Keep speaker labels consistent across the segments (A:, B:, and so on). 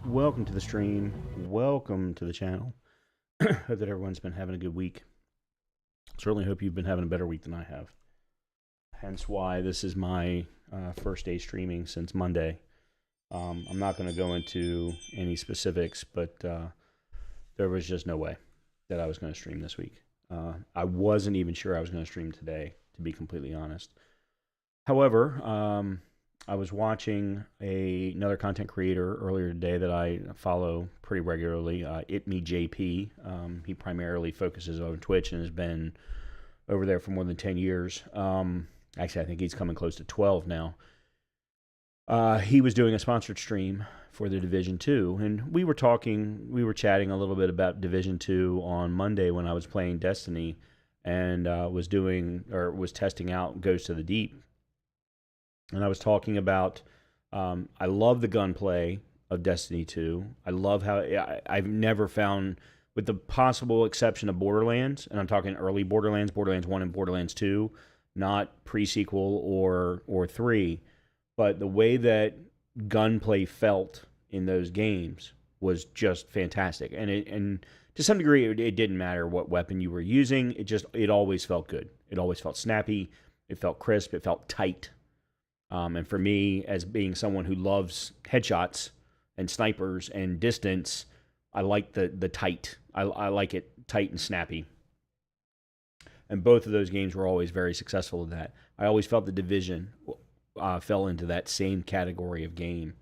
A: Welcome to the stream. Welcome to the channel. Hope that everyone's been having a good week. Certainly hope you've been having a better week than I have. Hence why this is my first day streaming since Monday. I'm not going to go into any specifics, but there was just no way that I was going to stream this week. I wasn't even sure I was going to stream today, to be completely honest. However, I was watching another content creator earlier today that I follow pretty regularly, JP. He primarily focuses on Twitch and has been over there for more than 10 years. Actually, I think he's coming close to 12 now. He was doing a sponsored stream for the Division 2, and we were chatting a little bit about Division 2 on Monday when I was playing Destiny and was testing out Ghost of the Deep. And I was talking about, I love the gunplay of Destiny 2. I love how I've never found, with the possible exception of Borderlands, and I'm talking early Borderlands, Borderlands 1 and Borderlands 2, not pre-sequel or 3, but the way that gunplay felt in those games was just fantastic. And to some degree, it didn't matter what weapon you were using. It always felt good. It always felt snappy. It felt crisp. It felt tight. And for me, as being someone who loves headshots and snipers and distance, I like the tight. I like it tight and snappy. And both of those games were always very successful at that. I always felt the Division fell into that same category of game.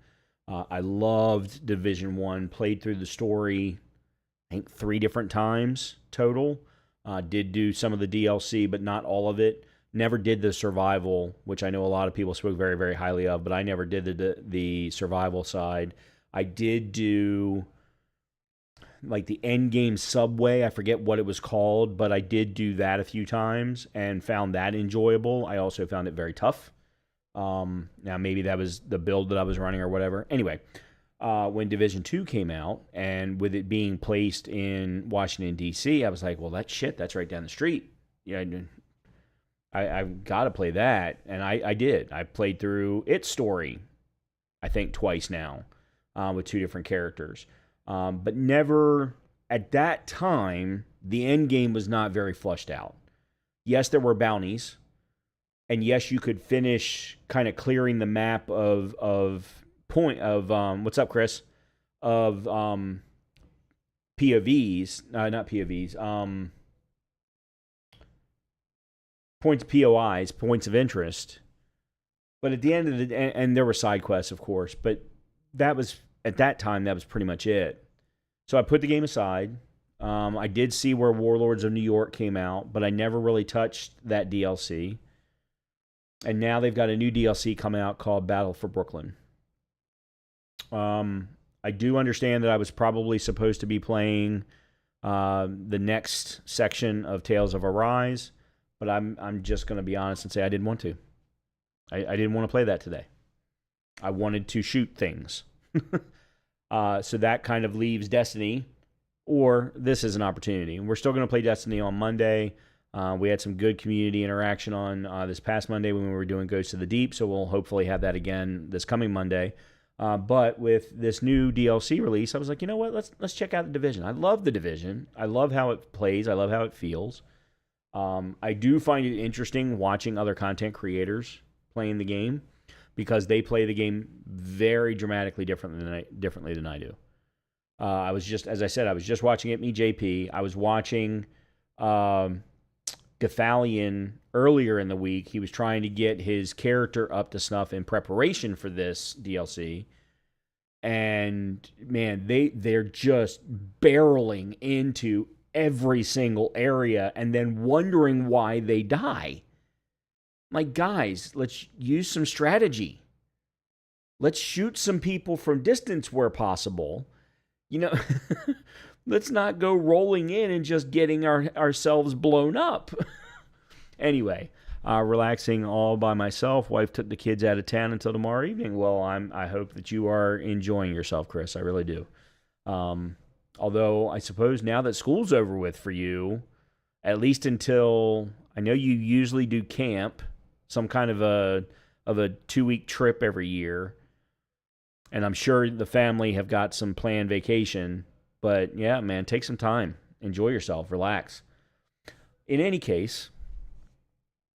A: I loved Division 1, played through the story, I think 3 different times total. Did do some of the DLC, but not all of it. Never did the survival, which I know a lot of people spoke very, very highly of, but I never did the survival side. I did do like the end game subway. I forget what it was called, but I did do that a few times and found that enjoyable. I also found it very tough. Now maybe that was the build that I was running or whatever. Anyway, when Division 2 came out and with it being placed in Washington, D.C., I was like, well, that's right down the street. Yeah, I've got to play that, and I did. I played through its story, I think, twice now, with 2 different characters. But never, at that time, the end game was not very flushed out. Yes, there were bounties, and yes, you could finish kind of clearing the map of what's up, Chris? Of POVs, not POVs, POIs, points of interest. But at the end of the and there were side quests, of course, but that was, at that time, that was pretty much it. So I put the game aside. I did see where Warlords of New York came out, but I never really touched that DLC. And now they've got a new DLC coming out called Battle for Brooklyn. I do understand that I was probably supposed to be playing the next section of Tales of Arise, but I'm just going to be honest and say I didn't want to. I didn't want to play that today. I wanted to shoot things. So that kind of leaves Destiny, or this is an opportunity. And we're still going to play Destiny on Monday. We had some good community interaction on this past Monday when we were doing Ghost of the Deep, so we'll hopefully have that again this coming Monday. But with this new DLC release, I was like, you know what? Let's check out the Division. I love the Division. I love how it plays. I love how it feels. I do find it interesting watching other content creators playing the game because they play the game very dramatically differently than I do. I was just, as I said, I was just watching JP. I was watching Gathalion earlier in the week. He was trying to get his character up to snuff in preparation for this DLC. And man, they're just barreling into every single area and then wondering why they die. Like, guys, let's use some strategy. Let's shoot some people from distance where possible. You know, let's not go rolling in and just getting ourselves blown up. Anyway, relaxing all by myself. Wife took the kids out of town until tomorrow evening. Well, I hope that you are enjoying yourself, Chris. I really do. Although I suppose now that school's over with for you, at least until, I know you usually do camp, some kind of a 2-week trip every year. And I'm sure the family have got some planned vacation. But yeah, man, take some time. Enjoy yourself. Relax. In any case,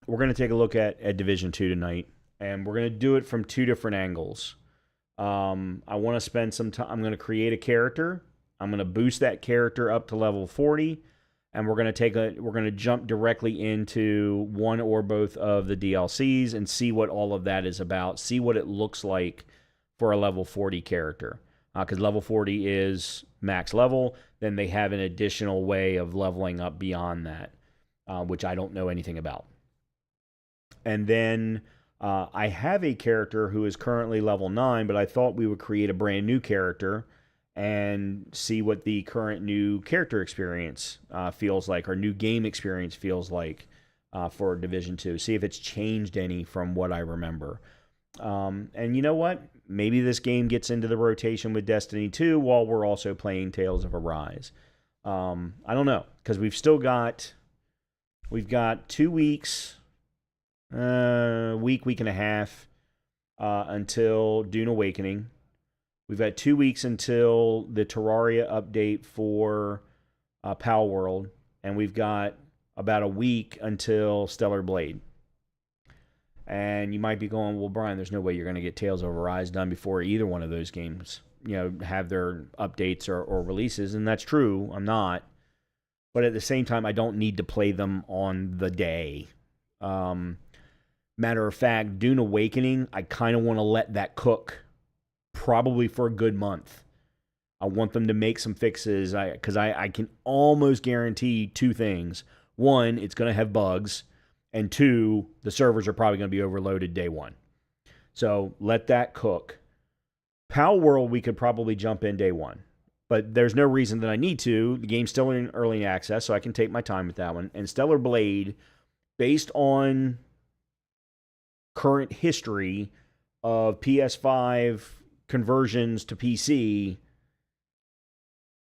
A: we're going to take a look at Division 2 tonight. And we're going to do it from two different angles. I want to spend some time. I'm going to create a character. I'm going to boost that character up to level 40. And we're going to jump directly into one or both of the DLCs and see what all of that is about. See what it looks like for a level 40 character. Because level 40 is max level. Then they have an additional way of leveling up beyond that, which I don't know anything about. And then I have a character who is currently level 9, but I thought we would create a brand new character and see what the current new character experience feels like, or new game experience feels like for Division 2. See if it's changed any from what I remember. And you know what? Maybe this game gets into the rotation with Destiny 2 while we're also playing Tales of Arise. I don't know, because we've got 2 weeks, week and a half until Dune Awakening. We've got 2 weeks until the Terraria update for Pal World, and we've got about a week until Stellar Blade. And you might be going, well, Brian, there's no way you're going to get Tales of Arise done before either one of those games, have their updates or releases. And that's true. I'm not. But at the same time, I don't need to play them on the day. Matter of fact, Dune Awakening, I kind of want to let that cook probably for a good month. I want them to make some fixes because I can almost guarantee two things. One, it's going to have bugs. And two, the servers are probably going to be overloaded day one. So let that cook. Pal World, we could probably jump in day one. But there's no reason that I need to. The game's still in early access, so I can take my time with that one. And Stellar Blade, based on current history of PS5 conversions to PC,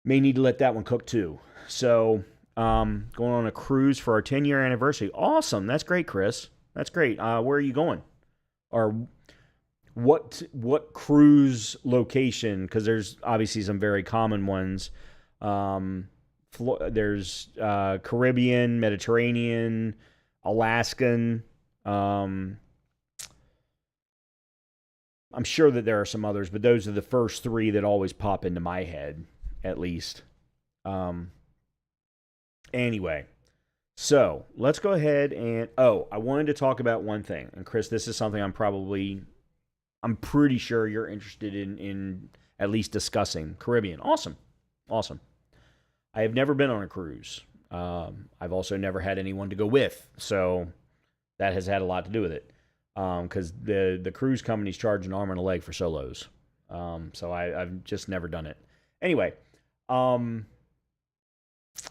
A: may need to let that one cook too. So going on a cruise for our 10-year anniversary. Awesome. That's great, Chris. That's great. Where are you going? Or what cruise location? Because there's obviously some very common ones. There's Caribbean, Mediterranean, Alaskan. I'm sure that there are some others, but those are the first three that always pop into my head, at least. Anyway, so let's go ahead and... Oh, I wanted to talk about one thing. And Chris, this is something I'm pretty sure you're interested in at least discussing. Caribbean. Awesome. I have never been on a cruise. I've also never had anyone to go with. So that has had a lot to do with it. Because the cruise companies charge an arm and a leg for solos. So I've just never done it. Anyway,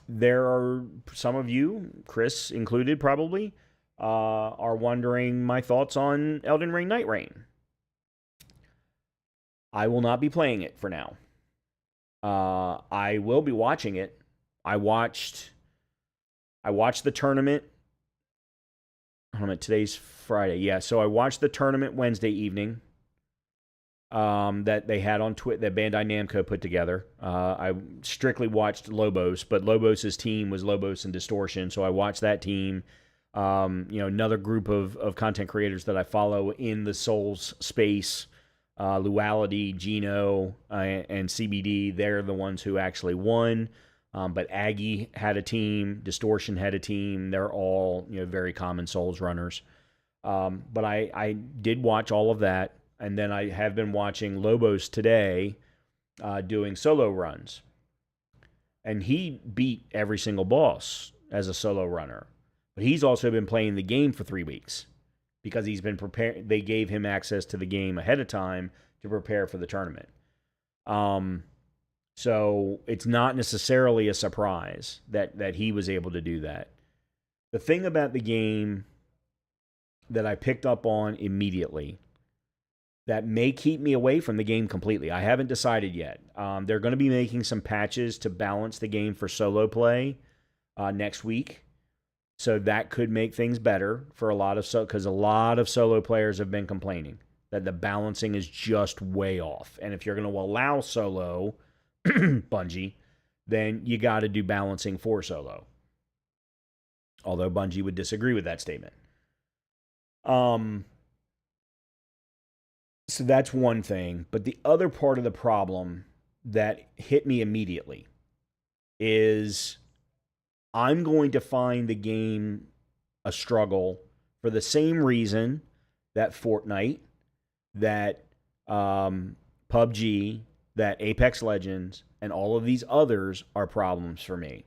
A: there are some of you, Chris included probably, are wondering my thoughts on Elden Ring Night Rain. I will not be playing it for now. I will be watching it. I watched the tournament. Today's Friday. Yeah, so I watched the tournament Wednesday evening. That they had on Twitch, that Bandai Namco put together. I strictly watched Lobos, but Lobos' team was Lobos and Distortion, so I watched that team. Another group of content creators that I follow in the Souls space, Luality, Gino, and CBD, they're the ones who actually won. But Aggie had a team, Distortion had a team. They're all very common Souls runners. But I did watch all of that. And then I have been watching Lobos today doing solo runs. And he beat every single boss as a solo runner. But he's also been playing the game for 3 weeks because he's been prepared. They gave him access to the game ahead of time to prepare for the tournament. So it's not necessarily a surprise that he was able to do that. The thing about the game that I picked up on immediately that may keep me away from the game completely. I haven't decided yet. They're going to be making some patches to balance the game for solo play next week. So that could make things better for a lot of because a lot of solo players have been complaining. that the balancing is just way off. And if you're going to allow solo, Bungie, then you got to do balancing for solo. Although Bungie would disagree with that statement. So that's one thing. But the other part of the problem that hit me immediately is I'm going to find the game a struggle for the same reason that Fortnite, that PUBG, that Apex Legends, and all of these others are problems for me.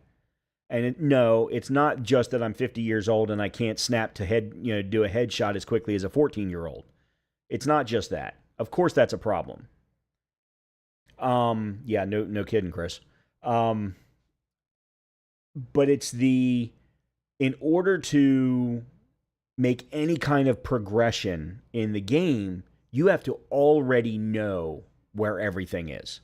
A: And no, it's not just that I'm 50 years old and I can't snap to do a headshot as quickly as a 14-year-old. It's not just that. Of course, that's a problem. Yeah, no kidding, Chris. But it's in order to make any kind of progression in the game, you have to already know where everything is.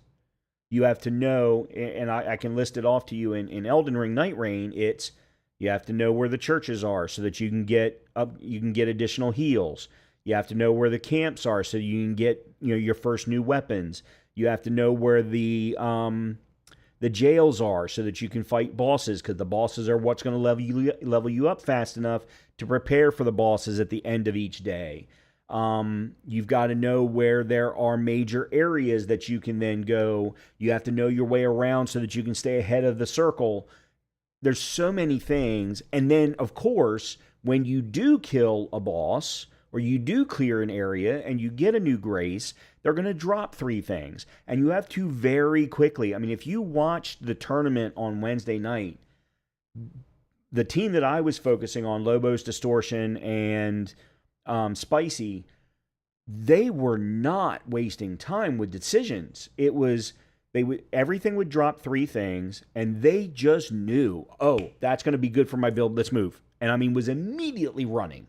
A: You have to know, and I can list it off to you in Elden Ring Night Rain. It's you have to know where the churches are so that you can get additional heals. You have to know where the camps are so you can get your first new weapons. You have to know where the jails are so that you can fight bosses, because the bosses are what's going to level you up fast enough to prepare for the bosses at the end of each day. You've got to know where there are major areas that you can then go. You have to know your way around so that you can stay ahead of the circle. There's so many things. And then, of course, when you do kill a boss or you do clear an area and you get a new grace, they're going to drop 3 things. And you have to very quickly. I mean, if you watched the tournament on Wednesday night, the team that I was focusing on, Lobos, Distortion, and Spicy, they were not wasting time with decisions. It was everything would drop 3 things, and they just knew, oh, that's going to be good for my build. Let's move. And I mean, was immediately running.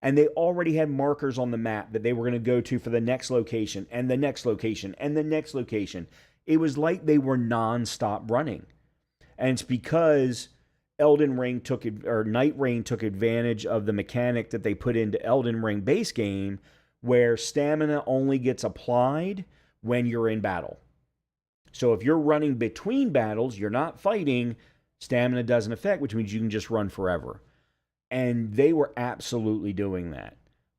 A: And they already had markers on the map that they were going to go to for the next location and the next location and the next location. It was like they were nonstop running. And it's because Night Rain took advantage of the mechanic that they put into Elden Ring base game, where stamina only gets applied when you're in battle. So if you're running between battles, you're not fighting, stamina doesn't affect, which means you can just run forever. And they were absolutely doing that.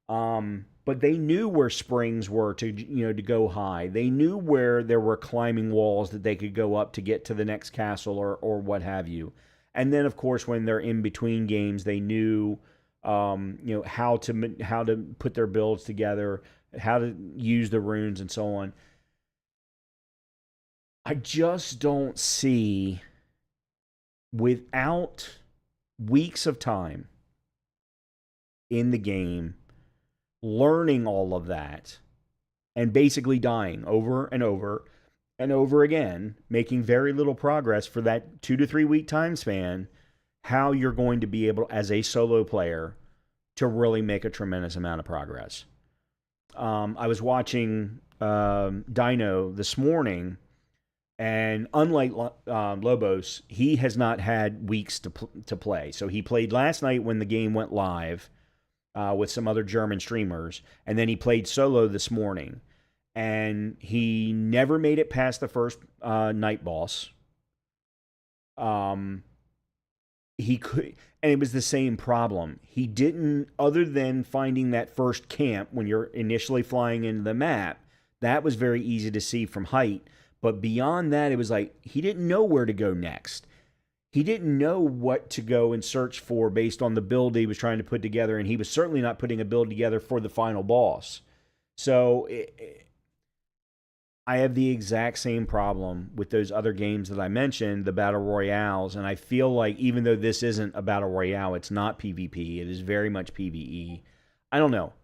A: But they knew where springs were to go high. They knew where there were climbing walls that they could go up to get to the next castle or what have you. And then, of course, when they're in between games, they knew, how to put their builds together, how to use the runes, and so on. I just don't see, without weeks of time in the game, learning all of that, and basically dying over and over and over again, making very little progress for that 2 to 3 week time span, how you're going to be able, as a solo player, to really make a tremendous amount of progress. I was watching Dino this morning, and unlike Lobos, he has not had weeks to play. So he played last night when the game went live with some other German streamers, and then he played solo this morning. And he never made it past the first night boss. He could, and it was the same problem. He didn't, other than finding that first camp when you're initially flying into the map, that was very easy to see from height. But beyond that, it was like he didn't know where to go next. He didn't know what to go and search for based on the build he was trying to put together, and he was certainly not putting a build together for the final boss. So I have the exact same problem with those other games that I mentioned, the Battle Royales, and I feel like even though this isn't a Battle Royale, it's not PvP, it is very much PvE. I don't know.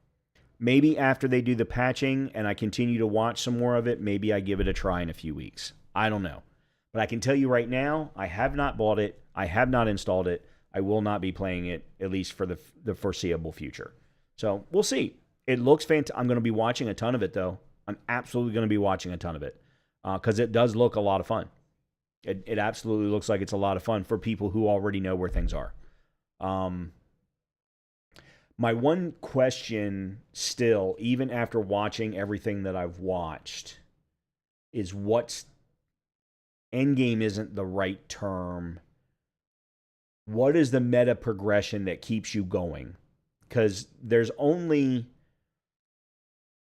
A: Maybe after they do the patching and I continue to watch some more of it, maybe I give it a try in a few weeks. I don't know. But I can tell you right now, I have not bought it. I have not installed it. I will not be playing it, at least for the foreseeable future. So we'll see. It looks fantastic. I'm going to be watching a ton of it, though. I'm absolutely going to be watching a ton of it because it does look a lot of fun. It absolutely looks like it's a lot of fun for people who already know where things are. My one question still, even after watching everything that I've watched, is what's endgame isn't the right term. What is the meta progression that keeps you going? Because there's only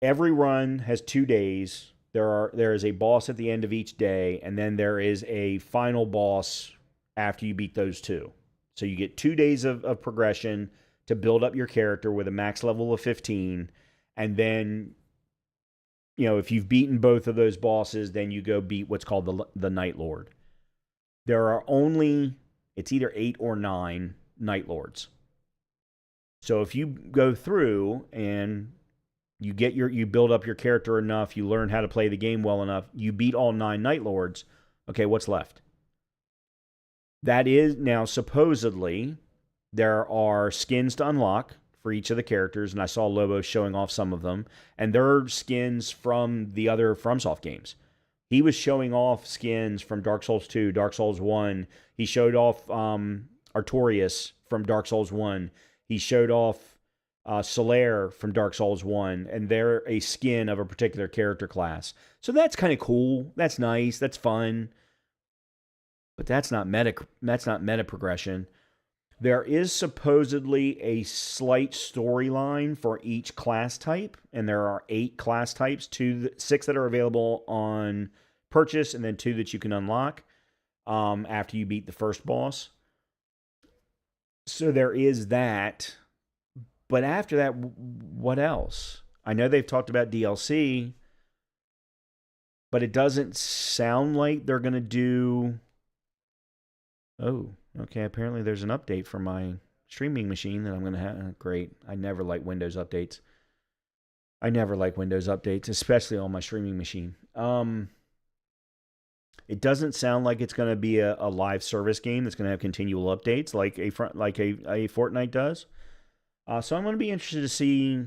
A: every run has 2 days. There is a boss at the end of each day, and then there is a final boss after you beat those two. So you get 2 days of progression to build up your character with a max level of 15, and then if you've beaten both of those bosses, then you go beat what's called the Night Lord. There are only, it's either 8 or 9 Night Lords. So if you go through and you build up your character enough, you learn how to play the game well enough, you beat all 9 Night Lords, okay, what's left? That is now supposedly there are skins to unlock for each of the characters, and I saw Lobo showing off some of them, and there are skins from the other FromSoft games. He was showing off skins from Dark Souls 2, Dark Souls 1. He showed off Artorias from Dark Souls 1. He showed off Solaire from Dark Souls 1, and they're a skin of a particular character class. So that's kind of cool. That's nice. That's fun. But that's not meta progression. There is supposedly a slight storyline for each class type, and there are 8 class types, 6 that are available on purchase, and then 2 that you can unlock after you beat the first boss. So there is that. But after that, what else? I know they've talked about DLC, but it doesn't sound like they're going to do... Oh, okay, apparently there's an update for my streaming machine that I'm going to have. Great. I never like Windows updates. Especially on my streaming machine. It doesn't sound like it's going to be a live service game that's going to have continual updates like a Fortnite does. So I'm going to be interested to see.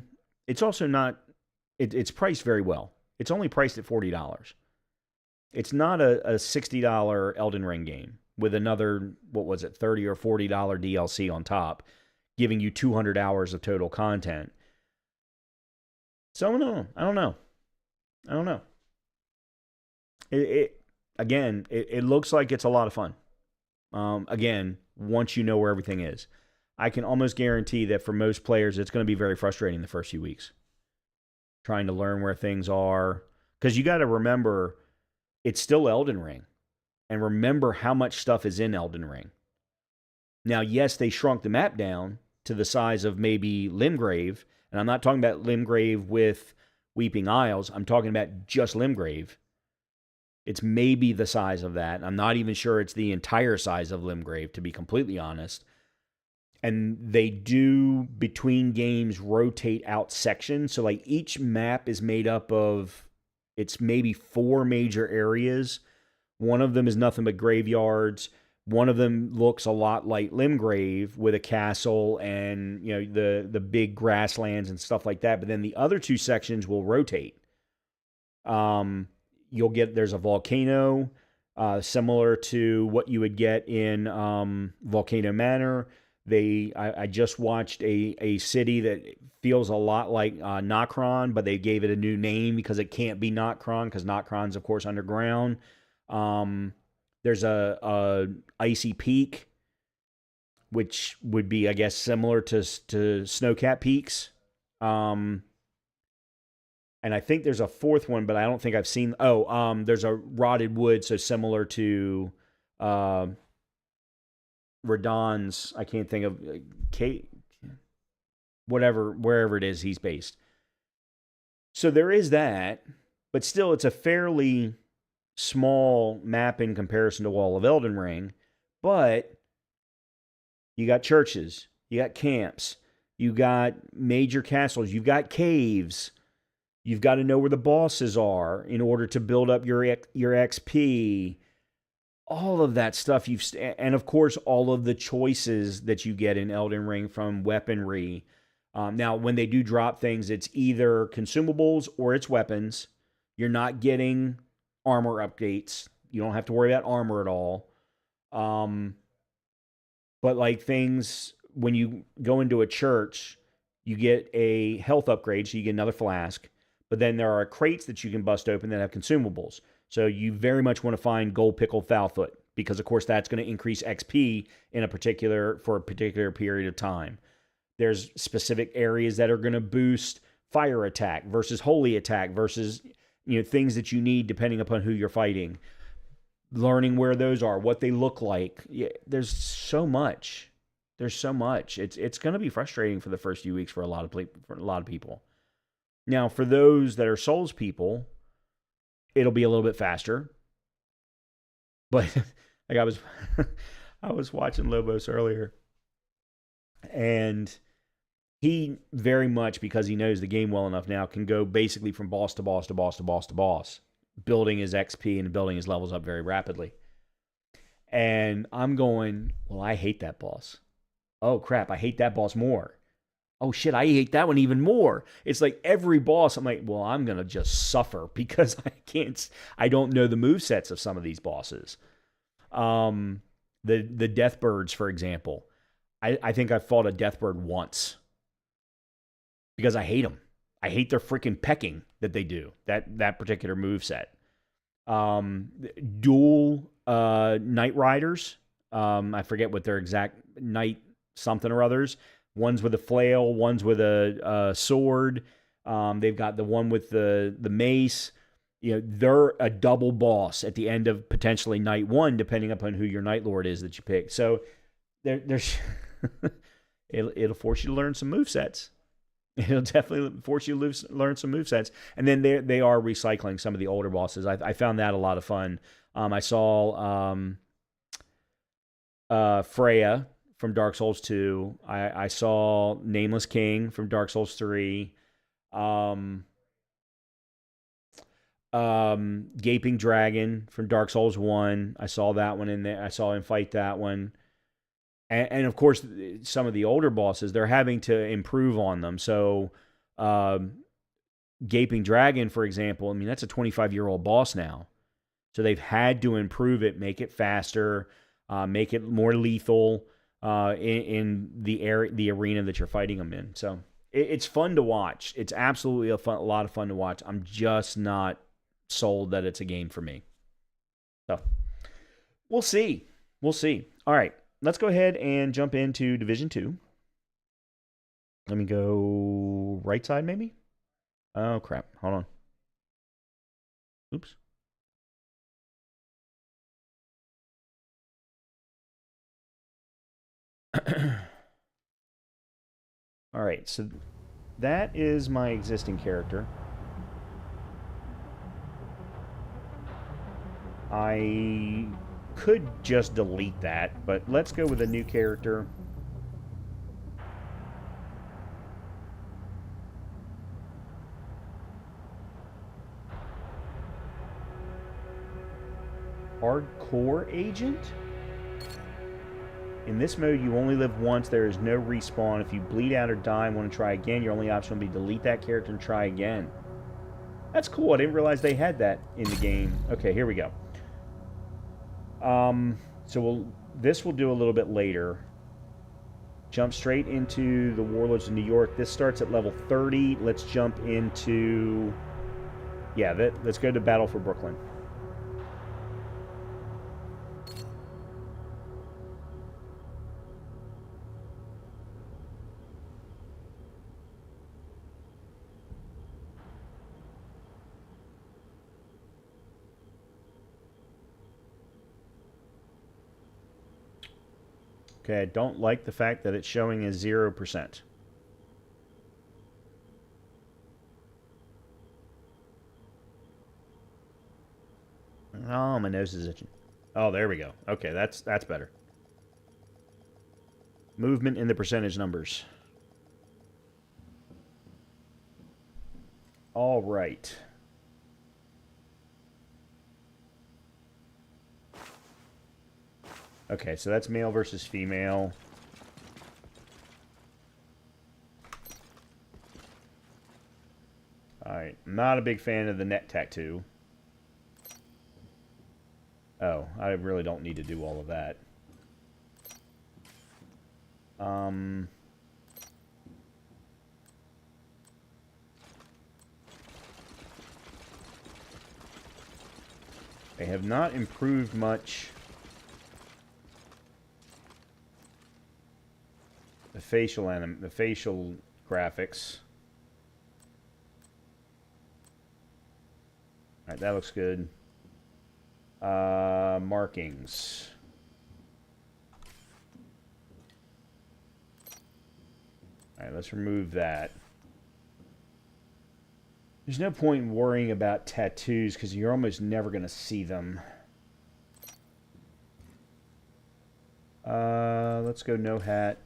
A: It's also not. It's priced very well. It's only priced at $40. It's not a $60 Elden Ring game with another, what was it, $30 or $40 DLC on top, giving you 200 hours of total content. So I don't know. It looks like it's a lot of fun. Again, once you know where everything is. I can almost guarantee that for most players, it's going to be very frustrating the first few weeks. Trying to learn where things are. Because you got to remember, it's still Elden Ring. And remember how much stuff is in Elden Ring. Now, yes, they shrunk the map down to the size of maybe Limgrave. And I'm not talking about Limgrave with Weeping Isles. I'm talking about just Limgrave. It's maybe the size of that. I'm not even sure it's the entire size of Limgrave, to be completely honest. And they do, between games, rotate out sections. So, like, each map is made up of, it's maybe 4 major areas. One of them is nothing but graveyards. One of them looks a lot like Limgrave with a castle and, the big grasslands and stuff like that. But then the other 2 sections will rotate. There's a volcano, similar to what you would get in Volcano Manor. I just watched a city that feels a lot like Nokron, but they gave it a new name because it can't be Nokron, because Nokron's, of course, underground. There's a icy peak, which would be, I guess, similar to Snowcat Peaks. And I think there's a 4th one, but I don't think I've seen. There's a rotted wood, so similar to Radon's. I can't think of Kate, wherever it is he's based. So there is that, but still, it's a fairly small map in comparison to all of Elden Ring. But you got churches, you got camps, you got major castles, you've got caves. You've got to know where the bosses are in order to build up your XP. All of that stuff and of course, all of the choices that you get in Elden Ring from weaponry. Now, when they do drop things, it's either consumables or it's weapons. You're not getting armor updates. You don't have to worry about armor at all. But like things, when you go into a church, You get a health upgrade, so you get another flask. But then there are crates that you can bust open that have consumables. So you very much want to find gold pickled foulfoot, because of course that's going to increase XP for a particular period of time. There's specific areas that are going to boost fire attack versus holy attack versus things that you need depending upon who you're fighting. Learning where those are, what they look like. Yeah, there's so much. There's so much. It's going to be frustrating for the first few weeks for a lot of people. Now, for those that are Souls people, it'll be a little bit faster. But like I was watching Lobos earlier, and he very much, because he knows the game well enough now, can go basically from boss to boss to boss to boss to boss, building his XP and building his levels up very rapidly. And I'm going, well, I hate that boss. Oh, crap, I hate that boss more. Oh, shit, I hate that one even more. It's like every boss, I'm like, well, I'm going to just suffer because I don't know the movesets of some of these bosses. The Deathbirds, for example. I think I fought a Deathbird once because I hate them. I hate their freaking pecking that they do, that particular moveset. Dual Knight Riders. I forget what their exact Knight something or others. One's with a flail, one's with a sword. They've got the one with the mace. They're a double boss at the end of potentially night one, depending upon who your Night Lord is that you pick. So there's it'll force you to learn some movesets. It'll definitely force you to learn some movesets. And then they are recycling some of the older bosses. I found that a lot of fun. I saw Freya from Dark Souls 2. I saw Nameless King from Dark Souls 3. Gaping Dragon from Dark Souls 1. I saw that one in there. I saw him fight that one. And of course, some of the older bosses, they're having to improve on them. So, Gaping Dragon, for example, I mean, that's a 25-year-old boss now. So they've had to improve it, make it faster, make it more lethal in the arena that you're fighting them in. So it's fun to watch. It's absolutely a lot of fun to watch. I'm just not sold that it's a game for me. So we'll see. We'll see. All right. Let's go ahead and jump into Division 2. Let me go right side, maybe? Oh, crap. Hold on. Oops. All right, so that is my existing character. I could just delete that, but let's go with a new character. Hardcore Agent? In this mode, you only live once. There is no respawn. If you bleed out or die and want to try again, your only option will be delete that character and try again. That's cool. I didn't realize they had that in the game. Okay, here we go. So this we'll do a little bit later. Jump straight into the Warlords of New York. This starts at level 30. Let's jump into... Yeah, let's go to Battle for Brooklyn. Okay, I don't like the fact that it's showing as 0%. Oh, my nose is itching. Oh, there we go. Okay, that's better. Movement in the percentage numbers. All right. Okay, so that's male versus female. Alright, not a big fan of the neck tattoo. Oh, I really don't need to do all of that. They have not improved much the facial graphics. All right, that looks good. Markings. All right, let's remove that. There's no point in worrying about tattoos because you're almost never going to see them. Let's go no hat.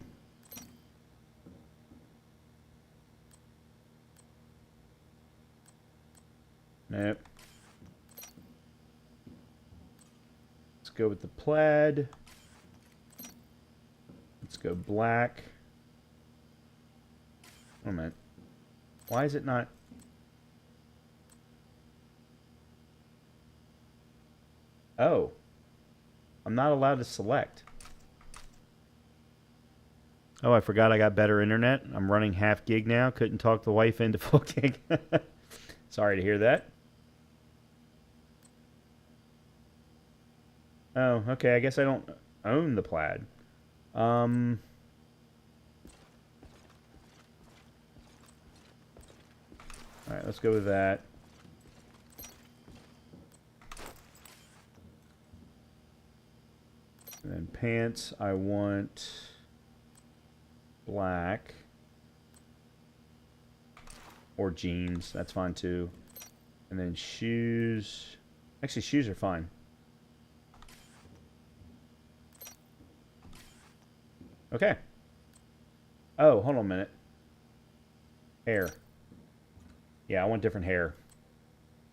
A: Nope. Let's go with the plaid. Let's go black. Oh, man. Why is it not... Oh. I'm not allowed to select. Oh, I forgot I got better internet. I'm running half gig now. Couldn't talk the wife into full gig. Sorry to hear that. Oh, okay. I guess I don't own the plaid. Alright, let's go with that. And then pants, I want black. Or jeans, that's fine too. And then shoes. Actually, shoes are fine. Okay. Oh, hold on a minute. Hair. Yeah, I want different hair.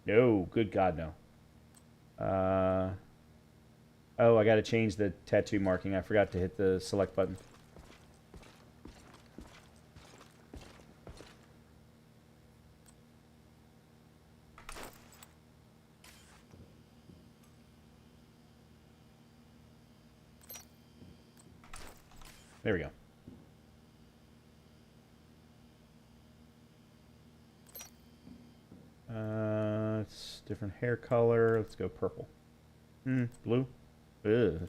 A: No, good God, no. Oh, I gotta change the tattoo marking. I forgot to hit the select button. There we go. It's different hair color. Let's go purple. Blue. Ugh.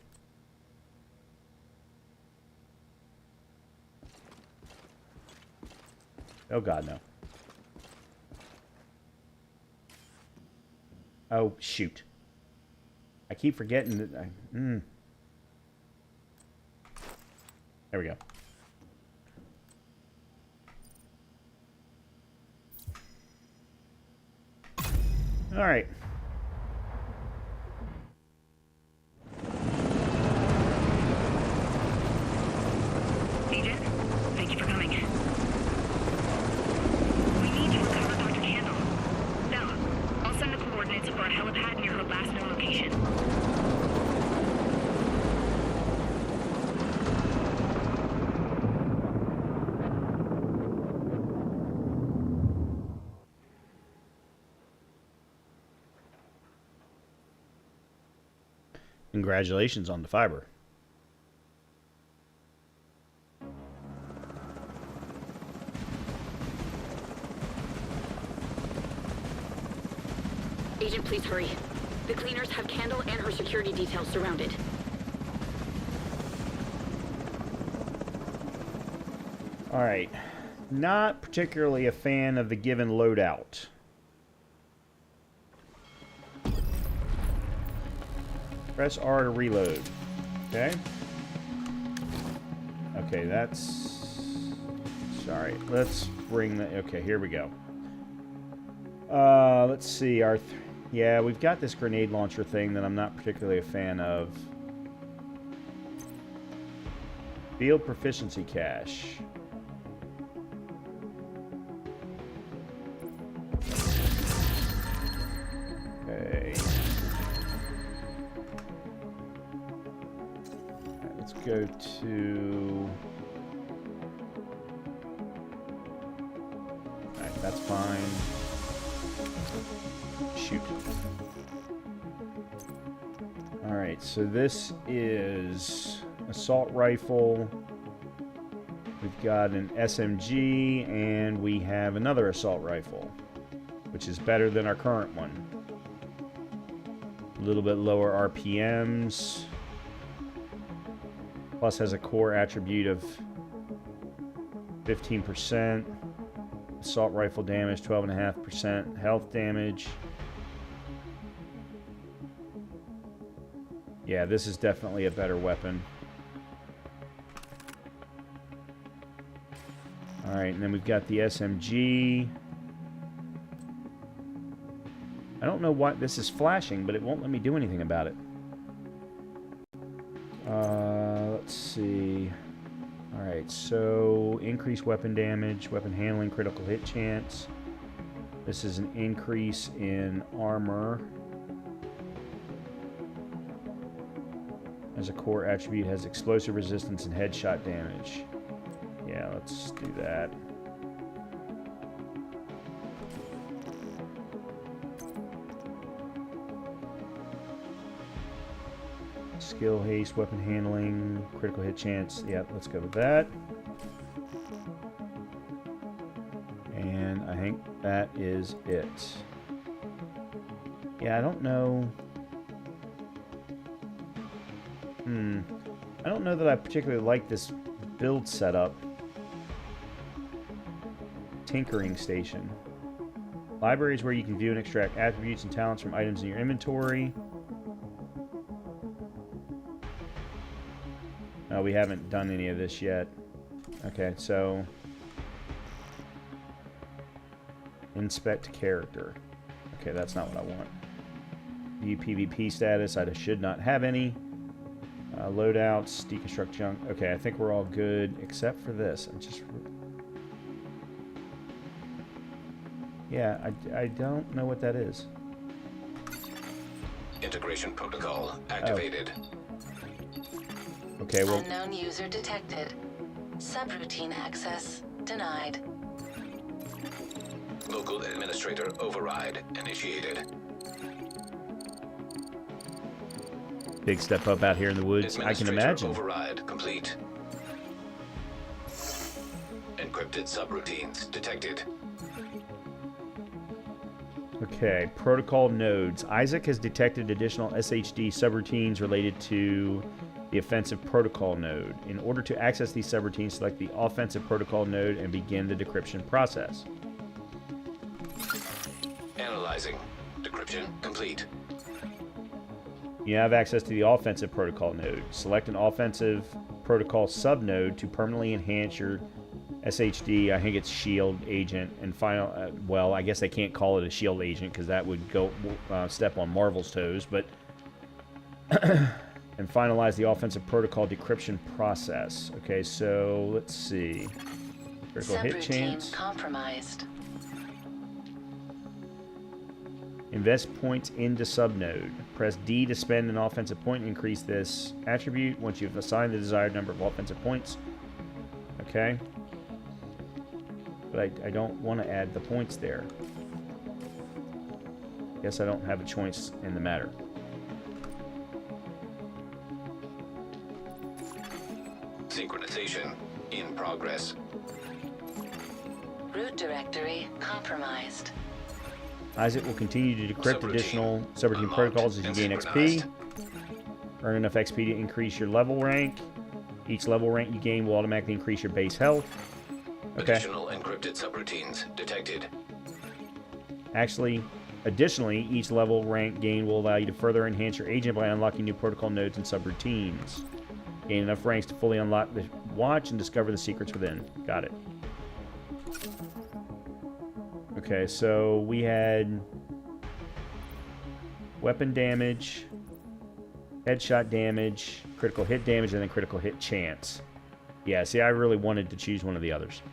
A: Oh God, no. Oh shoot! I keep forgetting that. There we go. All right.
B: Agent, thank you for coming. We need to recover Dr. Candle. Bella, I'll send the coordinates for a helipad near her last known location.
A: Congratulations on the fiber.
B: Agent, please hurry. The cleaners have Candle and her security details surrounded.
A: All right. Not particularly a fan of the given loadout. Press R to reload. Okay. Okay, that's... Sorry. Let's bring the... Okay, here we go. Let's see. Yeah, we've got this grenade launcher thing that I'm not particularly a fan of. Field proficiency cache. Okay. Alright, let's go to... Alright, that's fine. Shoot. Alright, so this is assault rifle. We've got an SMG, and we have another assault rifle, which is better than our current one. A little bit lower RPMs. Plus has a core attribute of 15%. Assault rifle damage, 12.5%. Health damage. Yeah, this is definitely a better weapon. Alright, and then we've got the SMG. I don't know why this is flashing, but it won't let me do anything about it. Let's see. Alright, so increased weapon damage, weapon handling, critical hit chance. This is an increase in armor. As a core attribute, has explosive resistance and headshot damage. Yeah, let's do that. Skill, haste, weapon handling, critical hit chance. Yeah, let's go with that. And I think that is it. Yeah, I don't know. I don't know that I particularly like this build setup. Tinkering station. Library is where you can view and extract attributes and talents from items in your inventory. No, we haven't done any of this yet. Okay, so inspect character. Okay, that's not what I want. View PvP status. I should not have any. Loadouts, deconstruct junk. Okay, I think we're all good except for this. Yeah, I don't know what that is.
C: Integration protocol activated.
A: Oh. Okay, well.
D: Unknown user detected. Subroutine access denied.
C: Local administrator override initiated.
A: Big step up out here in the woods. I can imagine.
C: Override complete. Encrypted subroutines detected.
A: Okay, protocol nodes. Isaac has detected additional SHD subroutines related to the offensive protocol node. In order to access these subroutines, select the offensive protocol node and begin the decryption process.
C: Analyzing. Decryption complete.
A: You now have access to the offensive protocol node. Select an offensive protocol subnode to permanently enhance your SHD. I think it's shield agent. And final, well, I guess I can't call it a shield agent because that would go step on Marvel's toes. But and finalize the offensive protocol decryption process. Okay, so let's see. Critical hit chance.
D: Compromised.
A: Invest points into subnode. Press D to spend an offensive point and increase this attribute once you've assigned the desired number of offensive points. Okay. But I don't want to add the points there. Guess I don't have a choice in the matter.
C: Synchronization in progress.
D: Root directory compromised.
A: Isaac will continue to decrypt additional subroutine protocols as you gain XP. Earn enough XP to increase your level rank. Each level rank you gain will automatically increase your base health. Okay.
C: Additional encrypted subroutines detected.
A: Actually, additionally, each level rank gain will allow you to further enhance your agent by unlocking new protocol nodes and subroutines. Gain enough ranks to fully unlock the watch and discover the secrets within. Got it. Okay, so we had weapon damage, headshot damage, critical hit damage, and then critical hit chance. Yeah, see, I really wanted to choose one of the others.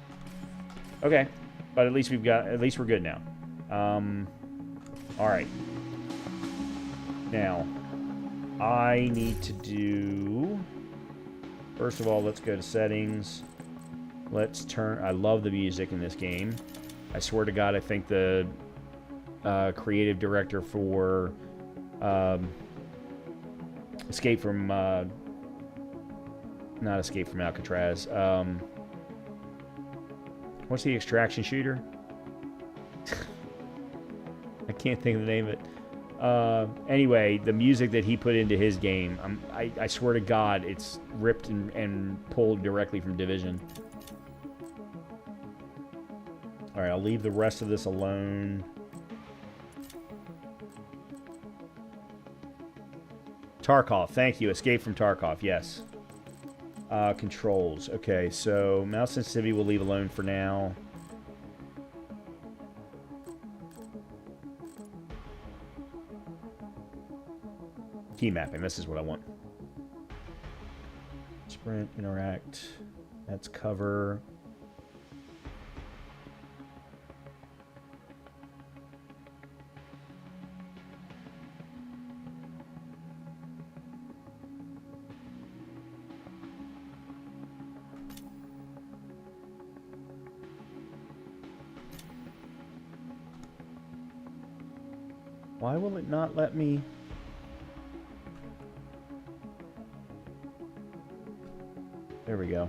A: Okay, but at least we're good now. All right. Now, I need to do. First of all, let's go to settings. Let's turn. I love the music in this game. I swear to God, I think the creative director for Escape from not Escape from Alcatraz. What's the extraction shooter? I can't think of the name of it. Anyway, the music that he put into his game, I swear to God, it's ripped and pulled directly from Division. Alright, I'll leave the rest of this alone. Tarkov, thank you. Escape from Tarkov, yes. Controls. Okay, so mouse sensitivity we'll leave alone for now. Key mapping, this is what I want. Sprint, interact. That's cover. Why will it not let me? There we go.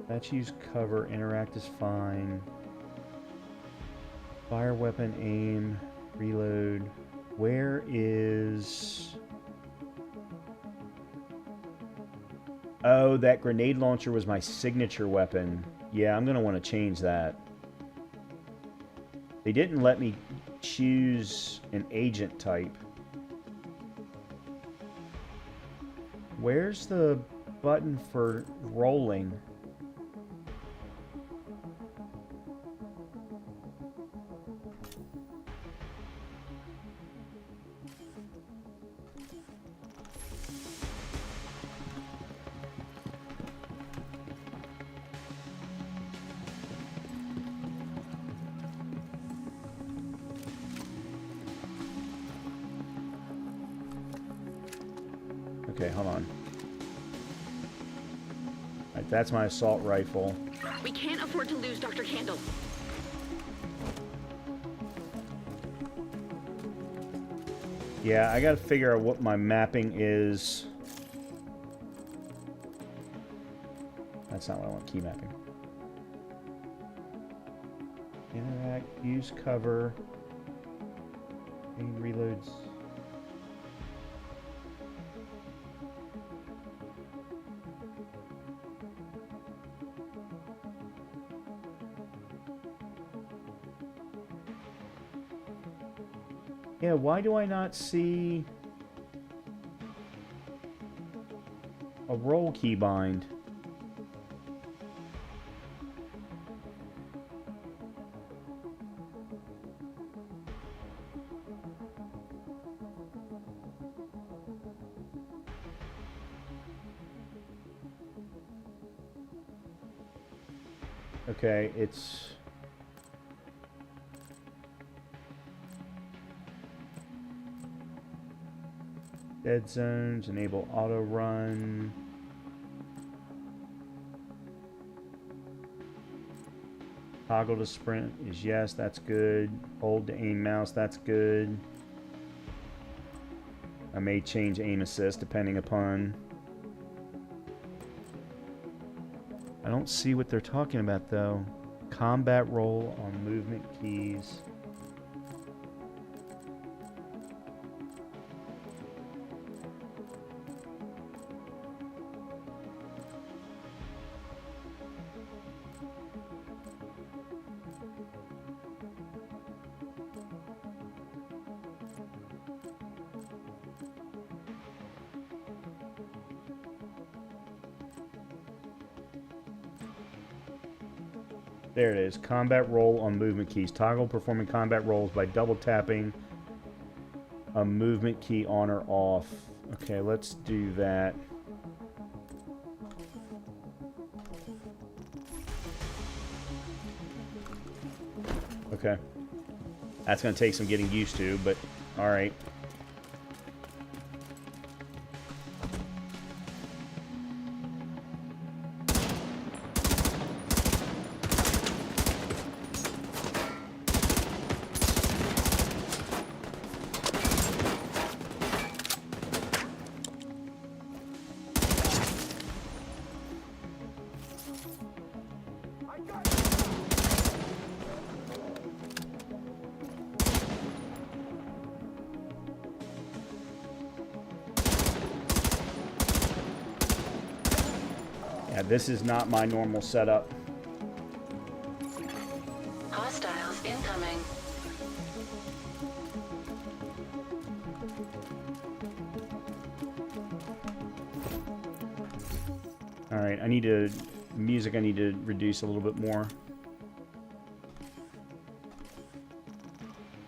A: Let's use cover. Interact is fine. Fire weapon, aim, reload. Where is... Oh, that grenade launcher was my signature weapon. Yeah, I'm going to want to change that. They didn't let me choose an agent type. Where's the button for rolling? Okay, hold on. Alright, that's my assault rifle.
B: We can't afford to lose Dr. Candle.
A: Yeah, I gotta figure out what my mapping is. That's not what I want, key mapping. Interact, use cover. Aim reloads. Yeah, why do I not see a roll keybind? Okay, it's... Dead zones, enable auto run. Toggle to sprint is yes, that's good. Hold to aim mouse, that's good. I may change aim assist depending upon... I don't see what they're talking about though. Combat roll on movement keys. There it is. Combat roll on movement keys. Toggle performing combat rolls by double tapping a movement key on or off. Okay, let's do that. Okay. That's going to take some getting used to, but alright. This is not my normal setup.
D: Hostiles incoming.
A: Alright, I need to reduce a little bit more.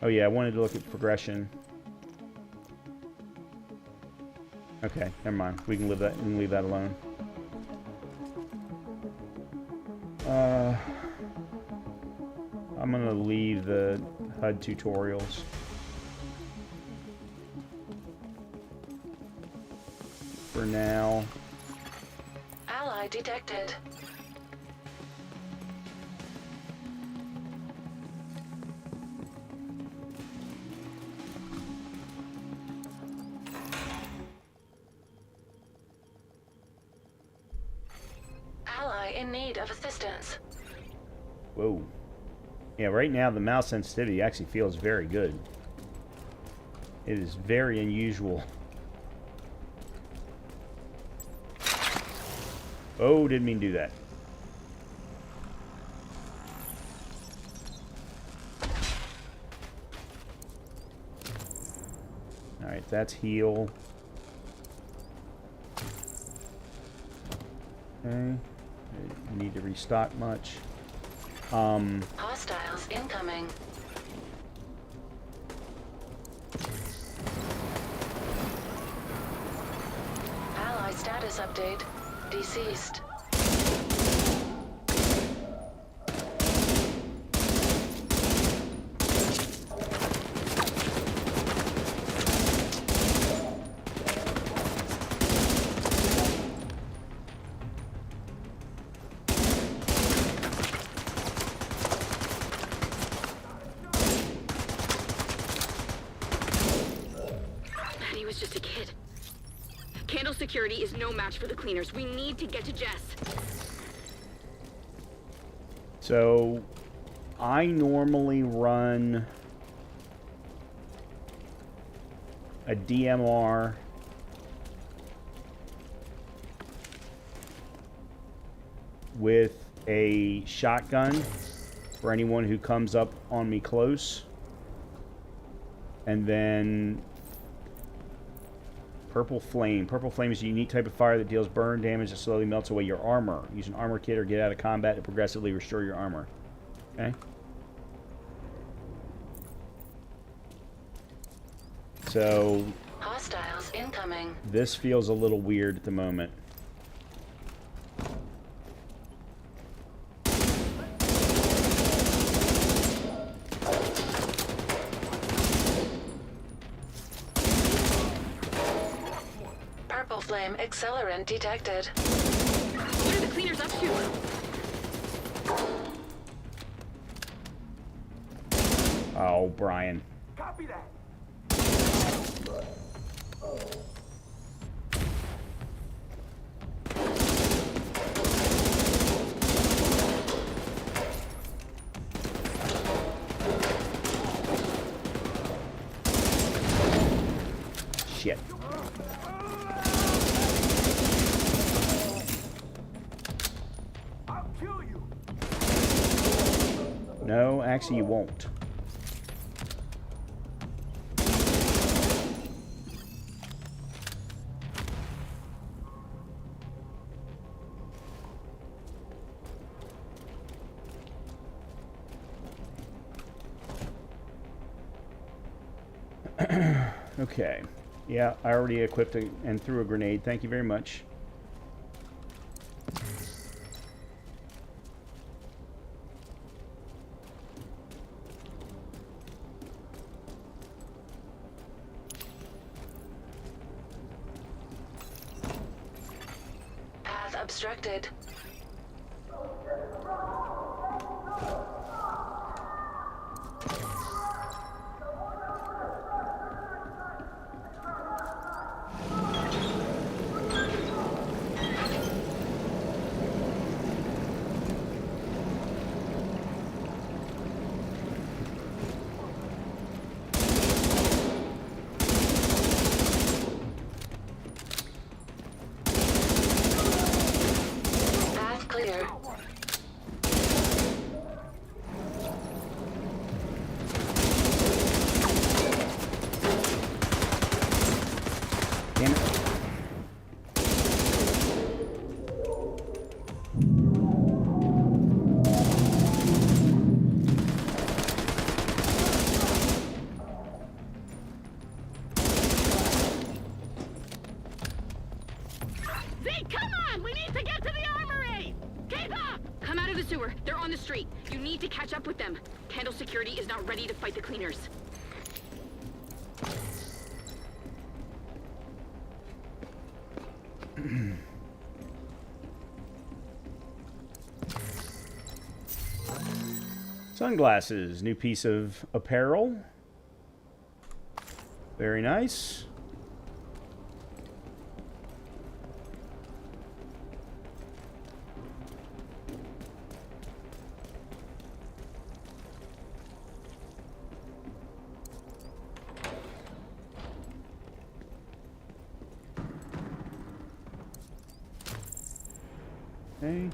A: Oh yeah, I wanted to look at progression. Okay, never mind. We can leave that alone. I'm gonna leave the HUD tutorials. For now.
D: Ally detected. Ally in need of assistance.
A: Whoa. Yeah, right now the mouse sensitivity actually feels very good. It is very unusual. Oh, didn't mean to do that. Alright, that's heal. Okay. Need to restock much.
D: Hostiles incoming. Ally status update. Deceased.
B: He was just a kid. Candle security is no match for the cleaners. We need to get to Jess.
A: So, I normally run a DMR with a shotgun for anyone who comes up on me close. And then Purple Flame. Purple Flame is a unique type of fire that deals burn damage that slowly melts away your armor. Use an armor kit or get out of combat to progressively restore your armor. Okay? So,
D: Hostiles incoming.
A: this feels a little weird at the moment.
D: Purple flame accelerant detected.
B: What are the cleaners up to?
A: Oh, Brian.
E: Copy that.
A: Shit.
E: I'll kill you.
A: No, actually you won't. Okay. Yeah, I already equipped and threw a grenade. Thank you very much.
D: Path obstructed.
B: street. You need to catch up with them. Candle security is not ready to fight the cleaners.
A: Sunglasses, new piece of apparel. Very nice. Okay.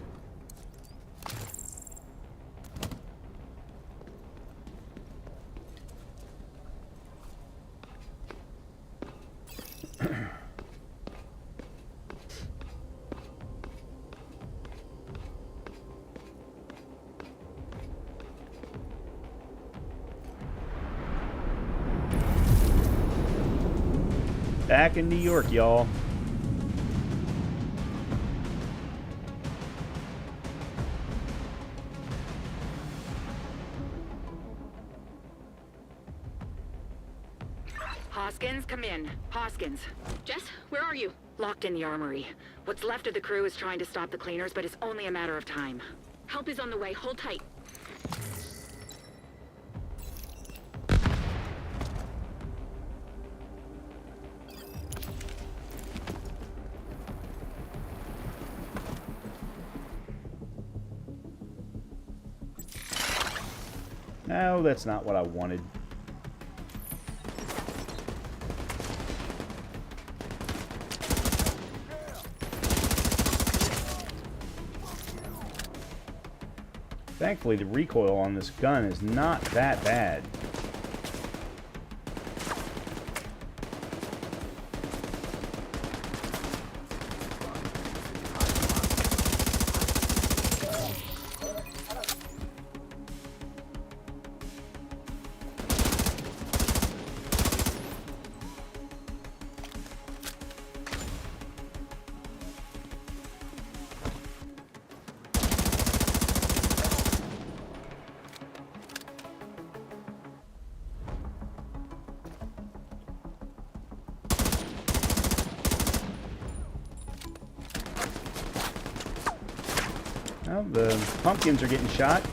A: Back in New York, y'all.
B: Hoskins, come in. Hoskins. Jess, where are you? Locked in the armory. What's left of the crew is trying to stop the cleaners, but it's only a matter of time. Help is on the way. Hold tight.
A: No, that's not what I wanted. Thankfully, the recoil on this gun is not that bad. Well, the pumpkins are getting shot.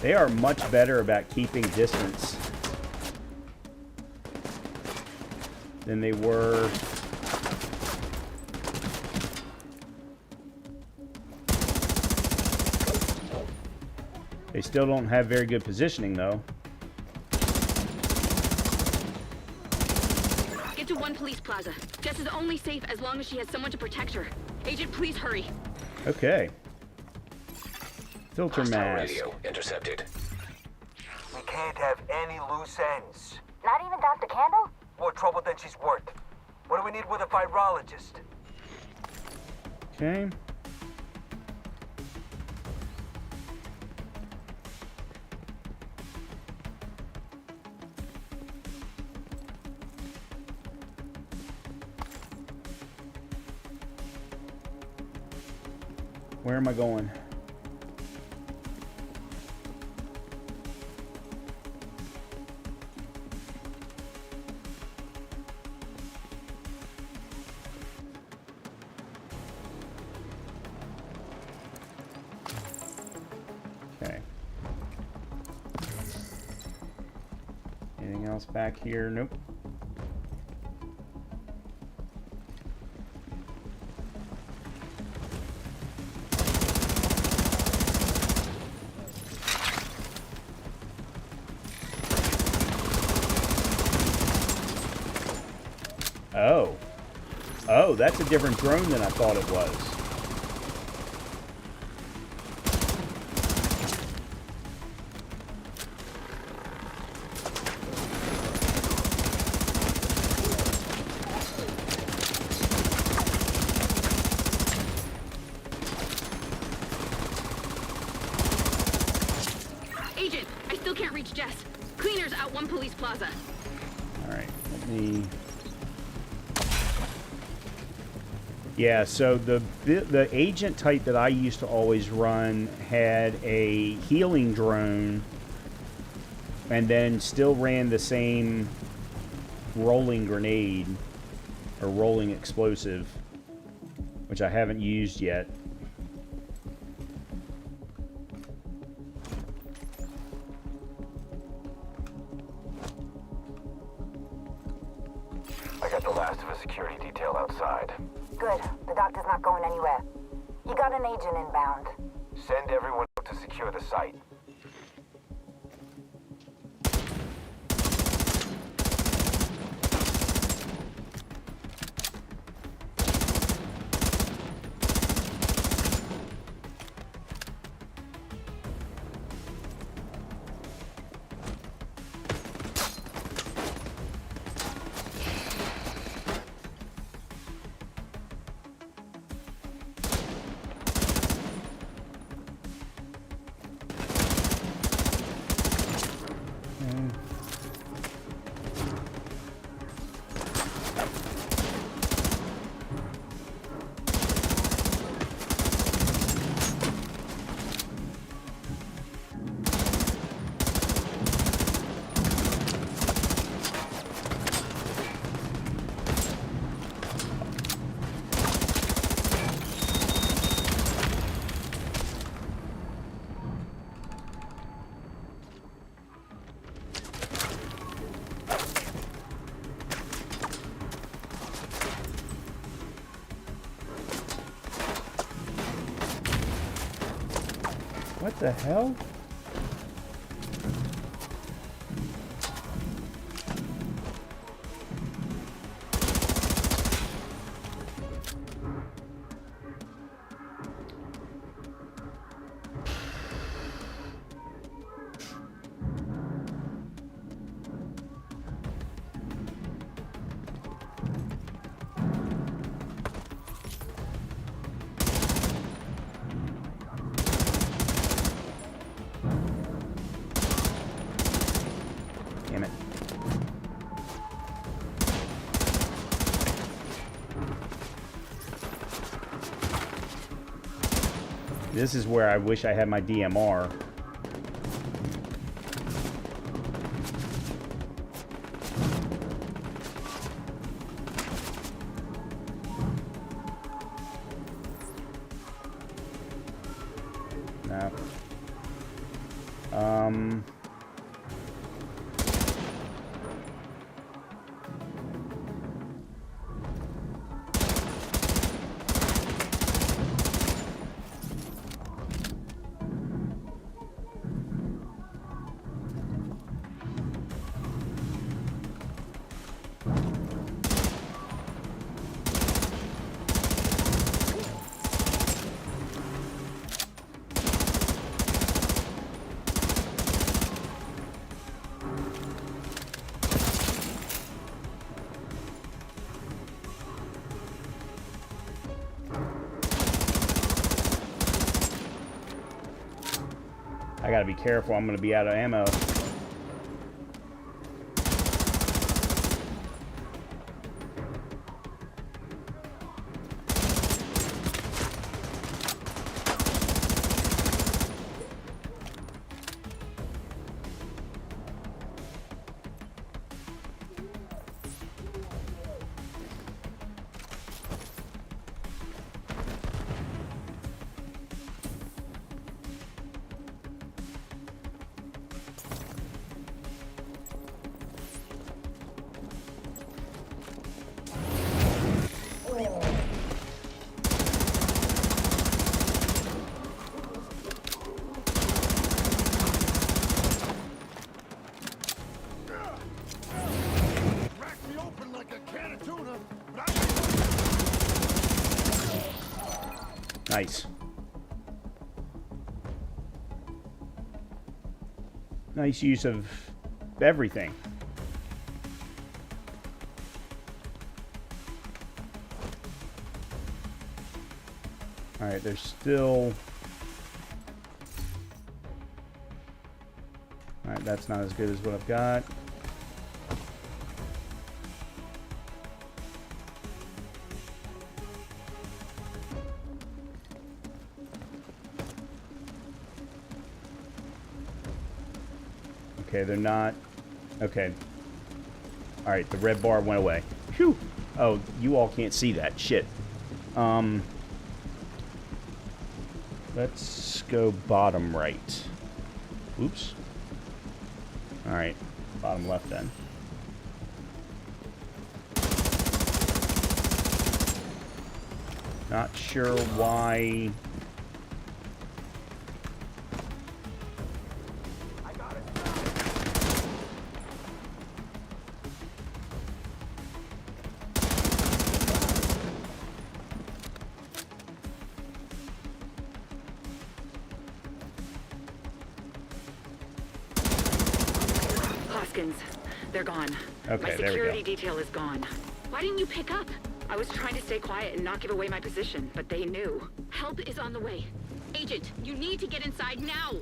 A: They are much better about keeping distance than they were. They still don't have very good positioning, though.
B: Get to one police plaza. Jess is only safe as long as she has someone to protect her. Agent, please hurry.
A: Okay. Filter
C: Hostile
A: mask.
C: radio intercepted.
E: We can't have any loose ends.
F: Not even Dr. Candle?
E: More trouble than she's worth. What do we need with a virologist?
A: Okay. Where am I going? Okay. Anything else back here? Nope. Oh. Oh, that's a different drone than I thought it was.
B: Agent, I still can't reach Jess. Cleaners out one police plaza.
A: Alright, let me... Yeah, so the agent type that I used to always run had a healing drone and then still ran the same rolling grenade or rolling explosive, which I haven't used yet.
E: I got the last of a security detail outside.
F: Good. The doctor's not going anywhere. You got an agent inbound.
E: Send everyone out to secure the site.
A: What the hell? Damn it. This is where I wish I had my DMR. No. I gotta be careful, I'm gonna be out of ammo. Nice. Nice use of everything. Alright, there's still... Alright, that's not as good as what I've got. Okay, they're not... Okay. Alright, the red bar went away. Phew! Oh, you all can't see that. Shit. Let's go bottom right. Oops. Alright, bottom left then. Not sure why...
B: They're gone.
A: Okay,
B: my
A: there we
B: security
A: go.
B: detail is gone. Why didn't you pick up? I was trying to stay quiet and not give away my position, but they knew. Help is on the way. Agent, you need to get inside now!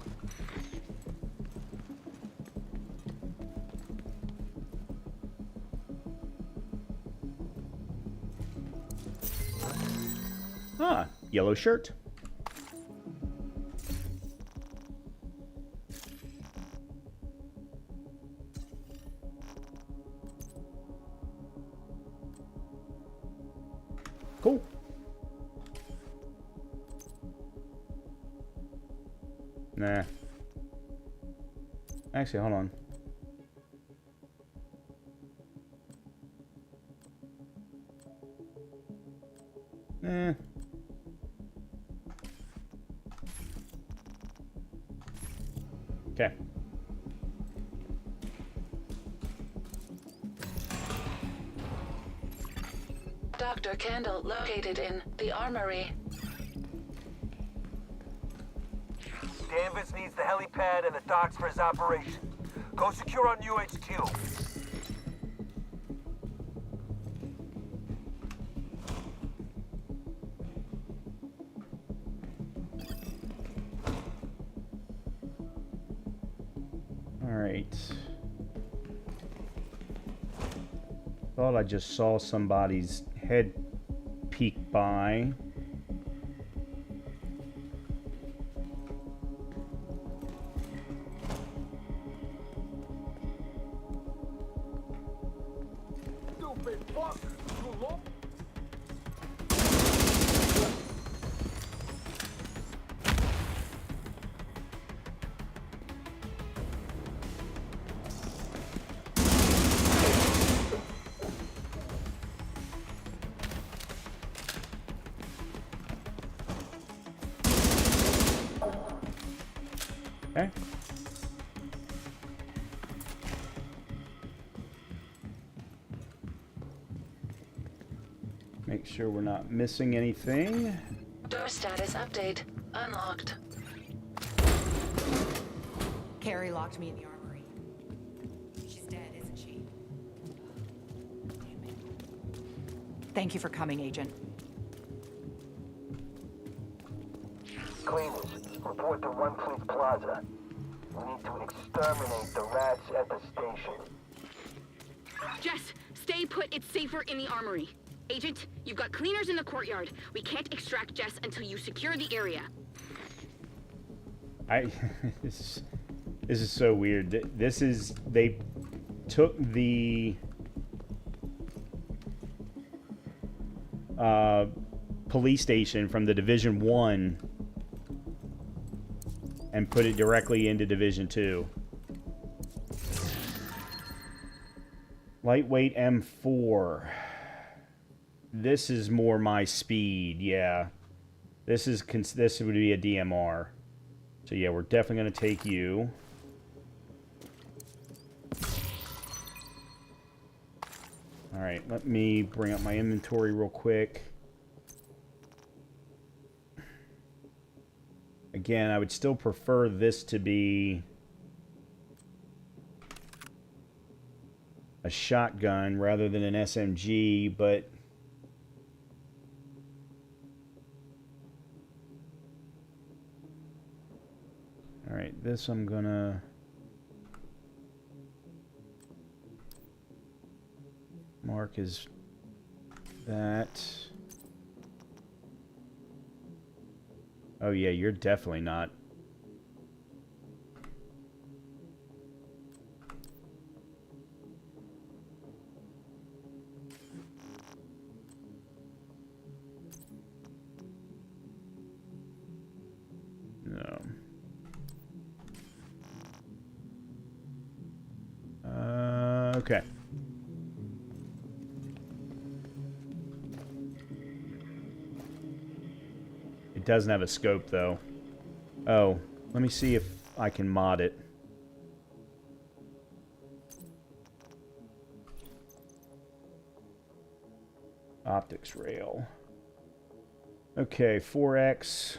A: Ah, yellow shirt. Cool. Nah. Actually, hold on. Eh. Okay.
D: Dr. Candle located in the armory.
E: Danvers needs the helipad and the docks for his operation. Go secure on UHQ.
A: All right. Thought I just saw somebody's head peek by.
E: Stupid fuck! You low?
A: Okay. Make sure we're not missing anything.
D: Door status update. Unlocked.
B: Carrie locked me in the armory. She's dead, isn't she? Damn it. Thank you for coming, Agent.
E: Cleaners, report to One Fleet Plaza. We need to exterminate the rats at the station.
B: Jess, stay put. It's safer in the armory. Agent, you've got cleaners in the courtyard. We can't extract Jess until you secure the area.
A: This is so weird. This is, they took the police station from the Division 1 and put it directly into Division 2. Lightweight M4. This is more my speed, yeah. This would be a DMR. So yeah, we're definitely going to take you. Alright, let me bring up my inventory real quick. Again, I would still prefer this to be a shotgun rather than an SMG, but alright, this I'm gonna Mark is that. Oh yeah, you're definitely not. No. Okay. It doesn't have a scope, though. Oh, let me see if I can mod it. Optics rail. Okay, 4x.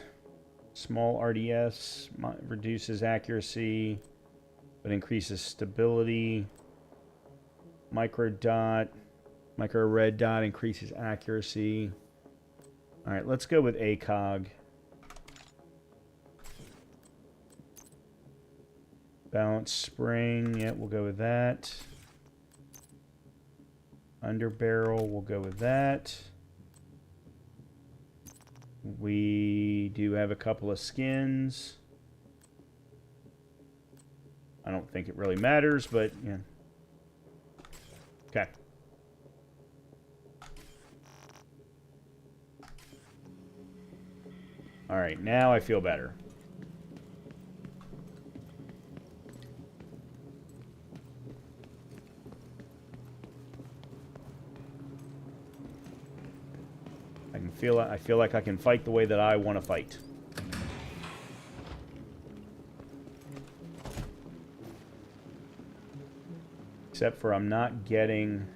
A: Small RDS. Reduces accuracy, but increases stability. Micro red dot increases accuracy. Alright, let's go with ACOG. Balance spring, yeah, we'll go with that. Under barrel, we'll go with that. We do have a couple of skins. I don't think it really matters, but yeah. Okay. Alright, now I feel better. I feel like I can fight the way that I want to fight. Except for I'm not getting...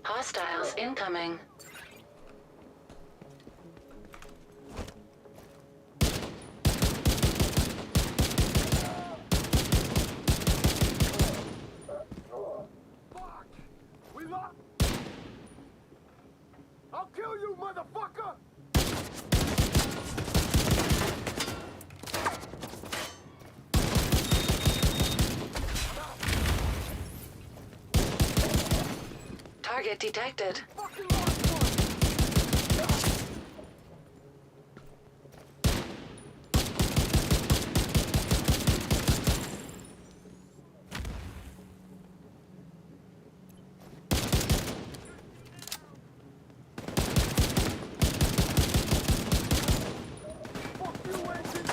D: Hostiles incoming.
E: Fuck! We lost! I'll kill you, motherfucker!
D: Target detected.
E: Fucking lost one! Fuck you, engine!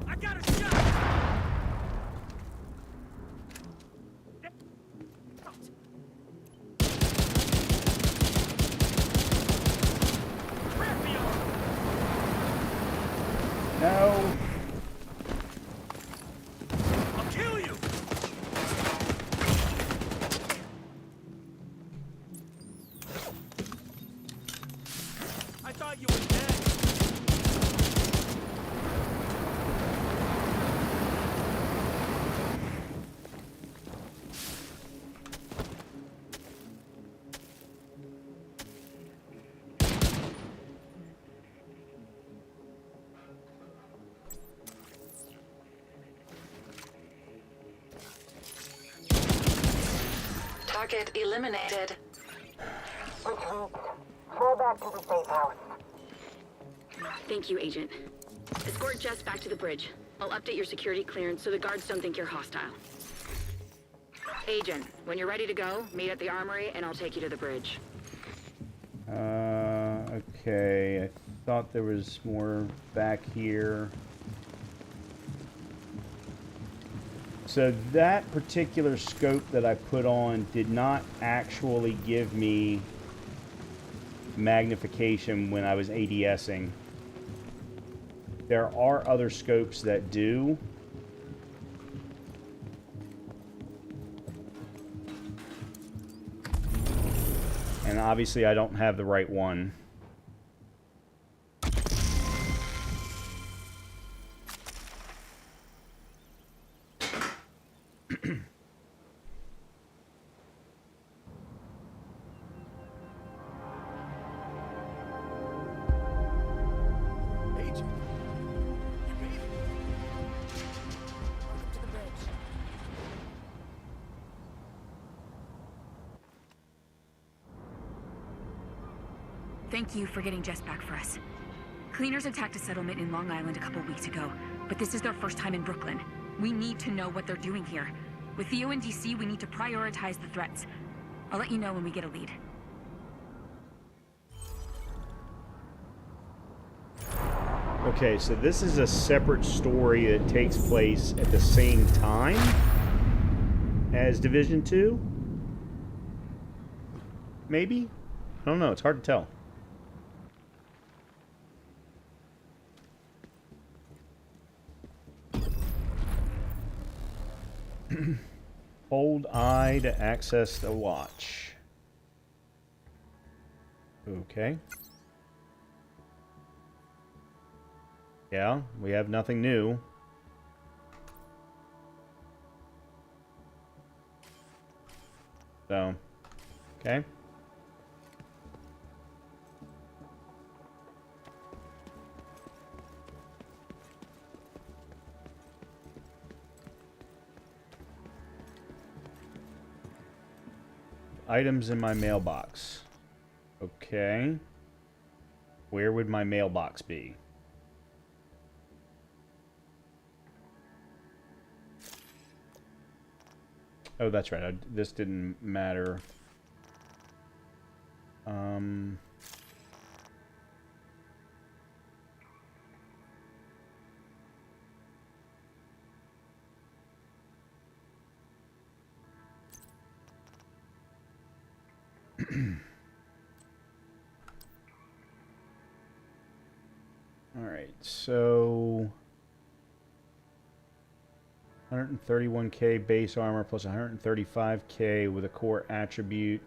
E: I got a shot!
A: No!
E: I'll kill you! I thought you were dead.
D: Target eliminated.
F: Retreat. Fall back to the safe house.
B: Thank you, Agent. Escort Jess back to the bridge. I'll update your security clearance so the guards don't think you're hostile. Agent, when you're ready to go, meet at the armory and I'll take you to the bridge.
A: Okay. I thought there was more back here. So that particular scope that I put on did not actually give me magnification when I was ADSing. There are other scopes that do. And obviously I don't have the right one.
B: Thank you for getting Jess back for us. Cleaners attacked a settlement in Long Island a couple weeks ago, but this is their first time in Brooklyn. We need to know what they're doing here. With Theo in DC, we need to prioritize the threats. I'll let you know when we get a lead.
A: Okay, so this is a separate story that takes place at the same time as Division 2? Maybe? I don't know, it's hard to tell. Hold I to access the watch. Okay. Yeah, we have nothing new. So, okay. Items in my mailbox. Okay. Where would my mailbox be? Oh, that's right. This didn't matter. All right, so 131k base armor plus 135k with a core attribute.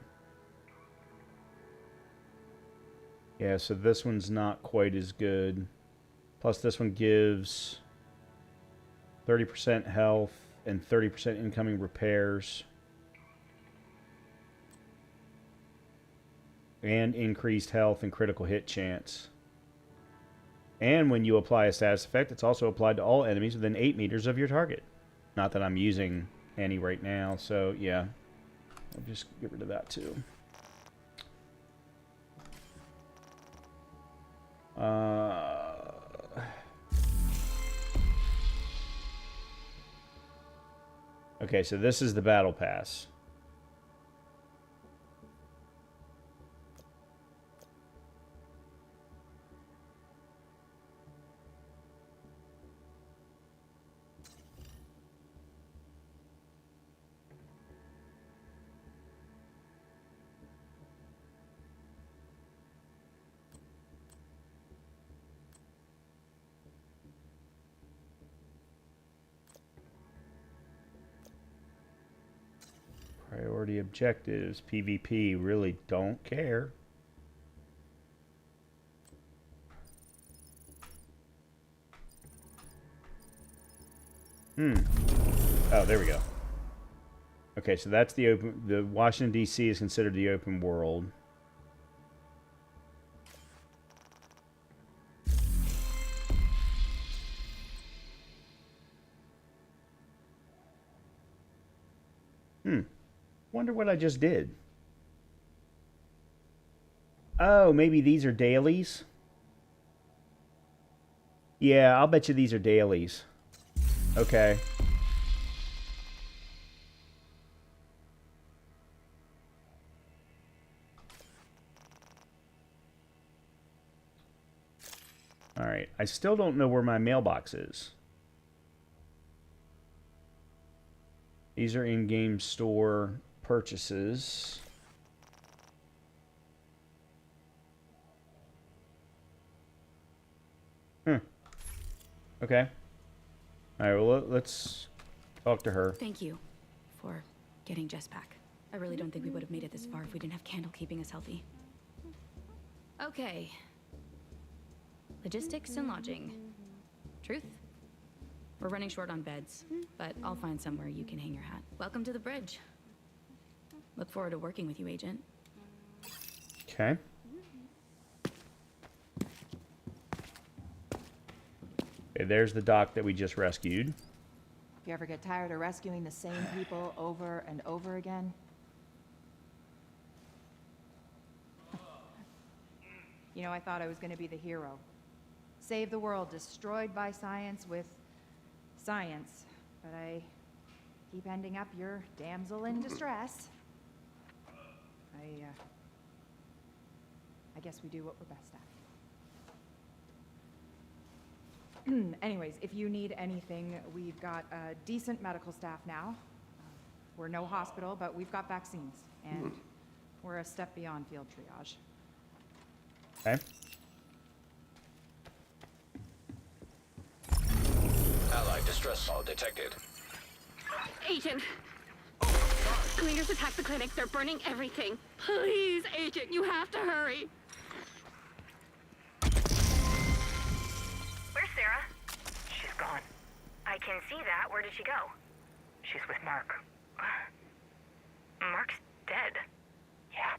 A: Yeah, so this one's not quite as good. Plus this one gives 30% health and 30% incoming repairs. And increased health and critical hit chance. And when you apply a status effect, it's also applied to all enemies within 8 meters of your target. Not that I'm using any right now, so yeah. I'll just get rid of that too. Okay, so this is the battle pass. Priority objectives, PvP, really don't care. Oh, there we go. Okay, so that's the open. The Washington D.C. is considered the open world. Wonder what I just did. Oh, maybe these are dailies? Yeah, I'll bet you these are dailies. Okay. Alright, I still don't know where my mailbox is. These are in-game store purchases. Okay. Alright, well, let's talk to her.
B: Thank you for getting Jess back. I really don't think we would have made it this far if we didn't have Candle keeping us healthy. Okay. Logistics and lodging. Truth? We're running short on beds, but I'll find somewhere you can hang your hat. Welcome to the bridge. Look forward to working with you, Agent.
A: Okay. Okay, there's the doc that we just rescued.
G: If you ever get tired of rescuing the same people over and over again. You know, I thought I was going to be the hero. Save the world destroyed by science with science. But I keep ending up your damsel in distress. I guess we do what we're best at. Anyways, if you need anything, we've got a decent medical staff now. We're no hospital, but we've got vaccines, and we're a step beyond field triage.
A: Okay.
C: Allied distress call detected.
H: Agent! Cleaners attacked the clinic. They're burning everything. Please, Agent, you have to hurry.
F: Where's Sarah? She's gone. I can see that. Where did she go? She's with Mark. Mark's dead. Yeah.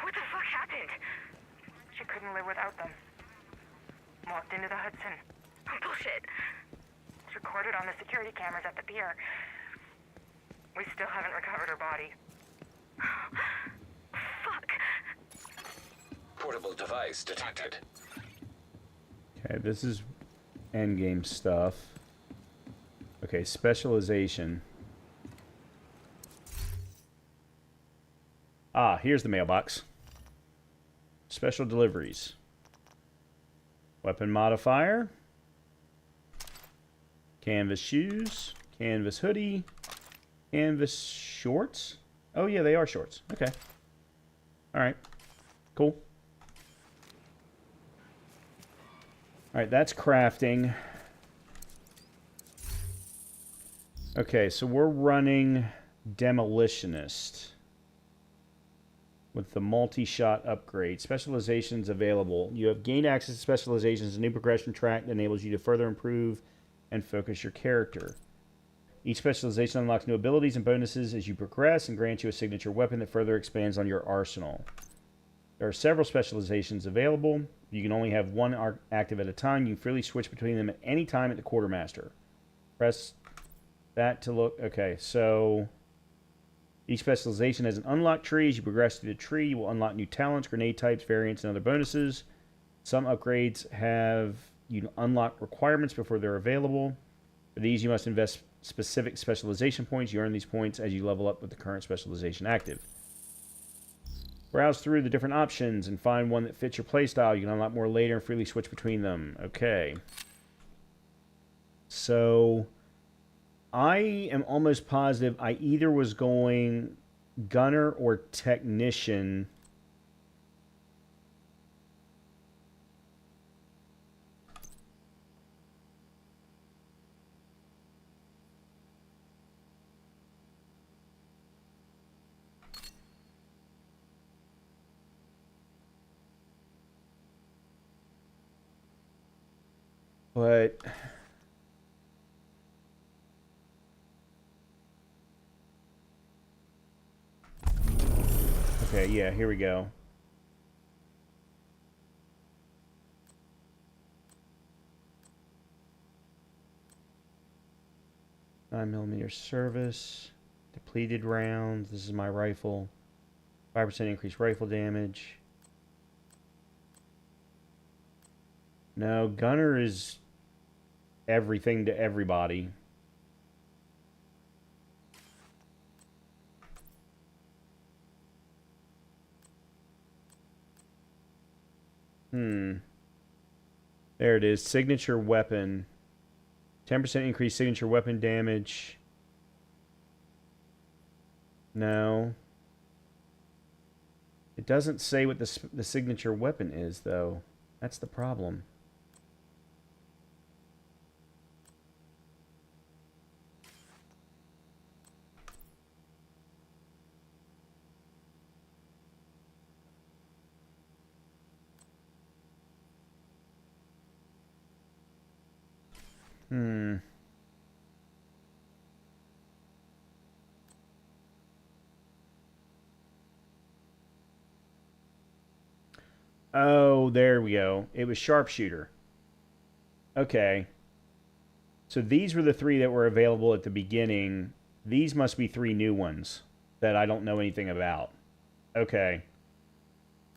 F: What the fuck happened? She couldn't live without them. Walked into the Hudson. Bullshit. It's recorded on the security cameras at the pier. We still haven't recovered her body. Fuck.
C: Portable device detected.
A: Okay, this is endgame stuff. Okay, specialization. Ah, here's the mailbox. Special deliveries. Weapon modifier. Canvas shoes. Canvas hoodie. Canvas shorts. Oh, yeah, they are shorts. Okay. Alright. Cool. Alright, that's crafting. Okay, so we're running Demolitionist with the multi-shot upgrade. Specializations available. You have gained access to specializations, a new progression track that enables you to further improve and focus your character. Each specialization unlocks new abilities and bonuses as you progress and grants you a signature weapon that further expands on your arsenal. There are several specializations available. You can only have one active at a time. You can freely switch between them at any time at the quartermaster. Press that to look. Okay, so each specialization has an unlocked tree. As you progress through the tree, you will unlock new talents, grenade types, variants, and other bonuses. Some upgrades have you unlock requirements before they're available. For these, you must invest specific specialization points. You earn these points as you level up with the current specialization active. Browse through the different options and find one that fits your playstyle. You can unlock more later and freely switch between them. Okay. So I am almost positive I either was going gunner or technician. But okay, yeah, here we go. $9mm service, depleted rounds. This is my rifle. 5% increased rifle damage. No, gunner is everything to everybody. There it is. Signature weapon. 10% increased signature weapon damage. No. It doesn't say what the signature weapon is, though. That's the problem. Oh, there we go. It was sharpshooter. Okay. So these were the 3 that were available at the beginning. These must be 3 new ones that I don't know anything about. Okay.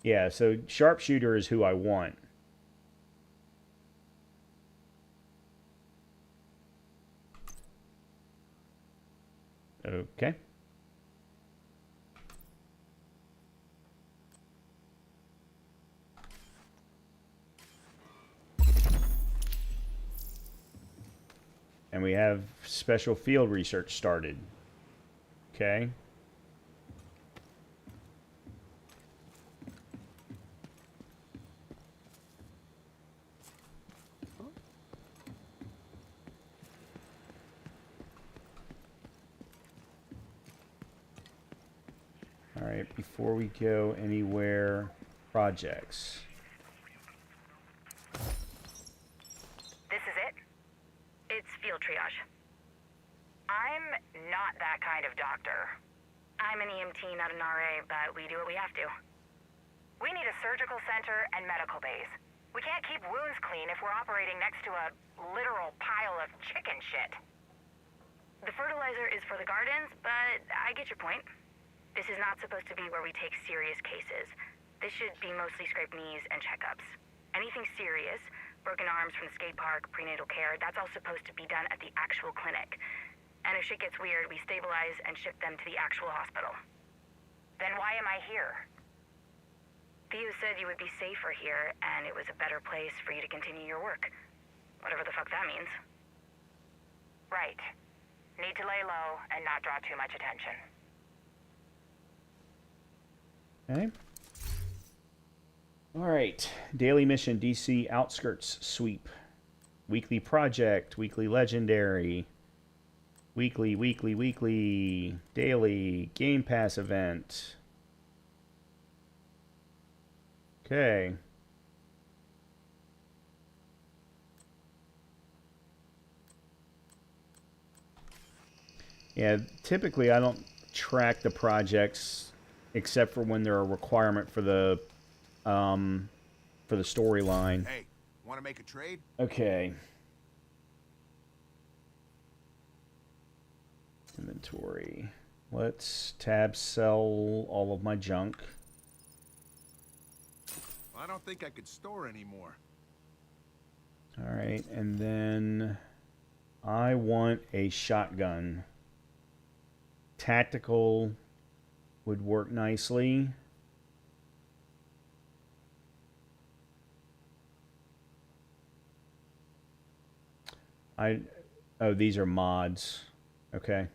A: Yeah, so sharpshooter is who I want. Okay. And we have special field research started. Okay. All right, before we go anywhere, projects.
F: This is it? It's field triage. I'm not that kind of doctor. I'm an EMT, not an RA, but we do what we have to. We need a surgical center and medical bays. We can't keep wounds clean if we're operating next to a literal pile of chicken shit. The fertilizer is for the gardens, but I get your point. This is not supposed to be where we take serious cases. This should be mostly scraped knees and checkups. Anything serious, broken arms from the skate park, prenatal care, that's all supposed to be done at the actual clinic. And if shit gets weird, we stabilize and ship them to the actual hospital. Then why am I here? Theo said you would be safer here, and it was a better place for you to continue your work. Whatever the fuck that means. Right. Need to lay low and not draw too much attention.
A: Okay. All right. Daily mission, DC Outskirts Sweep. Weekly project, weekly legendary. Weekly, daily, Game Pass event. Okay. Yeah, typically I don't track the projects except for when they're a requirement for the storyline.
I: Hey, want to make a trade?
A: Okay. Inventory. Let's tab sell all of my junk.
I: I don't think I could store anymore.
A: All right, and then I want a shotgun. Tactical would work nicely. Oh, these are mods. Okay.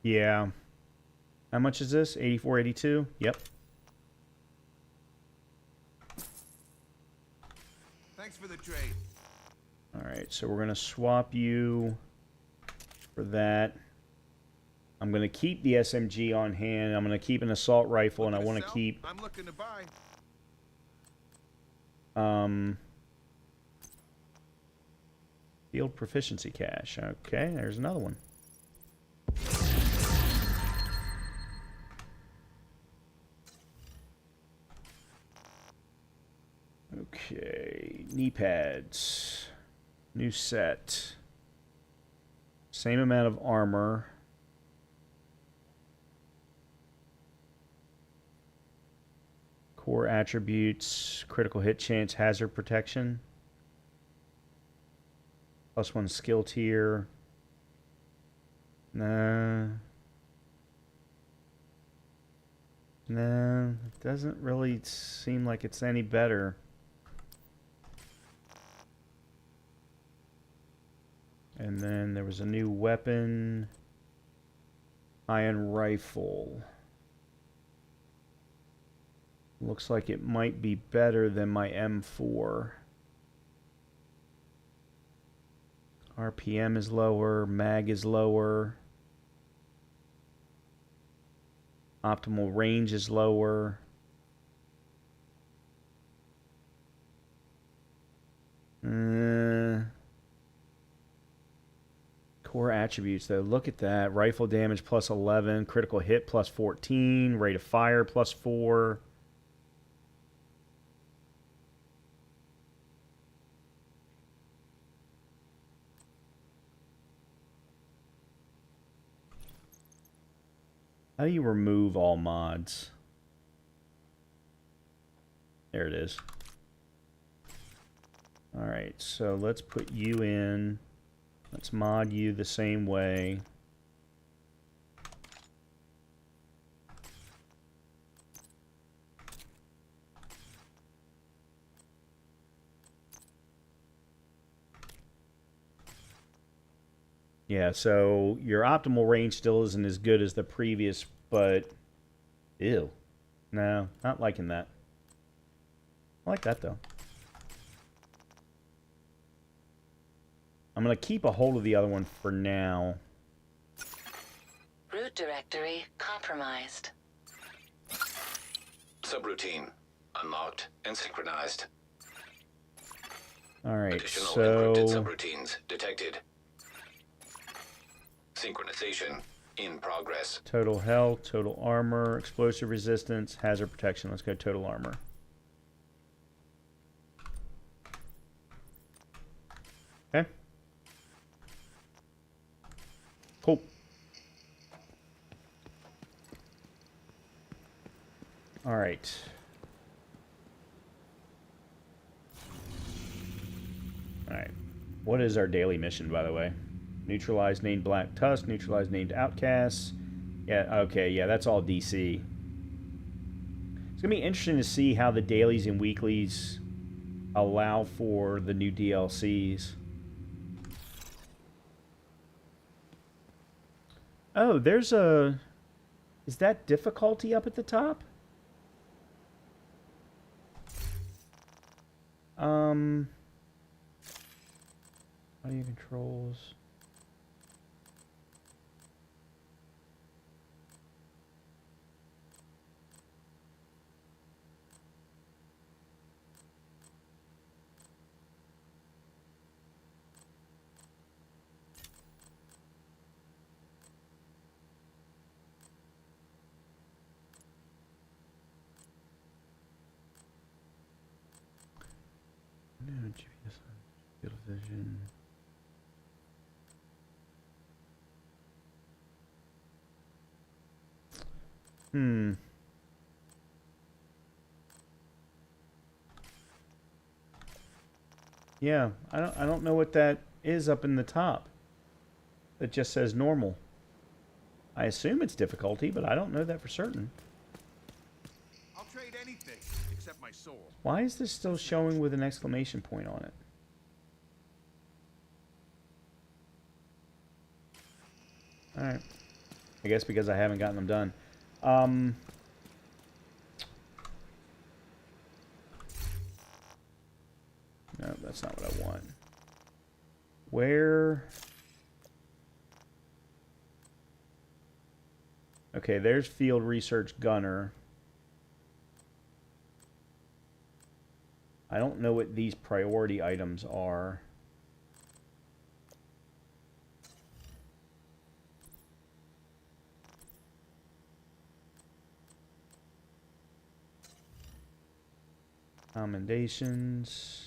A: Yeah. How much is this? 84.82? Yep.
I: Thanks for the trade.
A: All right, so we're going to swap you for that. I'm going to keep the SMG on hand. I'm going to keep an assault rifle, and I want to keep...
I: I'm looking to buy.
A: Field proficiency cache. Okay, there's another one. Okay, knee pads. New set. Same amount of armor. Core attributes, critical hit chance, hazard protection. +1 skill tier. Nah. No, it doesn't really seem like it's any better. And then there was a new weapon. Iron rifle. Looks like it might be better than my M4. RPM is lower, mag is lower. Optimal range is lower. Core attributes, though. Look at that. Rifle damage plus 11. Critical hit plus 14. Rate of fire plus 4. How do you remove all mods? There it is. Alright, so let's put you in. Let's mod you the same way. Yeah, so your optimal range still isn't as good as the previous, but... Ew. No, not liking that. I like that, though. I'm going to keep a hold of the other one for now.
D: Root directory compromised.
C: Subroutine unlocked and synchronized.
A: Alright,
C: Additional
A: so...
C: encrypted subroutines detected. Synchronization in progress.
A: Total health, total armor, explosive resistance, hazard protection. Let's go total armor. Okay. Cool. All right. All right. What is our daily mission, by the way? Neutralize named Black Tusk, neutralize named Outcasts. Yeah, okay, yeah, that's all DC. It's going to be interesting to see how the dailies and weeklies allow for the new DLCs. Oh, there's a... Is that difficulty up at the top? Audio controls... GPS, field of vision. Yeah, I don't know what that is up in the top. It just says normal. I assume it's difficulty, but I don't know that for certain.
I: I'll trade anything except my soul.
A: Why is this still showing with an exclamation point on it? Alright. I guess because I haven't gotten them done. No, that's not what I want. Where... Okay, there's Field Research Gunner. I don't know what these priority items are. Commendations.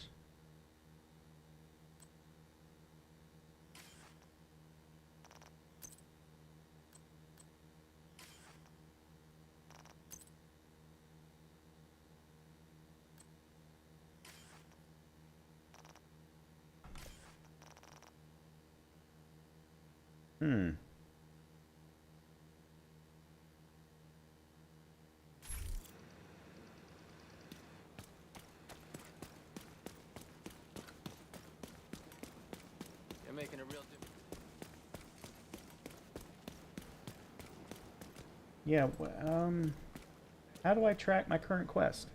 A: Yeah, how do I track my current quest?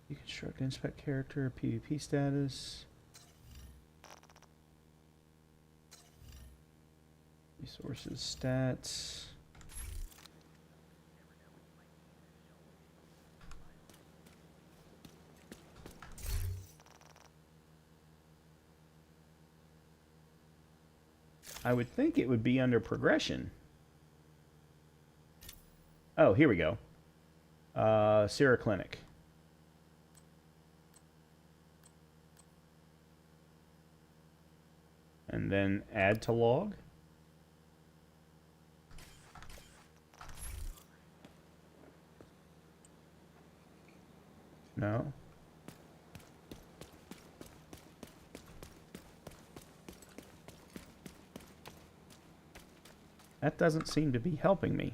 A: You construct, inspect character, PvP status. Resources, stats. I would think it would be under progression. Oh, here we go. Sierra Clinic. And then add to log. No. That doesn't seem to be helping me.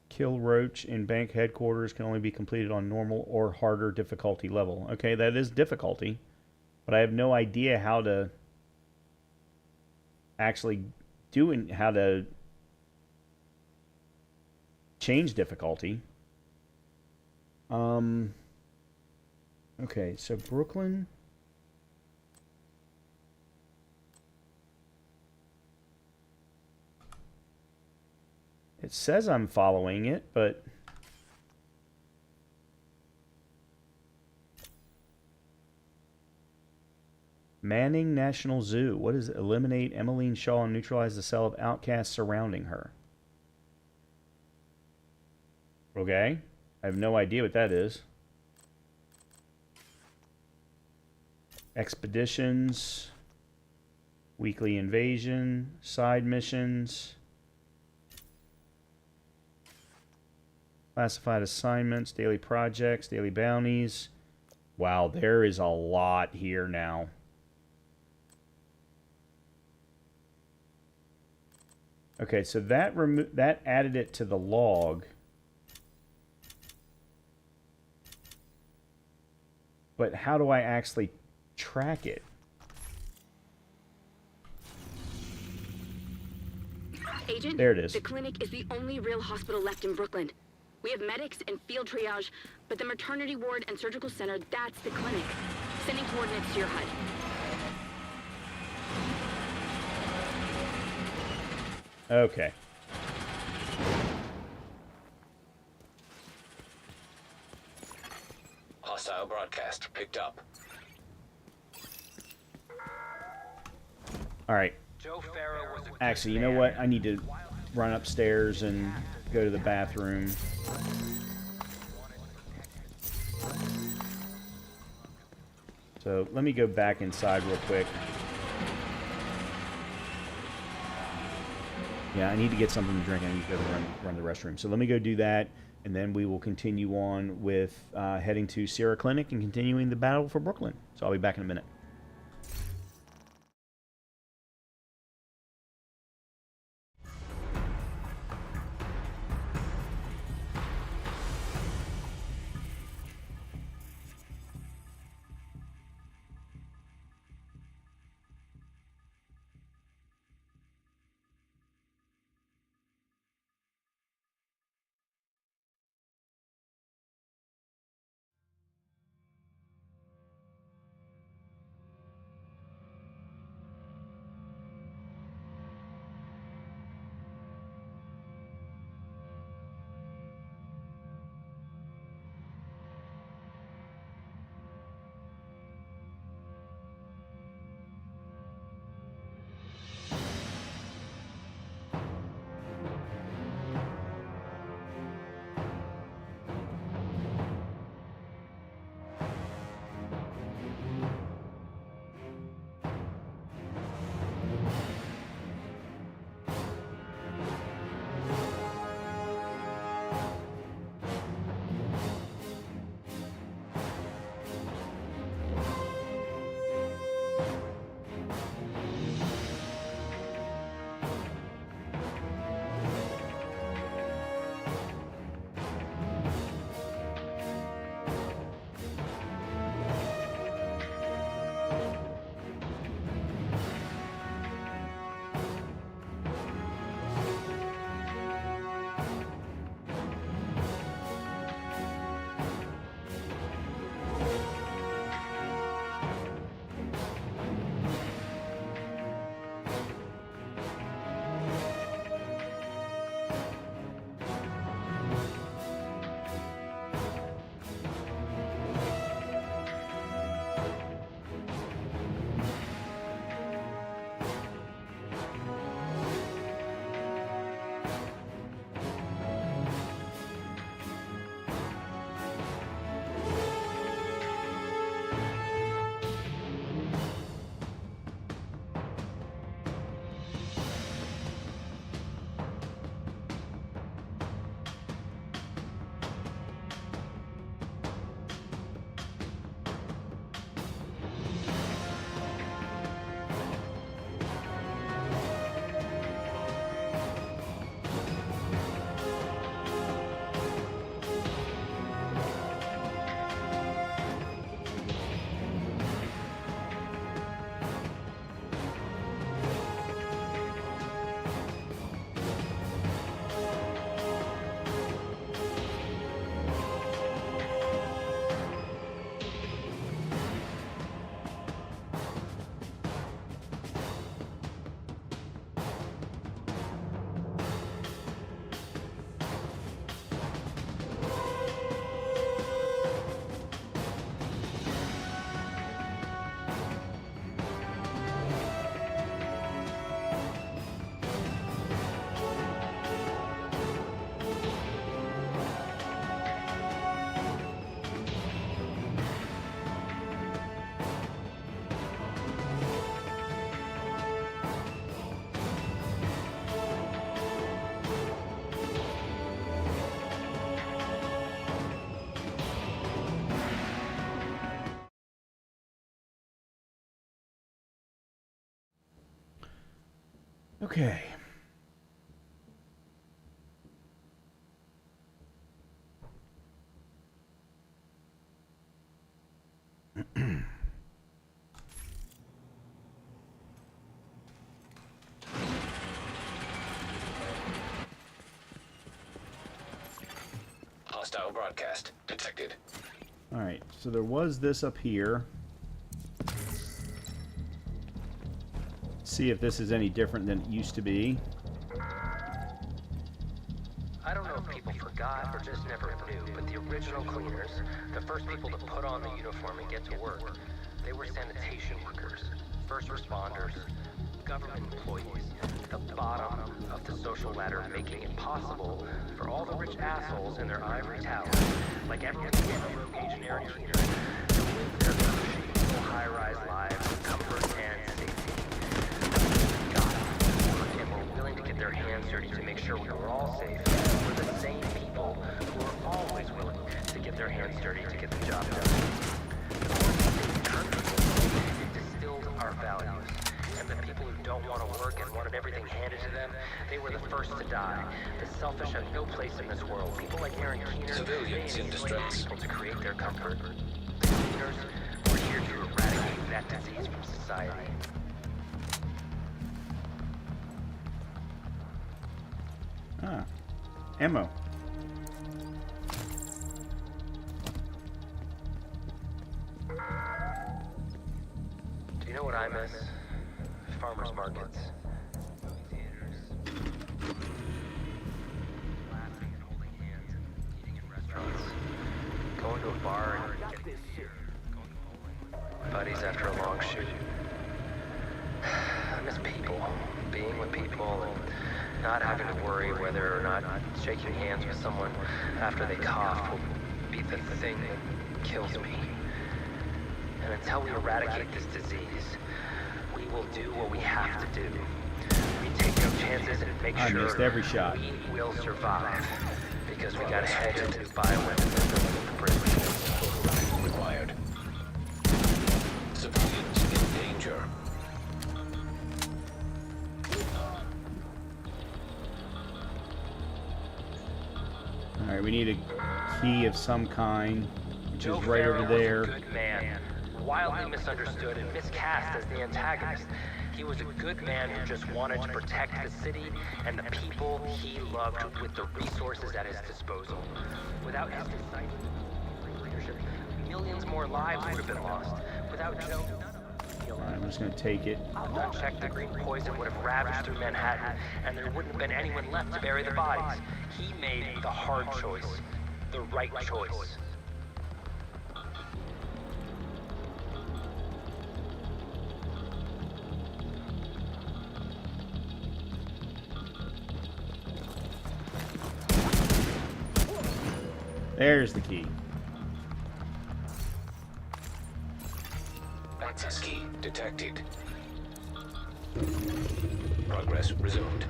A: Kill Roach in bank headquarters can only be completed on normal or harder difficulty level. Okay, that is difficulty, but I have no idea how to actually how to change difficulty. Okay, so Brooklyn. It says I'm following it, but Manning National Zoo. What is it? Eliminate Emmeline Shaw and neutralize the cell of outcasts surrounding her. Okay. I have no idea what that is. Expeditions. Weekly invasion. Side missions. Classified assignments. Daily projects. Daily bounties. Wow, there is a lot here now. Okay, so that added it to the log. But how do I actually track it?
H: Agent,
A: there it is.
H: The clinic is the only real hospital left in Brooklyn. We have medics and field triage, but the maternity ward and surgical center, that's the clinic. Sending coordinates to your HUD.
A: Okay.
C: Hostile broadcast picked up.
A: All right. Actually, you know what? I need to run upstairs and go to the bathroom. So let me go back inside real quick. Yeah, I need to get something to drink. I need to go run the restroom. So let me go do that, and then we will continue on with heading to Sierra Clinic and continuing the battle for Brooklyn. So I'll be back in a minute. Okay.
C: Hostile broadcast detected.
A: Alright, so there was this up here. See if this is any different than it used to be.
J: I don't know if people forgot or just never knew, but the original cleaners, the first people to put on the uniform and get to work, they were sanitation workers, first responders, government employees, the bottom of the social ladder, making it possible for all the rich assholes in their ivory towers, like everyone agent Aaron Keener, to live their cushy, high-rise lives with comfort and safety. And were willing to get their hands dirty to make sure we were all safe. We're the same people who are always willing to get their hands dirty to get the job done. The more things turned people, it distilled our values. And the people who don't want to work and wanted everything handed to them, they were the first to die. The selfish have no place in this world. People like Aaron Keener,
C: Civilians in distress.
J: people to create their comfort. The cleaners were here to eradicate that disease from society.
A: Ah. Ammo.
J: Do you know what I miss? Farmers markets. Movie theaters. Laughing and holding hands and eating in restaurants. Going to a bar and getting beer. Going bowling with buddies after a long shoot. I miss people. Being with people and not having to worry whether or not shaking hands with someone after they cough will be the thing that kills me. And until we eradicate this disease, we will do what we have to do. We take no chances and make
A: I
J: sure
A: missed every shot.
J: we will survive. Because we gotta head to bioweapons and the bridge.
C: Required. Civilians in danger.
A: Alright, we need a key of some kind, which
J: Joe
A: is right
J: Farrell
A: over there.
J: was a good man, wildly misunderstood and miscast as the antagonist. He was a good man who just wanted to protect the city and the people he loved with the resources at his disposal. Without his decisive leadership, millions more lives would have been lost. Without Joe, none of us would be alive.
A: I'm just going to take it.
J: Unchecked, the green poison would have ravaged through Manhattan, and there wouldn't have been anyone left to bury the bodies. He made the hard choice, the right choice.
A: There's the key.
C: Access key detected. Progress resumed.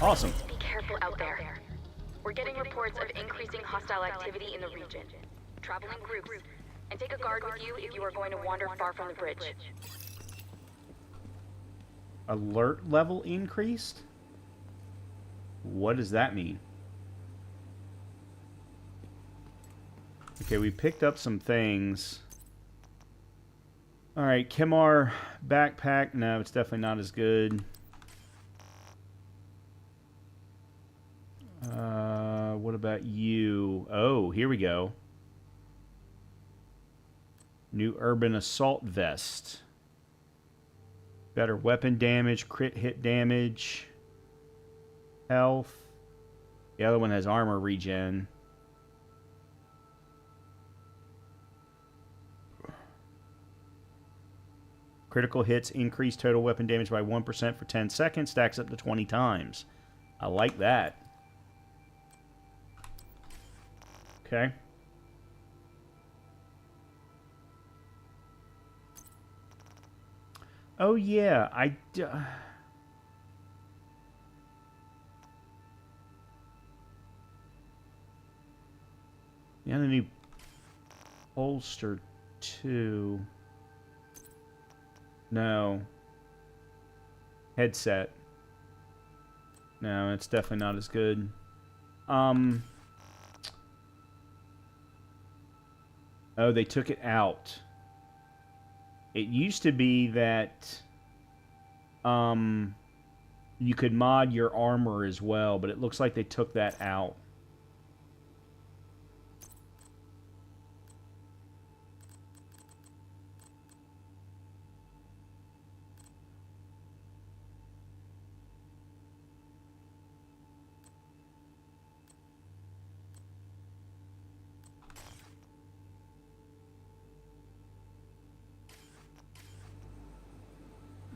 A: Awesome.
H: Be careful out there. We're getting reports of increasing hostile activity in the region. Travel in groups, and take a guard with you if you are going to wander far from the bridge.
A: Alert level increased? What does that mean? Okay, we picked up some things. Alright, Kimar backpack. No, it's definitely not as good. What about you? Oh, here we go. New urban assault vest. Better weapon damage, crit hit damage, health. The other one has armor regen. Critical hits increase total weapon damage by 1% for 10 seconds. Stacks up to 20 times. I like that. Okay. Oh, yeah. Yeah, the new holster, too. No. Headset. No, it's definitely not as good. Oh, they took it out. It used to be that you could mod your armor as well, but it looks like they took that out.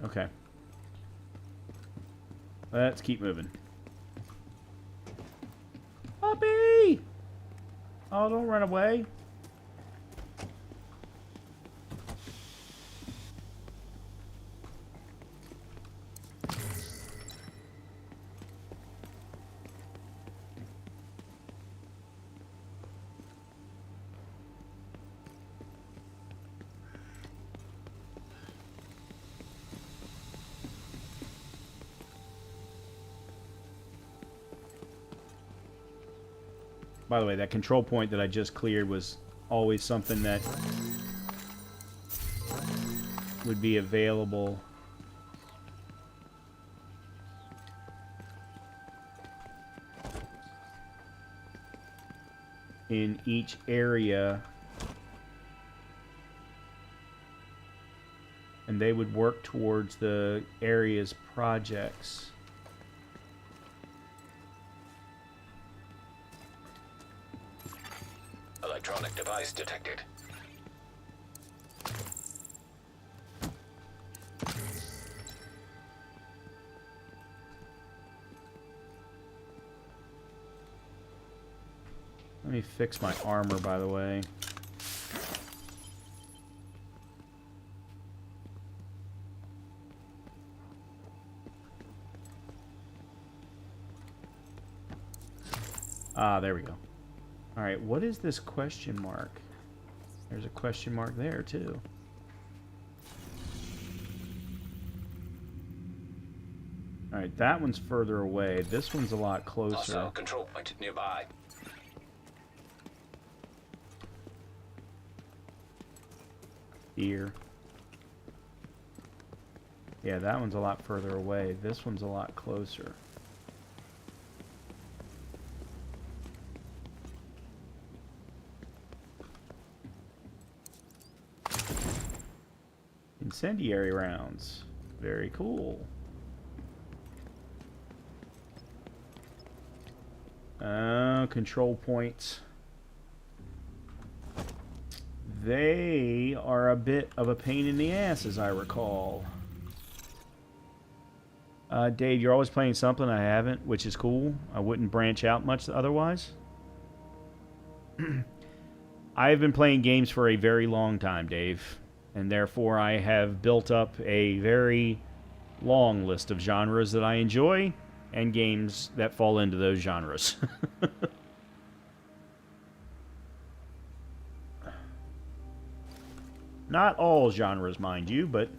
A: Okay. Let's keep moving. Puppy! Oh, don't run away. By the way, that control point that I just cleared was always something that would be available in each area, and they would work towards the area's projects.
C: Electronic device detected.
A: Let me fix my armor, by the way. Ah, there we go. Alright, what is this question mark? There's a question mark there, too. Alright, that one's further away. This one's a lot closer.
C: Hostile control point nearby.
A: Here. Yeah, that one's a lot further away. This one's a lot closer. Incendiary rounds. Very cool. Control points. They are a bit of a pain in the ass, as I recall. Dave, you're always playing something I haven't, which is cool. I wouldn't branch out much otherwise. I've been playing games for a very long time, Dave. And therefore, I have built up a very long list of genres that I enjoy and games that fall into those genres. Not all genres, mind you, but...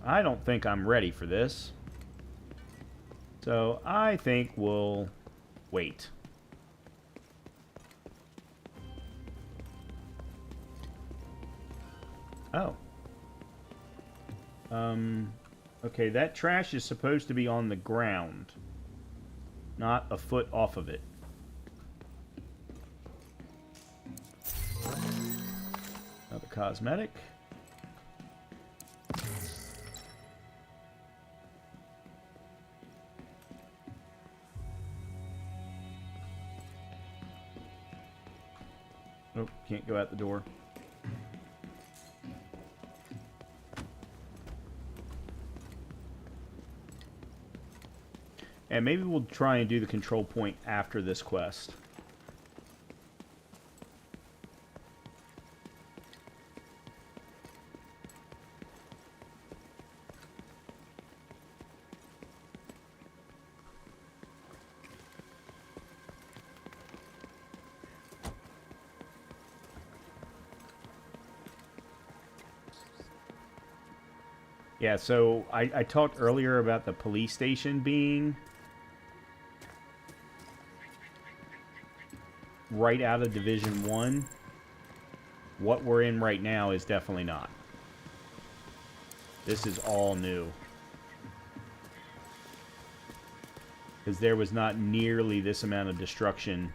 A: I don't think I'm ready for this. So I think we'll wait. Oh. Okay, that trash is supposed to be on the ground, not a foot off of it. Another cosmetic. Nope, can't go out the door. And maybe we'll try and do the control point after this quest. Yeah, so I talked earlier about the police station being right out of Division 1. What we're in right now is definitely not. This is all new. Because there was not nearly this amount of destruction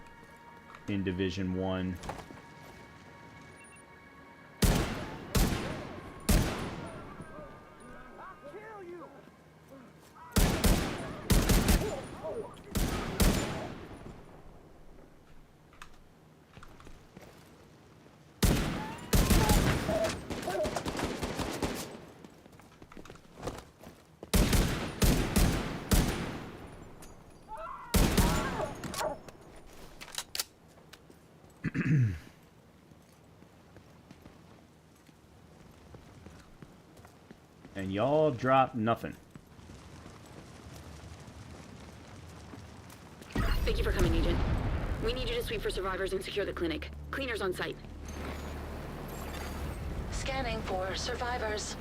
A: in Division 1. And y'all dropped nothing.
H: Thank you for coming, Agent. We need you to sweep for survivors and secure the clinic. Cleaners on site.
D: Scanning for survivors.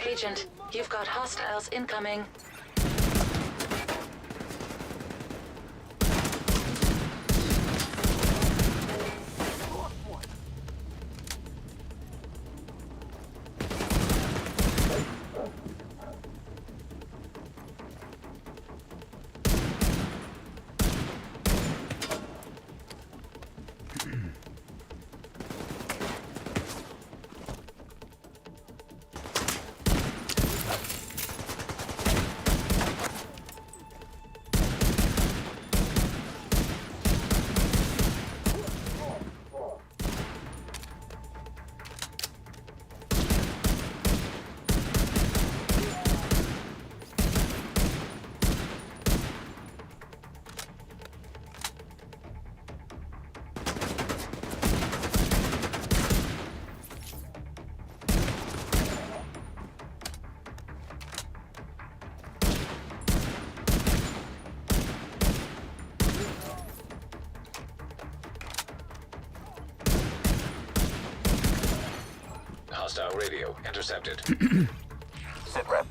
D: Agent, you've got hostiles incoming.
C: Hostile radio intercepted.
E: Sitrep.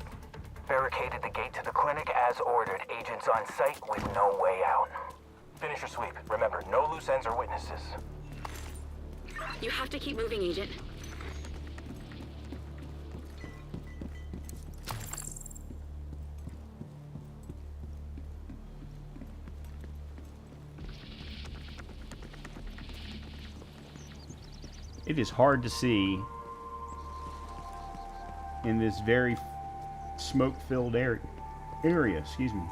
E: Barricaded the gate to the clinic as ordered. Agents on site with no way out. Finish your sweep. Remember, no loose ends or witnesses.
H: You have to keep moving, Agent.
A: It is hard to see in this very smoke-filled area. Excuse me.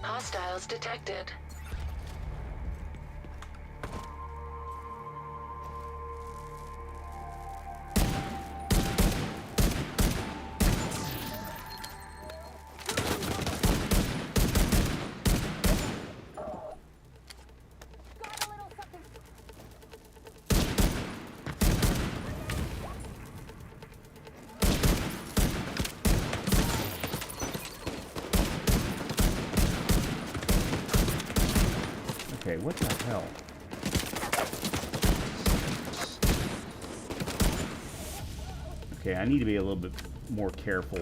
D: Hostiles detected.
A: Okay, what the hell? Okay, I need to be a little bit more careful.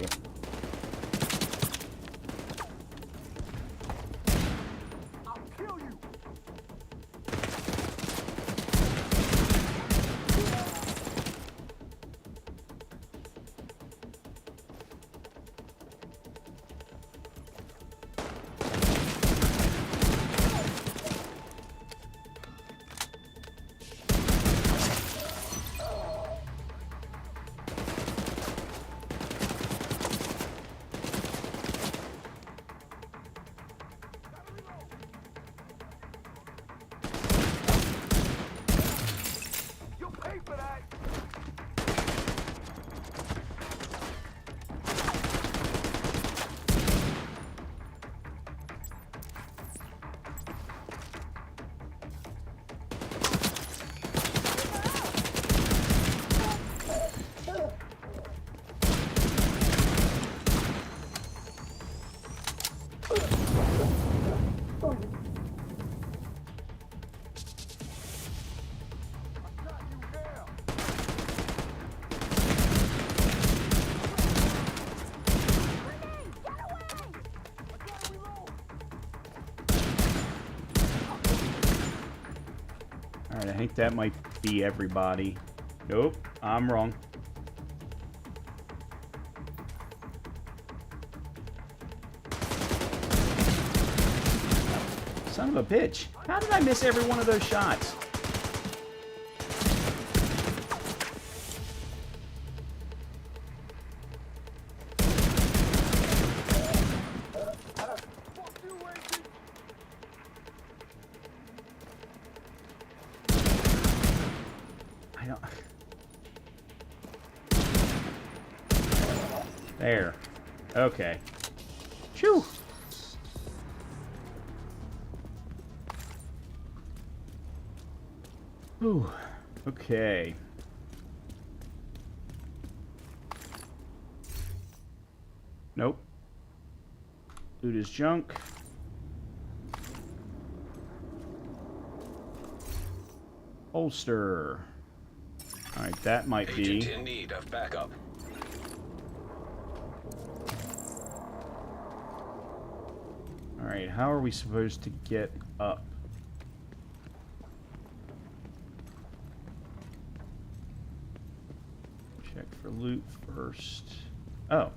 A: Alright, I think that might be everybody. Nope, I'm wrong. Son of a bitch. How did I miss every one of those shots? There. Okay. Phew. Ooh. Okay. Nope. Loot is junk. Holster. Alright, that might be...
C: Agent in need of backup.
A: Alright, how are we supposed to get up? Check for loot first. Oh,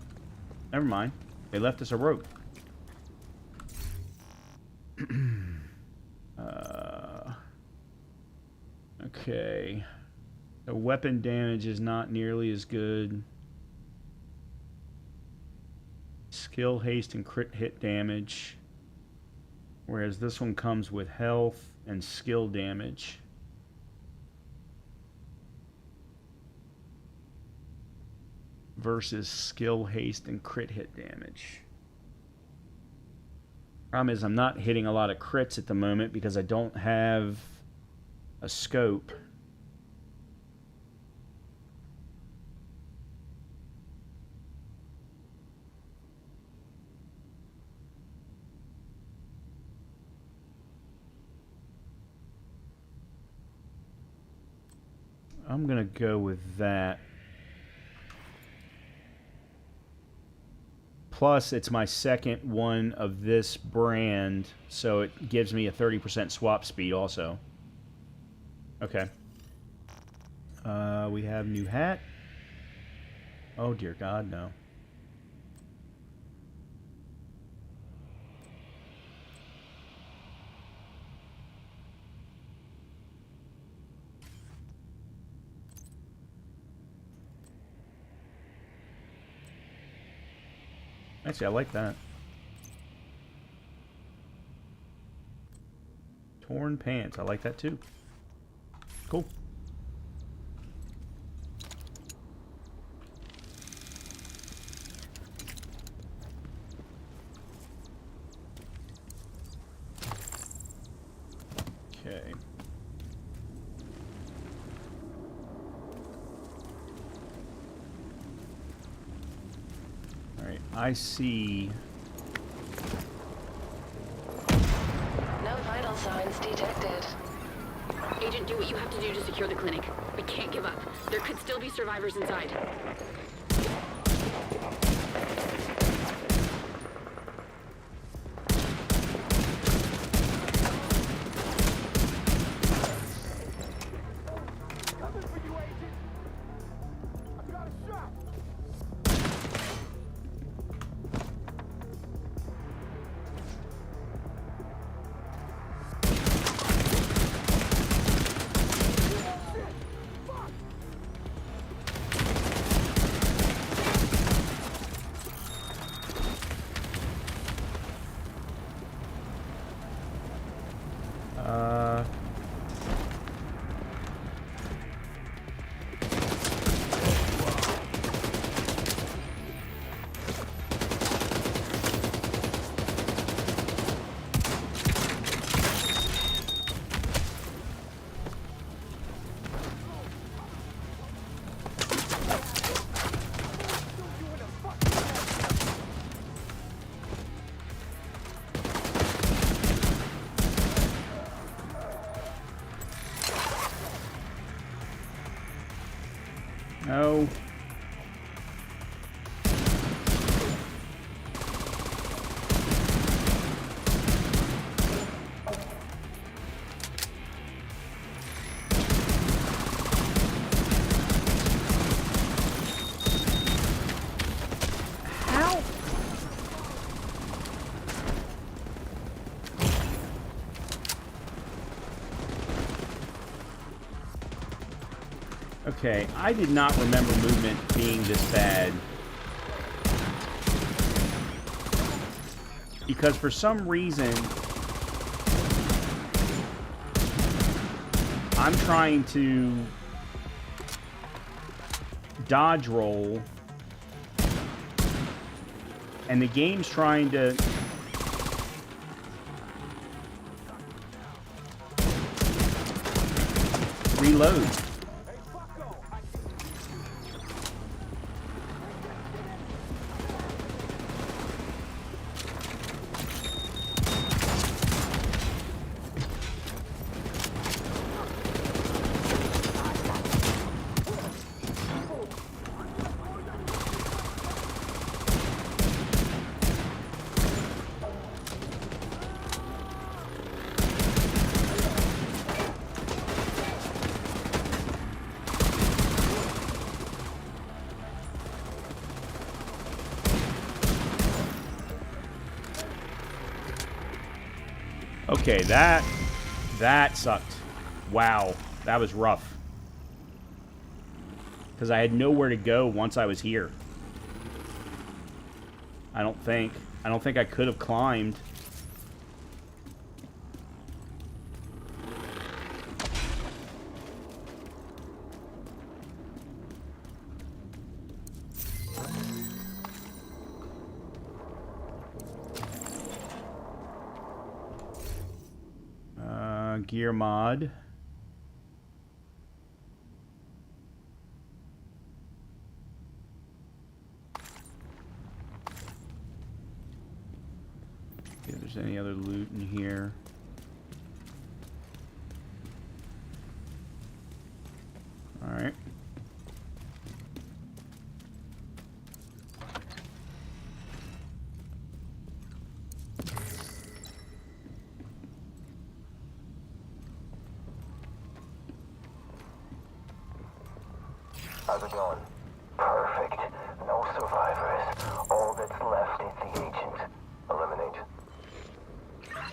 A: never mind. They left us a rope. Okay. The weapon damage is not nearly as good. Skill, haste, and crit hit damage. Whereas this one comes with health and skill damage. Versus skill, haste, and crit hit damage. Problem is I'm not hitting a lot of crits at the moment because I don't have a scope. I'm gonna go with that. Plus, it's my second one of this brand, so it gives me a 30% swap speed also. Okay. We have new hat. Oh dear God, no. Actually, I like that. Torn pants. I like that too. Cool. Okay. Alright, I see...
D: No vital signs detected.
H: secure the clinic. We can't give up. There could still be survivors inside.
A: No. How? Okay, I did not remember movement being this bad. Because for some reason, I'm trying to dodge roll, and the game's trying to reload. Okay, that sucked. Wow, that was rough. Because I had nowhere to go once I was here. I don't think I could have climbed. Gear mod. See if there's any other loot in here. All right.
E: How's it going? Perfect. No survivors. All that's left is the agent. Eliminate.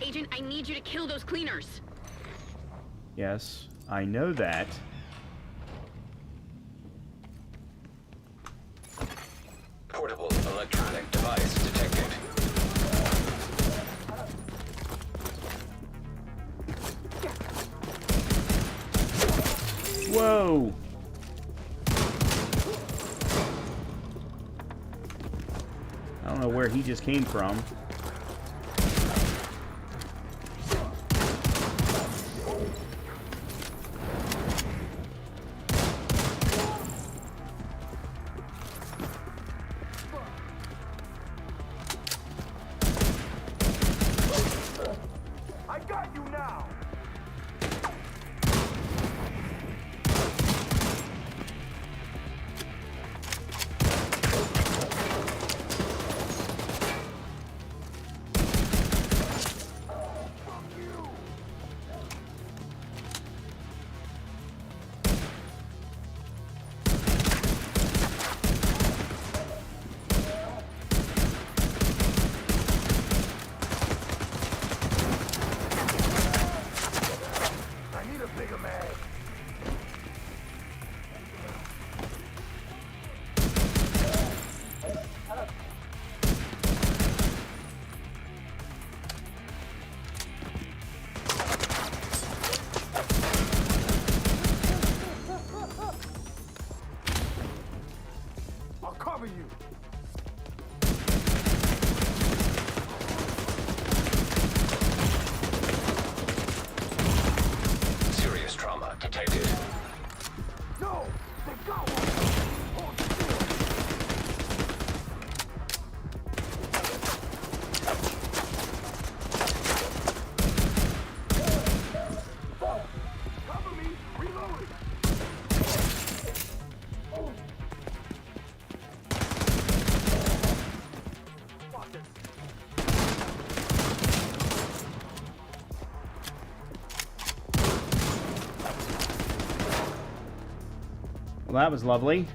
H: Agent, I need you to kill those cleaners.
A: Yes, I know that.
C: Portable electronic device detected.
A: Whoa! I don't know where he just came from. Well, that was lovely.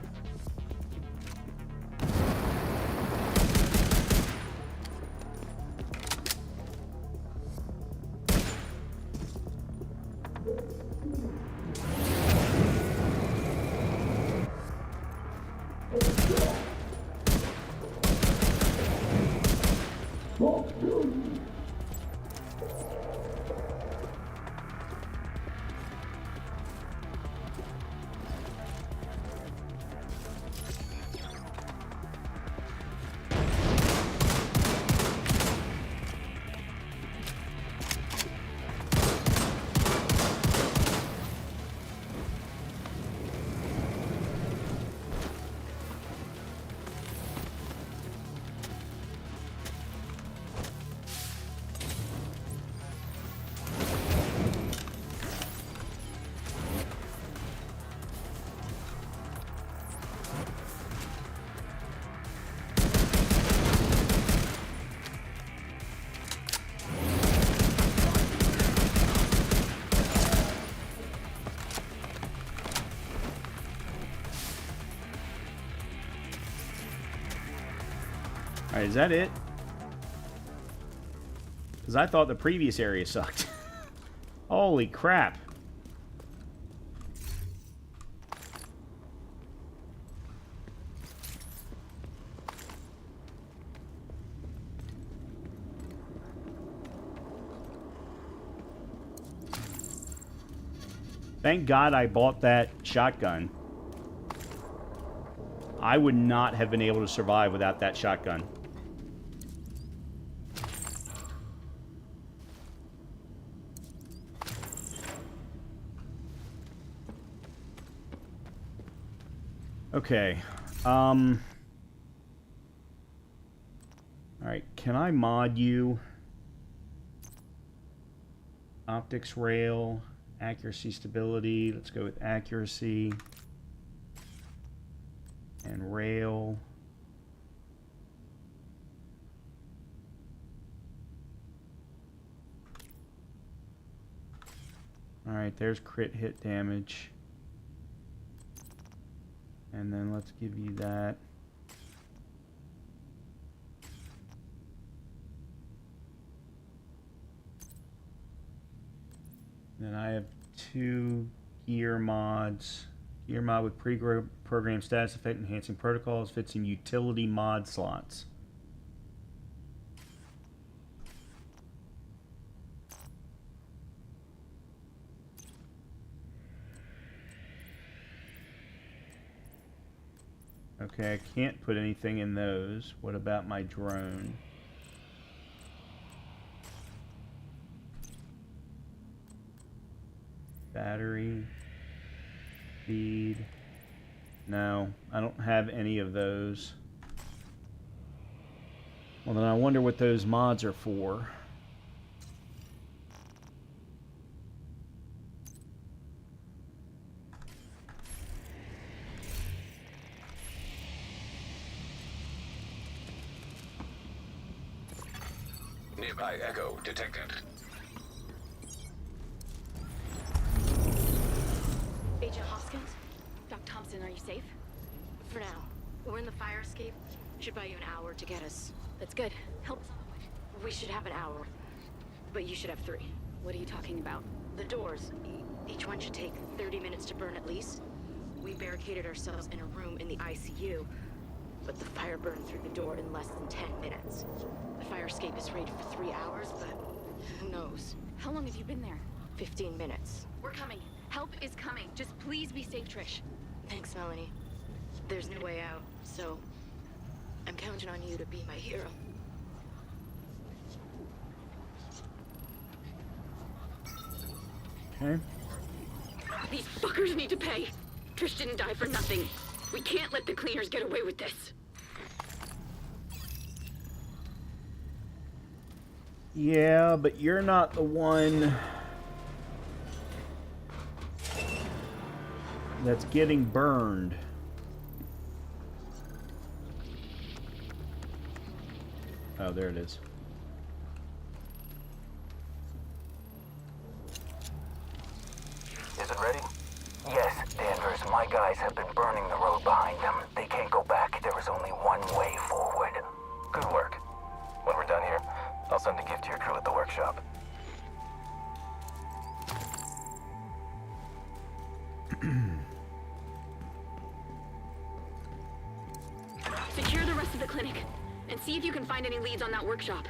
A: Alright, is that it? Because I thought the previous area sucked. Holy crap. Thank God I bought that shotgun. I would not have been able to survive without that shotgun. Okay. Alright, can I mod you? Optics rail, accuracy, stability. Let's go with accuracy. And rail. Alright, there's crit hit damage. And then let's give you that. Then I have 2 gear mods. Gear mod with pre-programmed status effect enhancing protocols fits in utility mod slots. Okay, I can't put anything in those. What about my drone? Battery. Speed. No, I don't have any of those. Well, then I wonder what those mods are for.
C: Nearby echo detected.
H: Agent Hoskins? Doc Thompson, are you safe? For now. We're in the fire escape. Should buy you an hour to get us. That's good. Help us on the way. We should have an hour. But you should have 3. What are you talking about? The doors. Each one should take 30 minutes to burn at least. We barricaded ourselves in a room in the ICU, but the fire burned through the door in less than 10 minutes. The fire escape is rated for 3 hours, but who knows?
B: How long have you been there?
H: 15 minutes.
B: We're coming. Help is coming. Just please be safe, Trish.
H: Thanks, Melanie. There's no way out, so I'm counting on you to be my hero.
A: Okay.
H: These fuckers need to pay. Trish didn't die for nothing. We can't let the cleaners get away with this.
A: Yeah, but you're not the one that's getting burned. Oh, there it is.
E: Is it ready? Yes, Danvers, my guys have been burned out the workshop.
H: Secure the rest of the clinic, and see if you can find any leads on that workshop.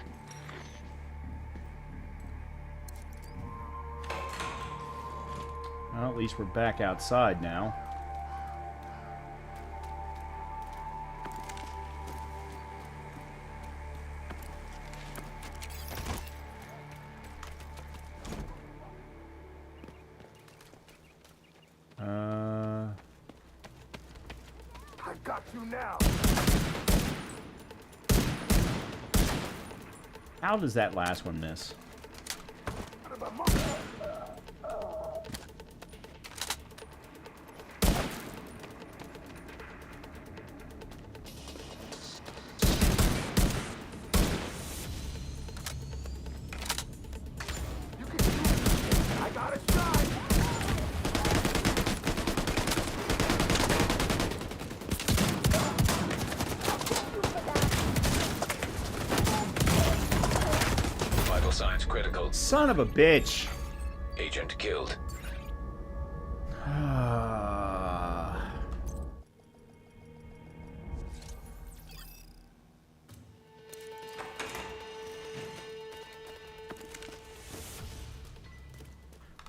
A: Well, at least we're back outside now.
E: I got you now.
A: How does that last one miss?
E: I got a shot.
C: Vital signs critical.
A: Son of a bitch!
C: Agent killed.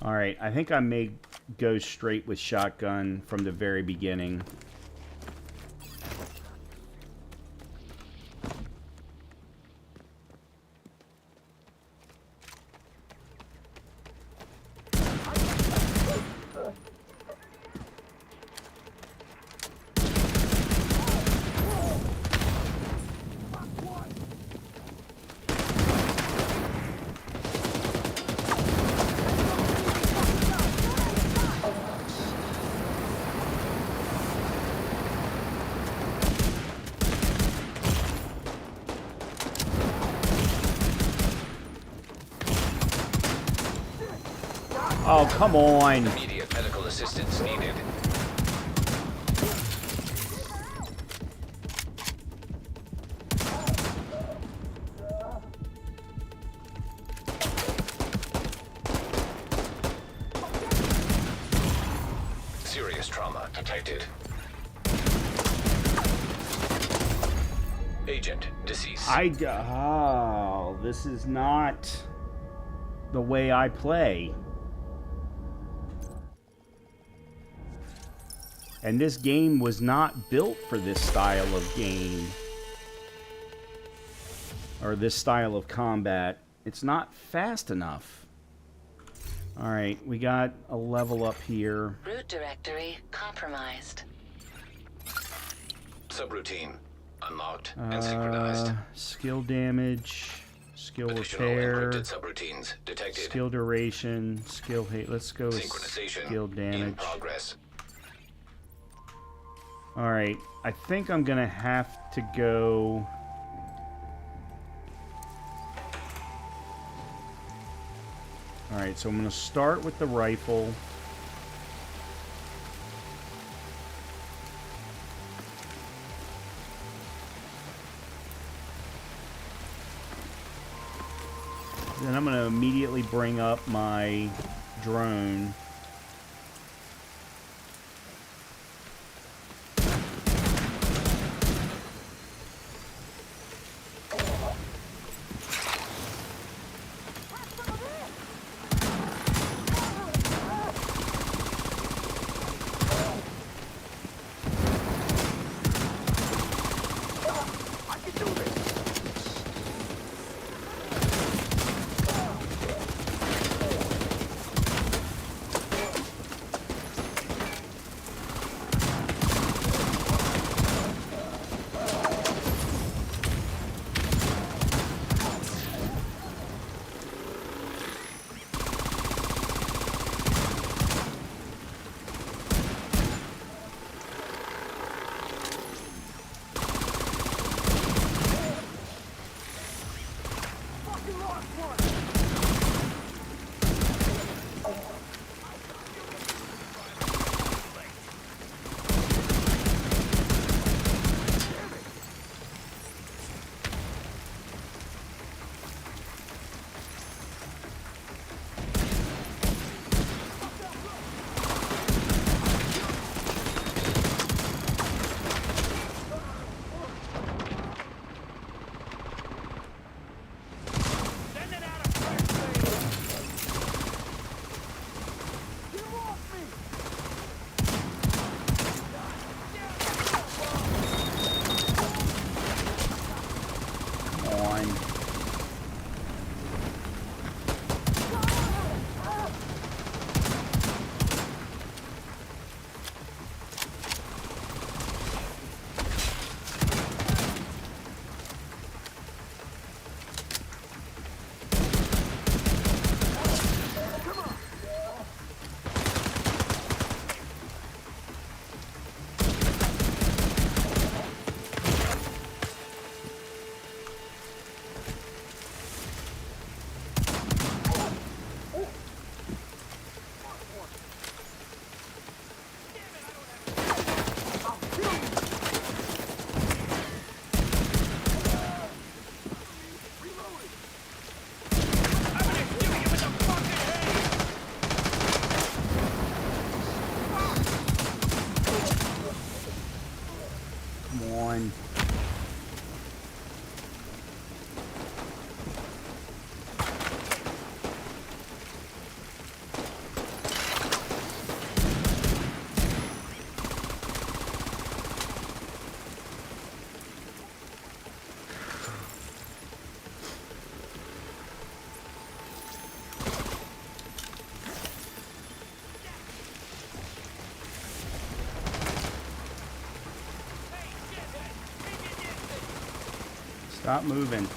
A: Alright, I think I may go straight with shotgun from the very beginning. Oh, come on!
C: Immediate medical assistance needed. Serious trauma detected. Agent deceased.
A: Oh, this is not the way I play. And this game was not built for this style of game. Or this style of combat. It's not fast enough. Alright, we got a level up here.
D: Root directory compromised.
C: Subroutine unlocked and synchronized.
A: Skill damage, skill
C: Additional
A: repair,
C: encrypted subroutines detected.
A: skill duration, skill hate. Let's go with
C: Synchronization
A: skill
C: in
A: damage.
C: progress.
A: Alright, I think I'm gonna have to go... Alright, so I'm gonna start with the rifle. Then I'm gonna immediately bring up my drone. Stop moving.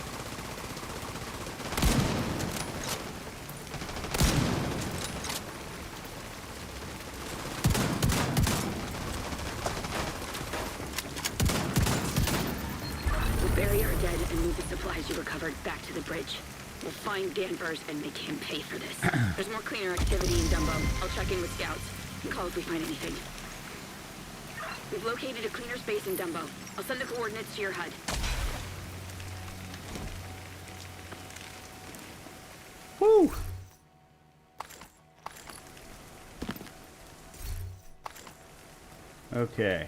H: We'll bury our dead and move the supplies you recovered back to the bridge. We'll find Danvers and make him pay for this. There's more cleaner activity in Dumbo. I'll check in with scouts and call if we find anything. We've located a cleaner space in Dumbo. I'll send the coordinates to your HUD.
A: Woo! Okay.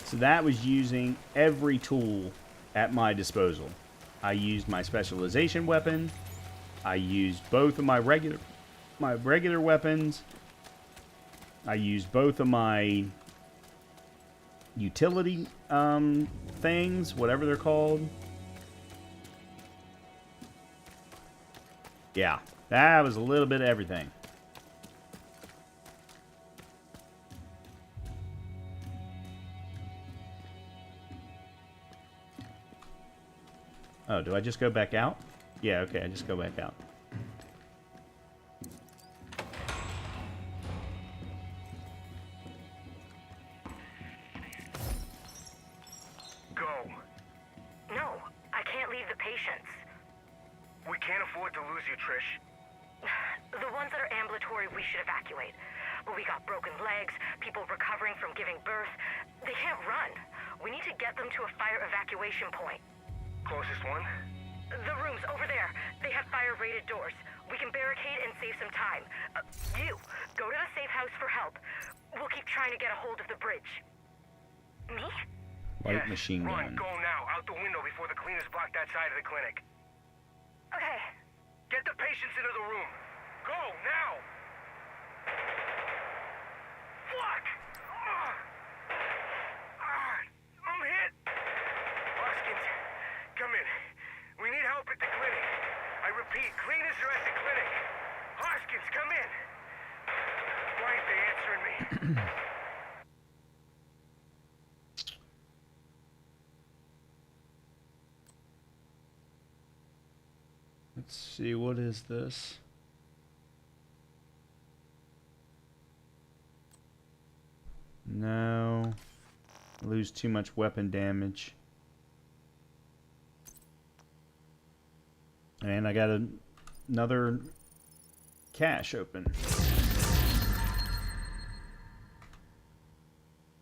A: So that was using every tool at my disposal. I used my specialization weapon. I used both of my regular weapons. I used both of my utility things, whatever they're called. Yeah, that was a little bit of everything. Oh, do I just go back out? Yeah, okay, I just go back out.
F: Go. No, I can't leave the patients. We can't afford to lose you, Trish. The ones that are ambulatory, we should evacuate. But we got broken legs, people recovering from giving birth. They can't run. We need to get them to a fire evacuation point. Closest one? The rooms over there. They have fire-rated doors. We can barricade and save some time. You, go to the safe house for help. We'll keep trying to get a hold of the bridge. Me?
A: Light machine gun.
F: Go now, out the window before the cleaners block that side of the clinic. Okay. Get the patients into the room. Go, now! Fuck! I'm hit! Hoskins, come in. We need help at the clinic. I repeat, cleaners are at the clinic. Hoskins, come in. Why ain't they answering me?
A: Let's see, what is this? No. Lose too much weapon damage. And I got another cache open.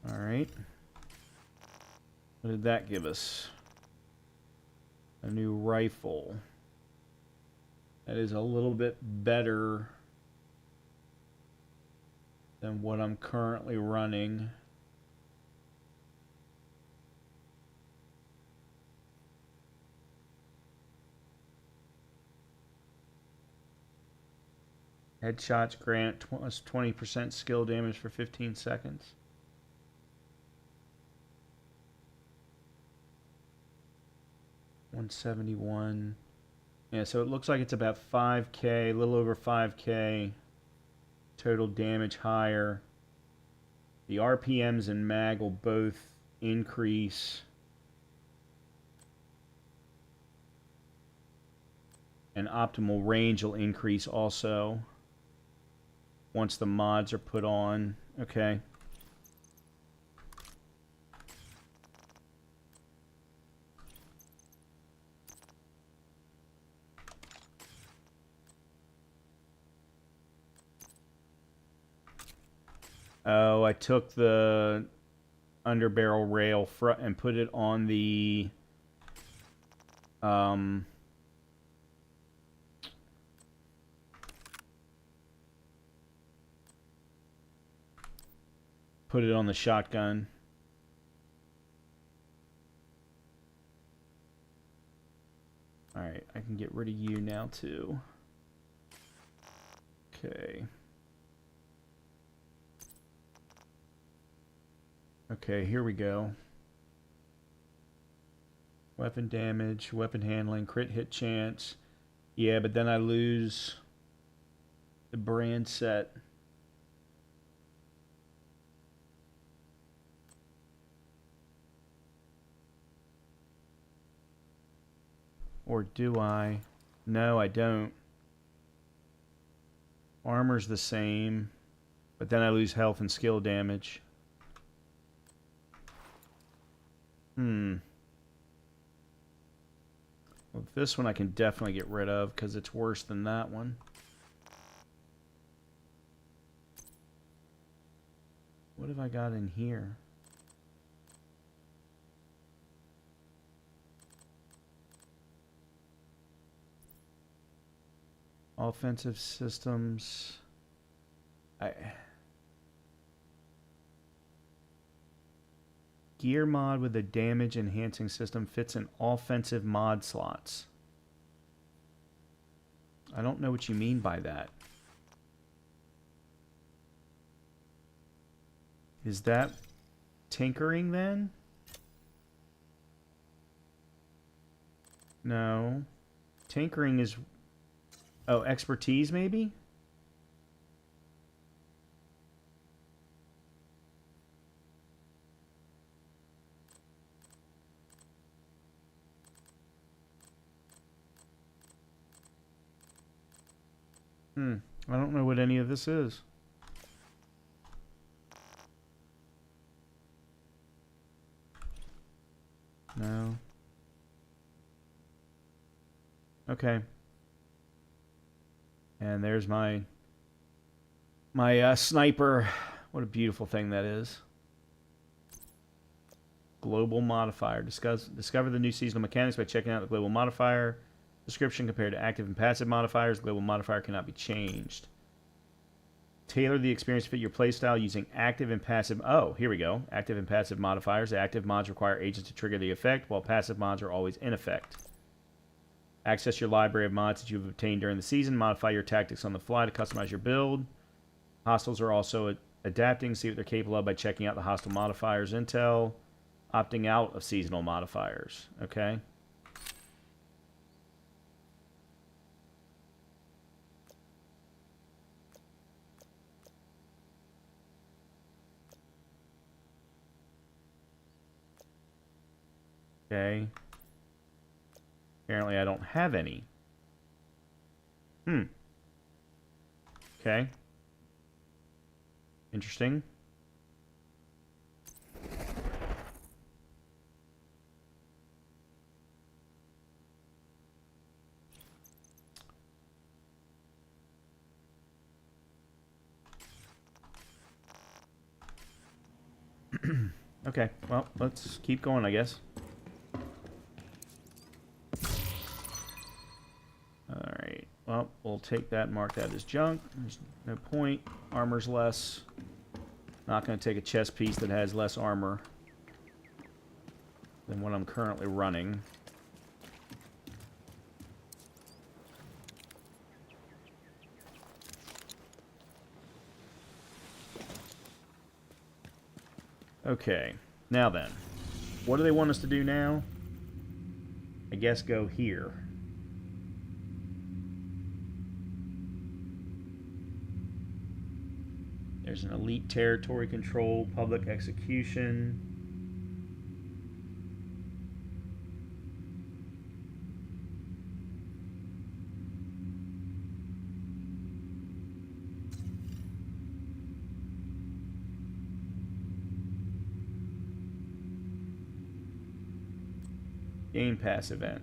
A: Alright. What did that give us? A new rifle. That is a little bit better than what I'm currently running. Headshots grant 20% skill damage for 15 seconds. $171. Yeah, so it looks like it's about 5K, a little over 5K total damage higher. The RPMs and mag will both increase. And optimal range will increase also once the mods are put on. Okay. Oh, I took the underbarrel rail front and put it on the put it on the shotgun. Alright, I can get rid of you now too. Okay. Okay, here we go. Weapon damage, weapon handling, crit hit chance. Yeah, but then I lose the brand set. Or do I? No, I don't. Armor's the same, but then I lose health and skill damage. Well, this one I can definitely get rid of because it's worse than that one. What have I got in here? Offensive systems. Gear mod with a damage enhancing system fits in offensive mod slots. I don't know what you mean by that. Is that tinkering then? No. Tinkering is... Oh, expertise maybe? I don't know what any of this is. No. Okay. And there's my sniper. What a beautiful thing that is. Global modifier. Discover the new seasonal mechanics by checking out the global modifier. Description compared to active and passive modifiers. The global modifier cannot be changed. Tailor the experience to fit your playstyle using active and passive... Oh, here we go. Active and passive modifiers. Active mods require agents to trigger the effect, while passive mods are always in effect. Access your library of mods that you've obtained during the season. Modify your tactics on the fly to customize your build. Hostiles are also adapting. See what they're capable of by checking out the hostile modifiers intel. Opting out of seasonal modifiers. Okay. Okay. Apparently I don't have any. Okay. Interesting. Okay, well, let's keep going, I guess. Alright, well, we'll take that, mark that as junk. There's no point. Armor's less. Not going to take a chest piece that has less armor than what I'm currently running. Okay, now then, what do they want us to do now? I guess go here. There's an elite territory control, public execution. Game Pass event.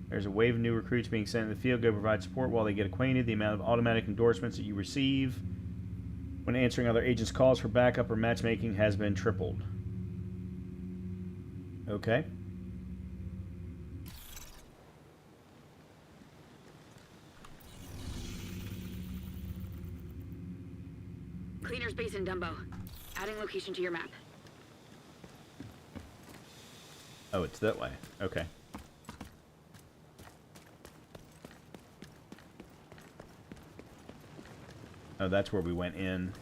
A: There's a wave of new recruits being sent in the field. Go provide support while they get acquainted. The amount of automatic endorsements that you receive when answering other agents' calls for backup or matchmaking has been tripled. Okay.
B: Cleaner's base in Dumbo. Adding location to your map.
A: Oh, it's that way. Okay. Oh, that's where we went in.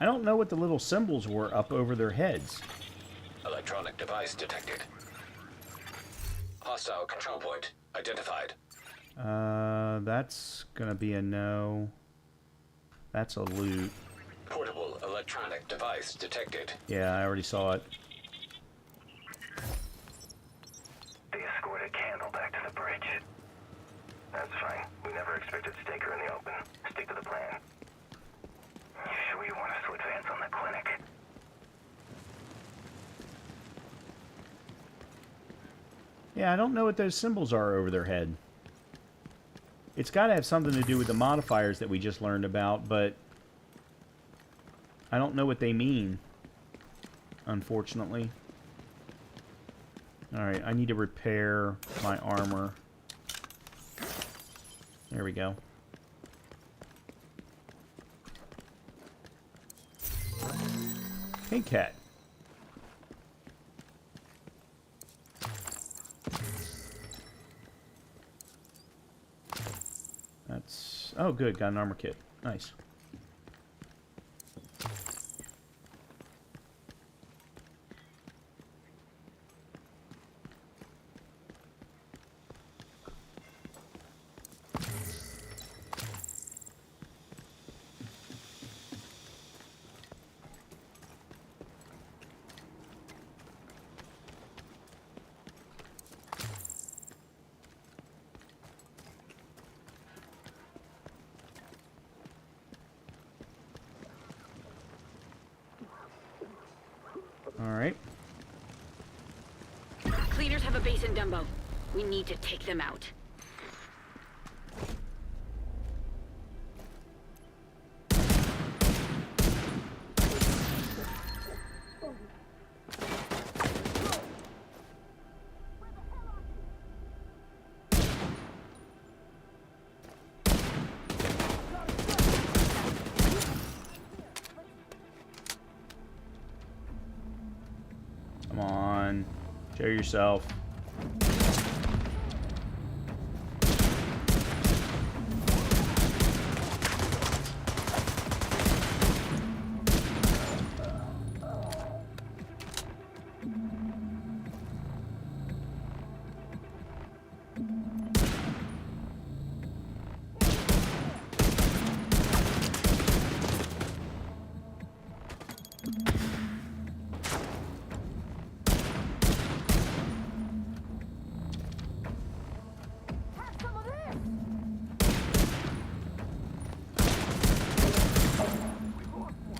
A: I don't know what the little symbols were up over their heads.
C: Electronic device detected. Hostile control point identified.
A: That's gonna be a no. That's a loot.
C: Portable electronic device detected.
A: Yeah, I already saw it.
E: They escorted Candle back to the bridge. That's fine. We never expected to take her in the open. Stick to the plan. You sure you want us to advance on the clinic?
A: Yeah, I don't know what those symbols are over their head. It's got to have something to do with the modifiers that we just learned about, but I don't know what they mean, unfortunately. Alright, I need to repair my armor. There we go. Hey, cat. That's... Oh, good. Got an armor kit. Nice. Alright.
B: Cleaners have a base in Dumbo. We need to take them out.
A: Come on. Show yourself.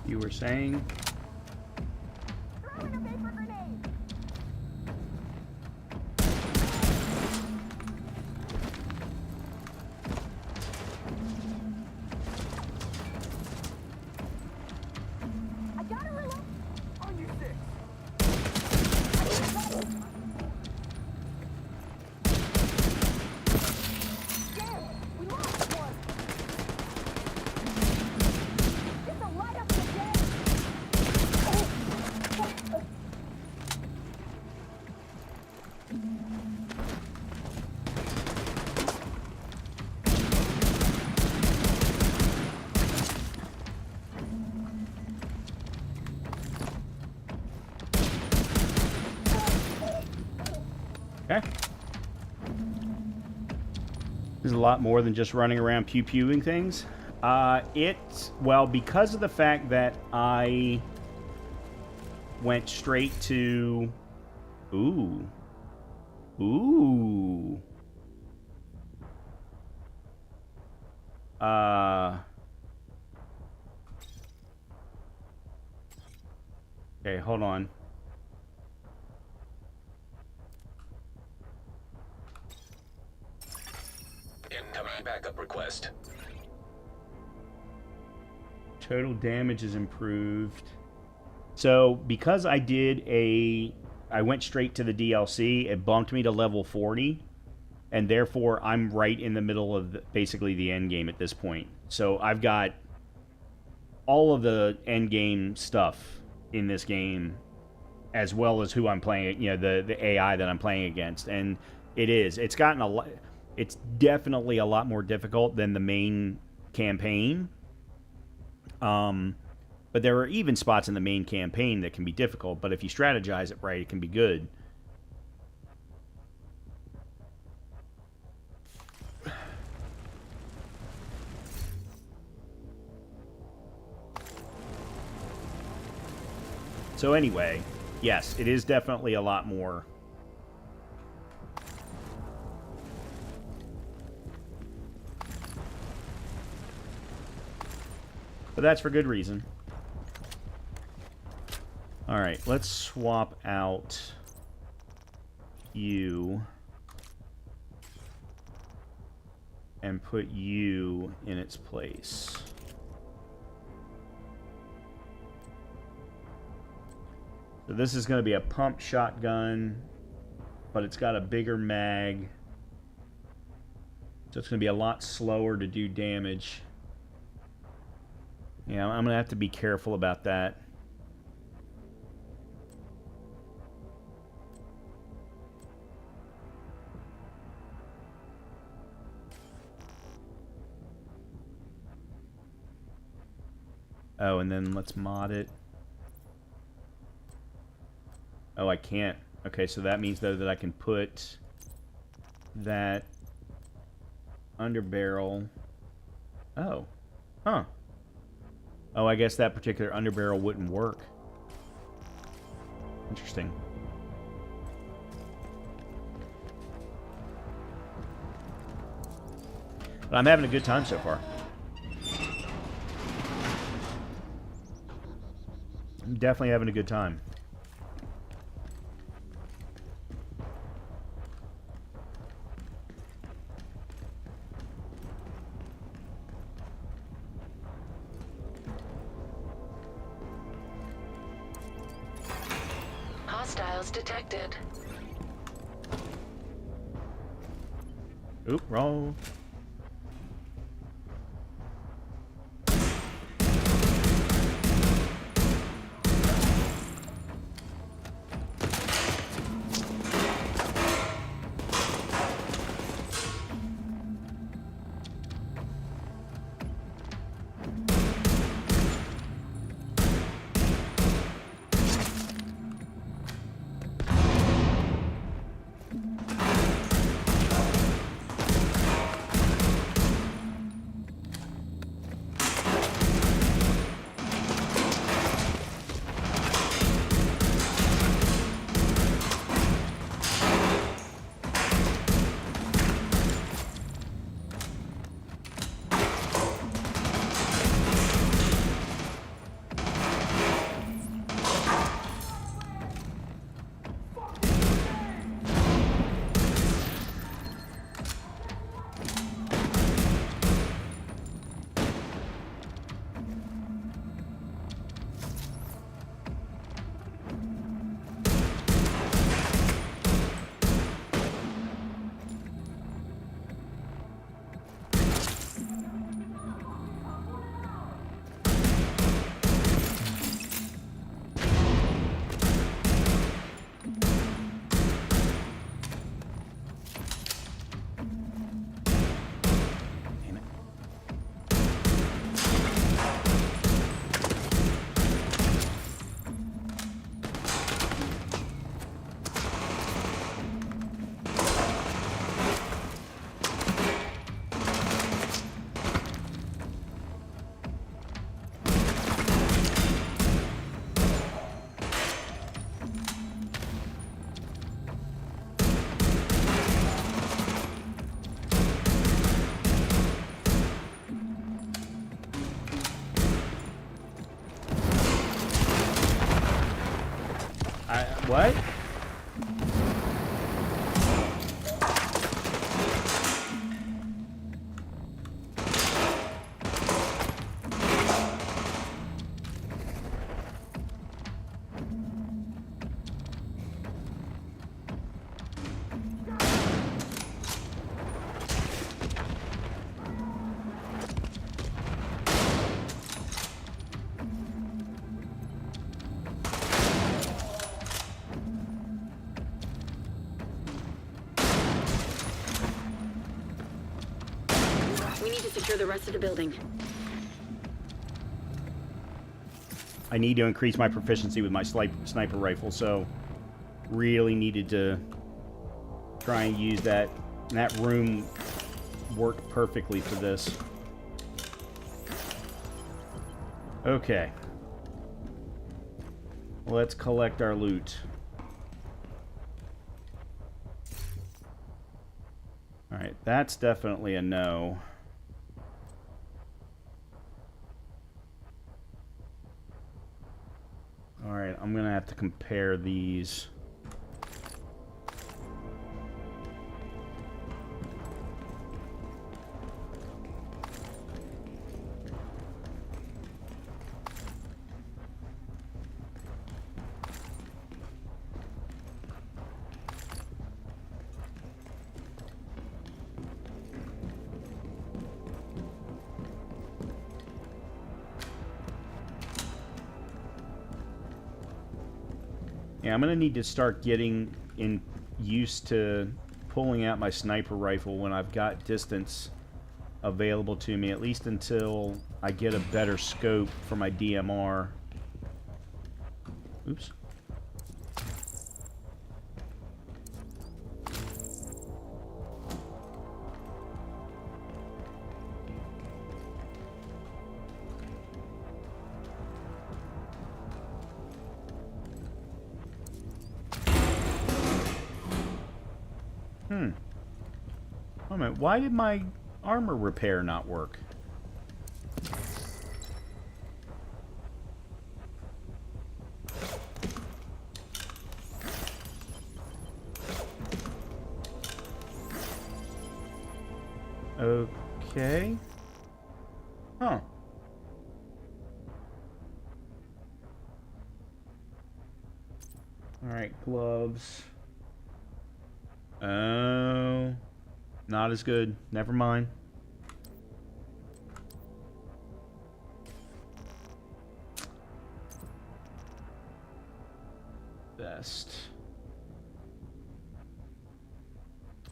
A: You were saying? Okay. There's a lot more than just running around pew-pewing things. Well, because of the fact that I went straight to... Ooh. Okay, hold on.
C: Incoming backup request.
A: Total damage is improved. So, because I went straight to the DLC, it bumped me to level 40, and therefore I'm right in the middle of basically the end game at this point. So, I've got all of the end game stuff in this game, as well as who I'm playing, the AI that I'm playing against, and it's gotten a lot. It's definitely a lot more difficult than the main campaign. But there are even spots in the main campaign that can be difficult, but if you strategize it right, it can be good. So anyway, yes, it is definitely a lot more. But that's for good reason. Alright, let's swap out you and put you in its place. So this is going to be a pump shotgun, but it's got a bigger mag. So it's going to be a lot slower to do damage. Yeah, I'm going to have to be careful about that. Oh, and then let's mod it. Oh, I can't. Okay, so that means, though, that I can put that underbarrel. Oh. Huh. Oh, I guess that particular underbarrel wouldn't work. Interesting. But I'm having a good time so far. I'm definitely having a good time.
D: Hostiles detected.
A: Oop, wrong. What?
H: We need to secure the rest of the building.
A: I need to increase my proficiency with my sniper rifle, so really needed to try and use that. And that room worked perfectly for this. Okay. Let's collect our loot. Alright, that's definitely a no. Alright, I'm gonna have to compare these. Yeah, I'm gonna need to start getting used to pulling out my sniper rifle when I've got distance available to me, at least until I get a better scope for my DMR. Oops. Wait a minute, why did my armor repair not work? Okay. Huh. Alright, gloves. Oh. Not as good. Never mind. Best.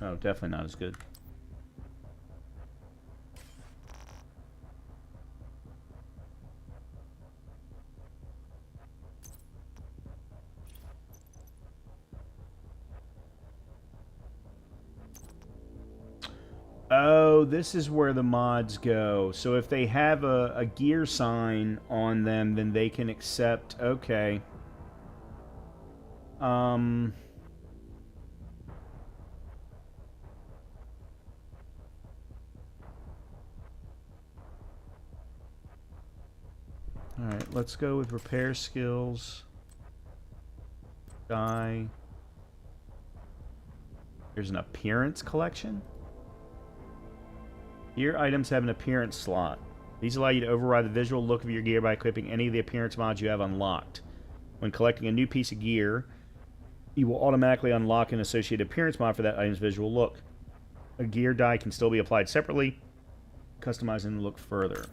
A: Oh, definitely not as good. Oh, this is where the mods go. So if they have a gear sign on them, then they can accept... Okay. Alright, let's go with repair skills. Die. There's an appearance collection? Gear items have an appearance slot. These allow you to override the visual look of your gear by equipping any of the appearance mods you have unlocked. When collecting a new piece of gear, you will automatically unlock an associated appearance mod for that item's visual look. A gear die can still be applied separately, customizing the look further.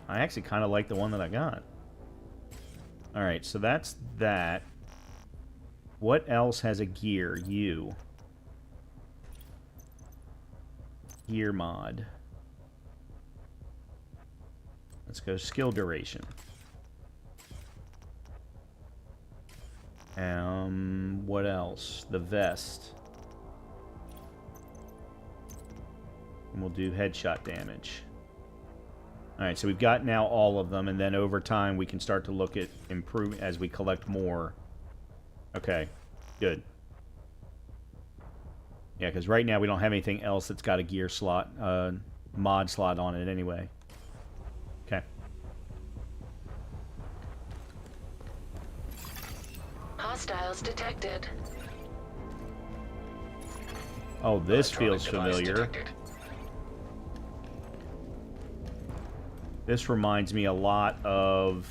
A: I actually kind of like the one that I got. Alright, so that's that. What else has a gear? You. Gear mod. Let's go skill duration. What else? The vest. And we'll do headshot damage. Alright, so we've got now all of them, and then over time we can start to look at improve as we collect more. Okay, good. Yeah, because right now we don't have anything else that's got a gear slot, mod slot on it anyway. Okay.
D: Hostiles detected.
A: Oh, this feels familiar.
C: Detected.
A: This reminds me a lot of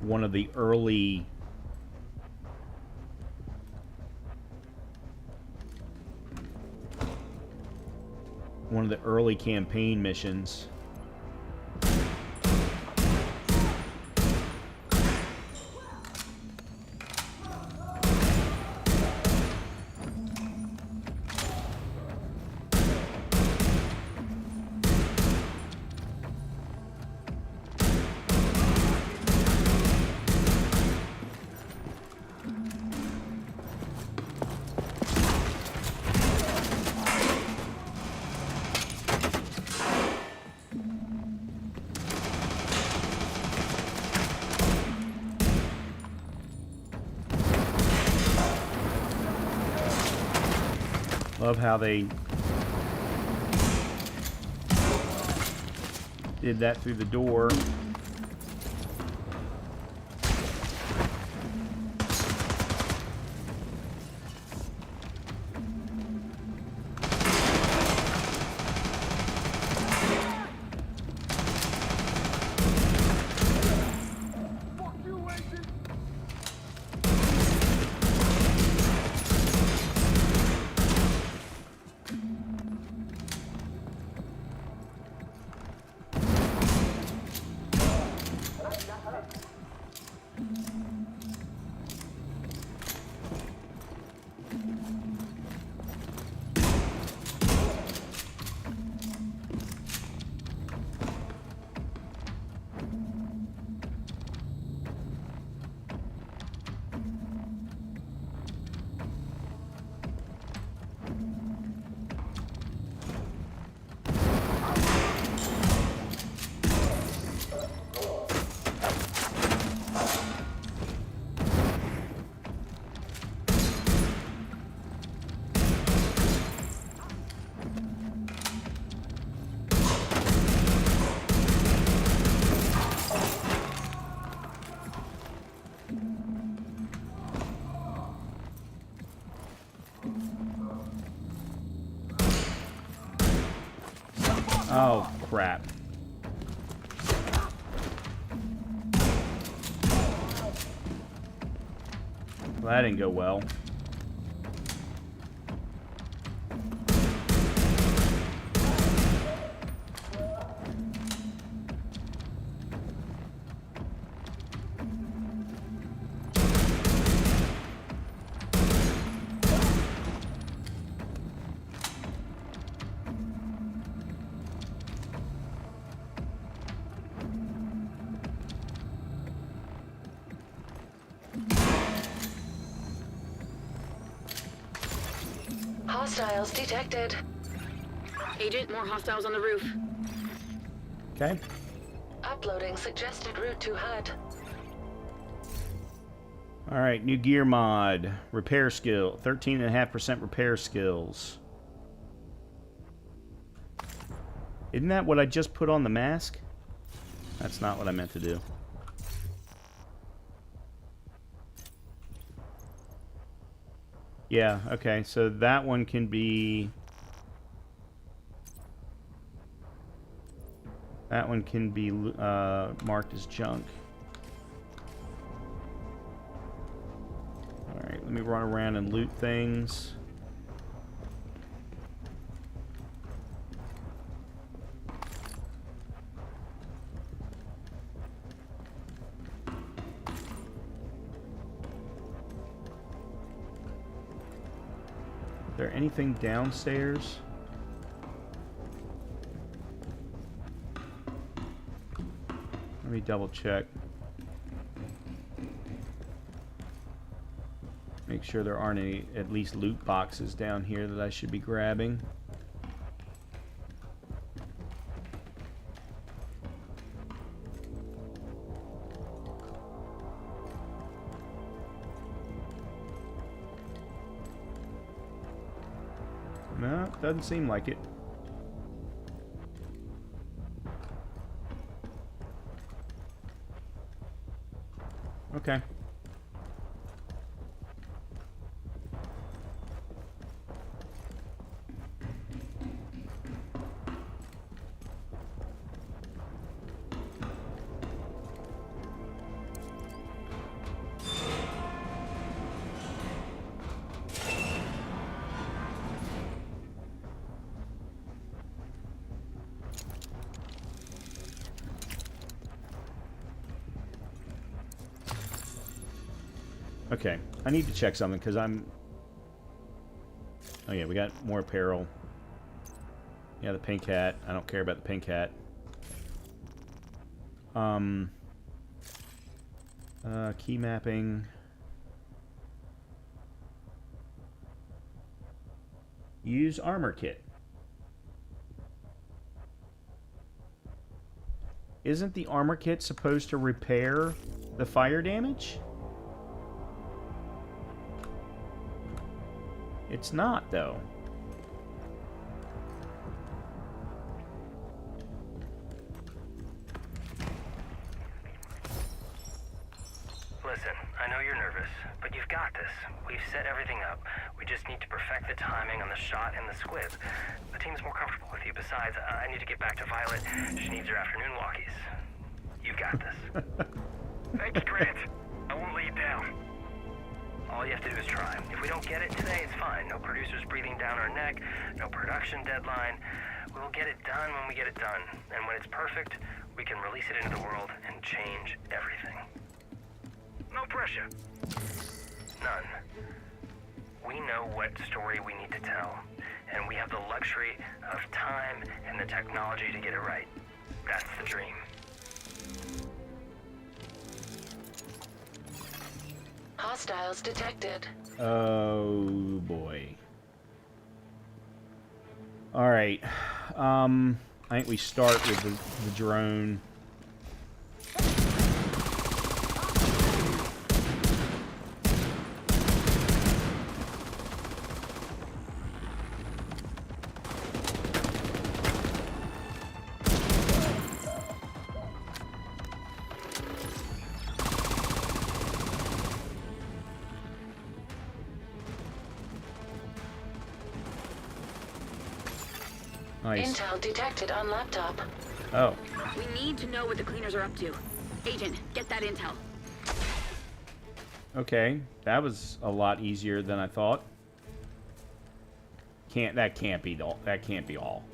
A: one of the early... campaign missions. Love how they did that through the door. Oh, crap. Well, that didn't go well.
D: Hostiles detected.
H: Agent, more hostiles on the roof.
A: Okay.
D: Uploading suggested route to HUD.
A: Alright, new gear mod. Repair skill. 13.5% repair skills. Isn't that what I just put on the mask? That's not what I meant to do. Yeah, okay, so that one can be... That one can be marked as junk. Alright, let me run around and loot things. Is there anything downstairs? Let me double check. Make sure there aren't any, at least loot boxes down here that I should be grabbing. No, doesn't seem like it. Okay. Okay, I need to check something because I'm... Oh yeah, we got more apparel. Yeah, the pink hat. I don't care about the pink hat. Key mapping. Use armor kit. Isn't the armor kit supposed to repair the fire damage? It's not, though.
J: Listen, I know you're nervous, but you've got this. We've set everything up. We just need to perfect the timing on the shot and the squib. The team's more comfortable with you. Besides, I need to get back to Violet. She needs her afternoon walkies. You've got this.
E: Thank you, Grant. I won't let you down.
J: All you have to do is try. If we don't get it today, it's fine. No producers breathing down our neck, no production deadline. We will get it done when we get it done. And when it's perfect, we can release it into the world and change everything.
E: No pressure.
J: None. We know what story we need to tell, and we have the luxury of time and the technology to get it right. That's the dream.
D: Hostiles detected.
A: Oh boy. All right. I think we start with the drone. Nice.
D: Intel detected on laptop.
A: Oh.
B: We need to know what the cleaners are up to. Agent, get that intel.
A: Okay, that was a lot easier than I thought. That can't be all.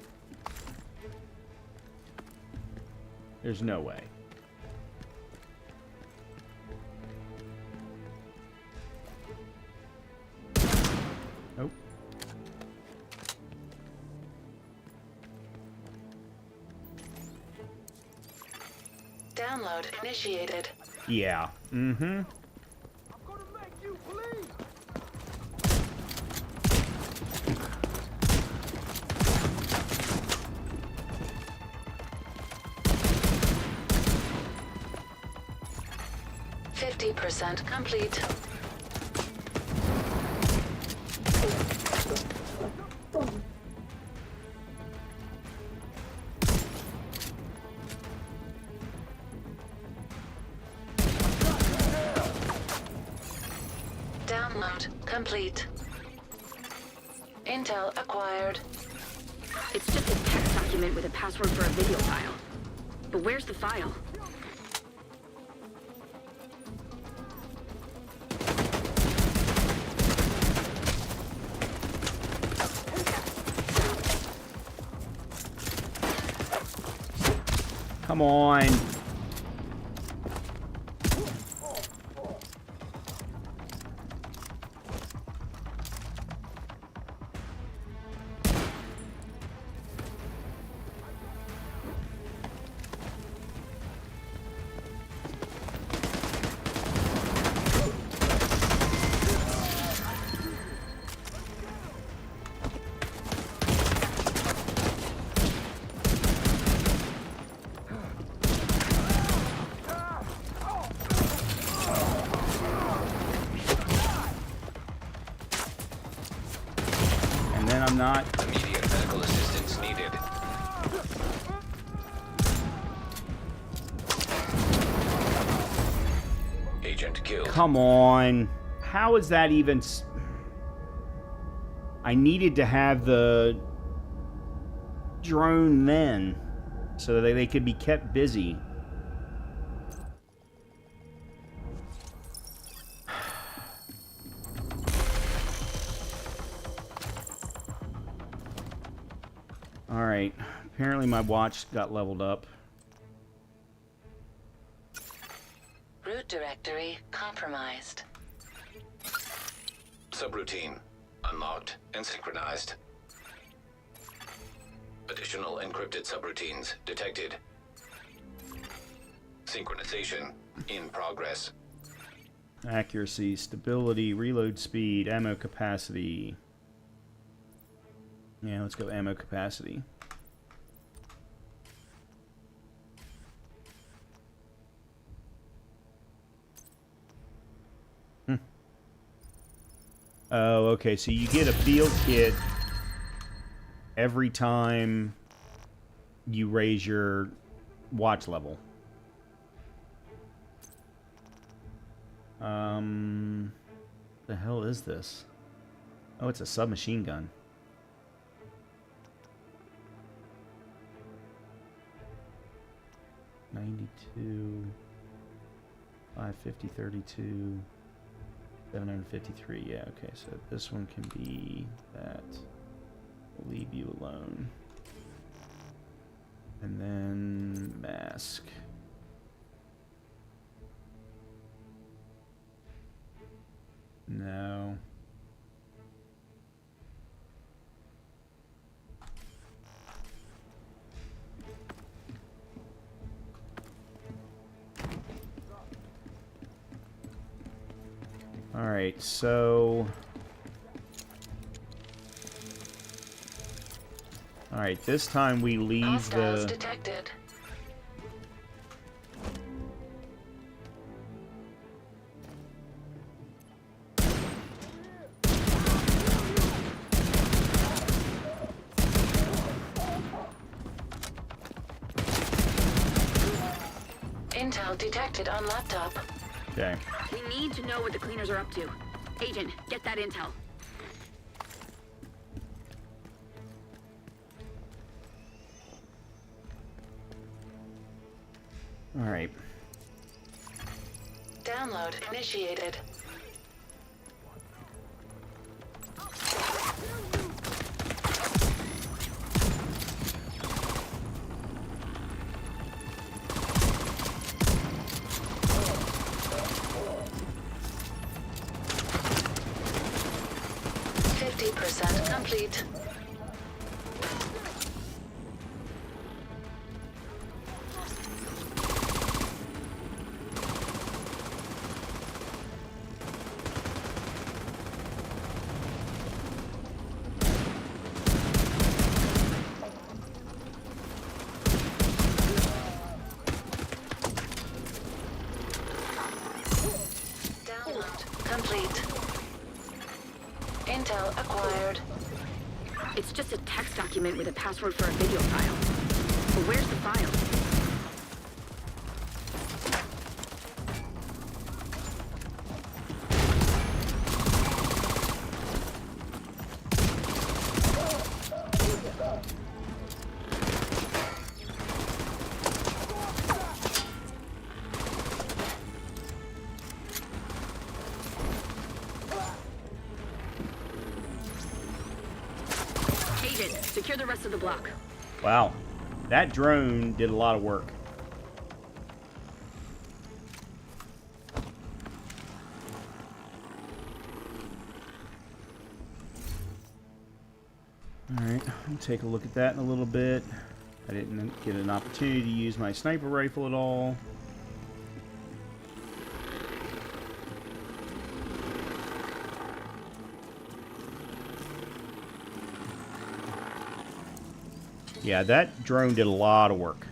A: There's no way. Nope.
D: Download initiated.
A: Yeah. Mm-hmm.
D: 50% complete. Download complete. Intel acquired.
B: It's just a text document with a password for a video file. But where's the file?
A: Come on. I'm not.
C: Immediate medical assistance needed. Agent killed.
A: Come on. How is that even... I needed to have the drone then so that they could be kept busy. Alright, apparently my watch got leveled up.
D: Root directory compromised.
C: Subroutine unlocked and synchronized. Additional encrypted subroutines detected. Synchronization in progress.
A: Accuracy, stability, reload speed, ammo capacity. Yeah, let's go ammo capacity. Oh, okay, so you get a field kit every time you raise your watch level. The hell is this? Oh, it's a submachine gun. $92, $550, $32, $753. Yeah, okay, so this one can be that. We'll leave you alone. And then mask. No. All right, so all right, this time we leave
D: Hostiles
A: the
D: detected. Intel detected on laptop.
A: Okay.
B: We need to know what the cleaners are up to. Agent, get that intel.
A: All right.
D: Download initiated. Complete. Download complete. Intel acquired.
B: It's just a text document with a password for a video file. But where's the file? Secure the rest of the block.
A: Wow. That drone did a lot of work. Alright, I'll take a look at that in a little bit. I didn't get an opportunity to use my sniper rifle at all. Yeah, that drone did a lot of work.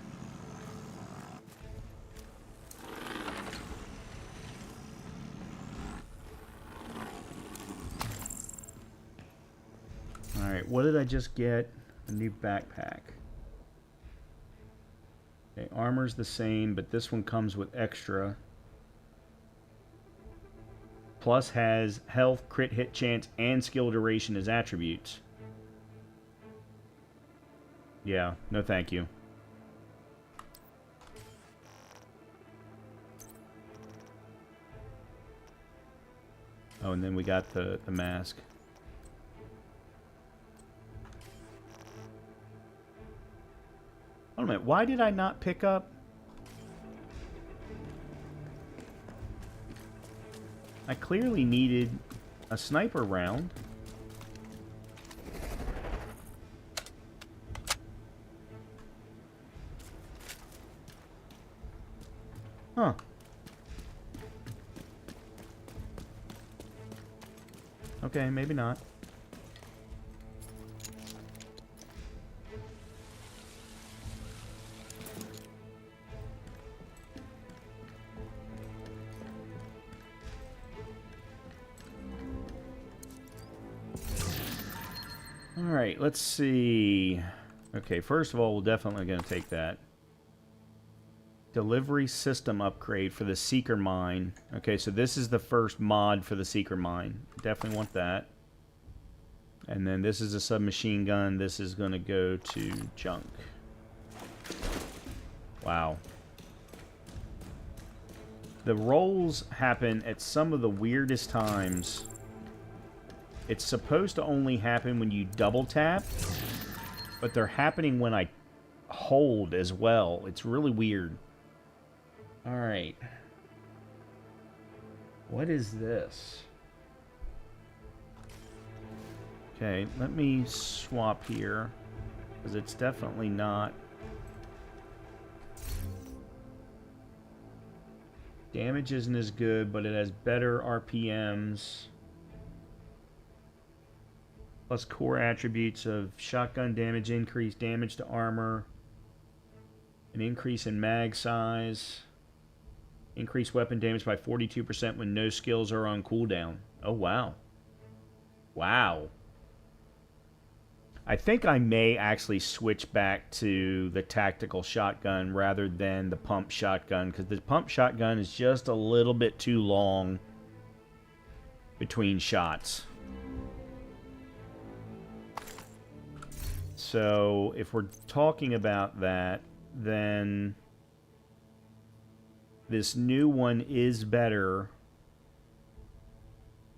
A: Alright, what did I just get? A new backpack. Okay, armor's the same, but this one comes with extra. Plus has health, crit hit chance, and skill duration as attributes. Yeah, no thank you. Oh, and then we got the mask. Hold a minute, why did I not pick up? I clearly needed a sniper round. Huh. Okay, maybe not. All right, let's see. Okay, first of all, we're definitely going to take that. Delivery system upgrade for the Seeker Mine. Okay, so this is the first mod for the Seeker Mine. Definitely want that. And then this is a submachine gun. This is going to go to junk. Wow. The rolls happen at some of the weirdest times. It's supposed to only happen when you double tap, but they're happening when I hold as well. It's really weird. Alright. What is this? Okay, let me swap here, because it's definitely not. Damage isn't as good, but it has better RPMs. Plus core attributes of shotgun damage, increased damage to armor, an increase in mag size, increased weapon damage by 42% when no skills are on cooldown. Oh, wow. Wow. I think I may actually switch back to the tactical shotgun rather than the pump shotgun, because the pump shotgun is just a little bit too long between shots. So if we're talking about that, then this new one is better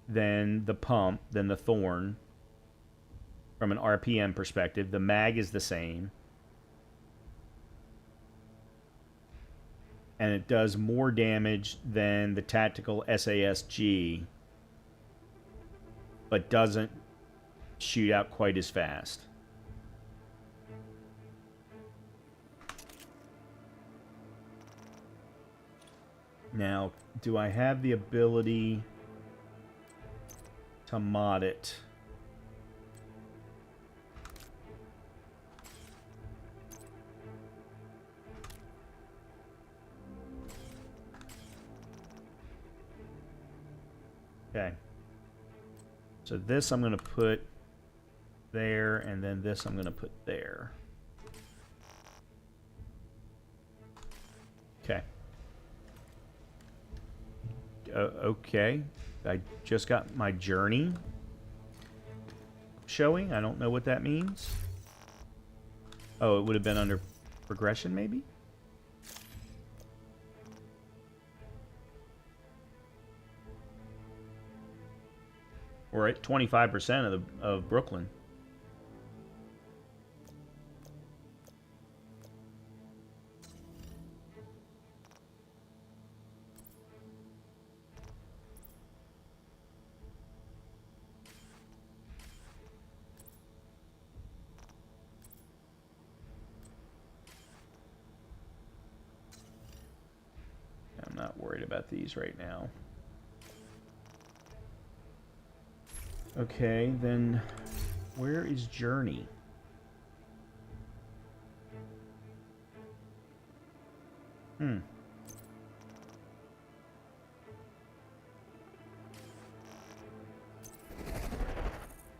A: than the pump, than the Thorn. From an RPM perspective, the mag is the same. And it does more damage than the tactical SASG, but doesn't shoot out quite as fast. Now, do I have the ability to mod it? Okay. So this I'm going to put there, and then this I'm going to put there. Okay. Okay. I just got my journey showing. I don't know what that means. Oh, it would have been under progression, maybe? We're at 25% of Brooklyn. I'm not worried about these right now. Okay, then where is Journey?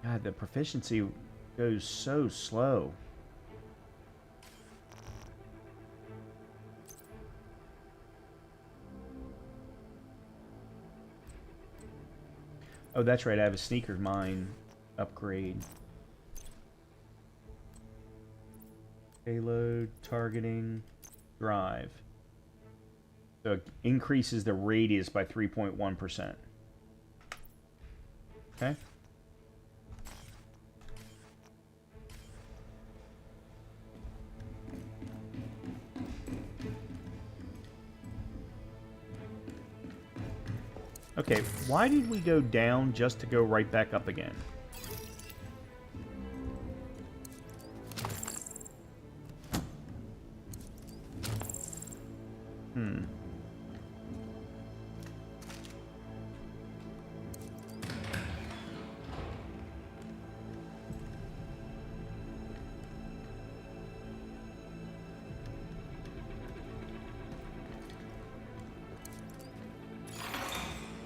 A: God, the proficiency goes so slow. Oh, that's right. I have a sneaker mine upgrade. Payload, targeting, drive. So it increases the radius by 3.1%. Okay. Okay, why did we go down just to go right back up again?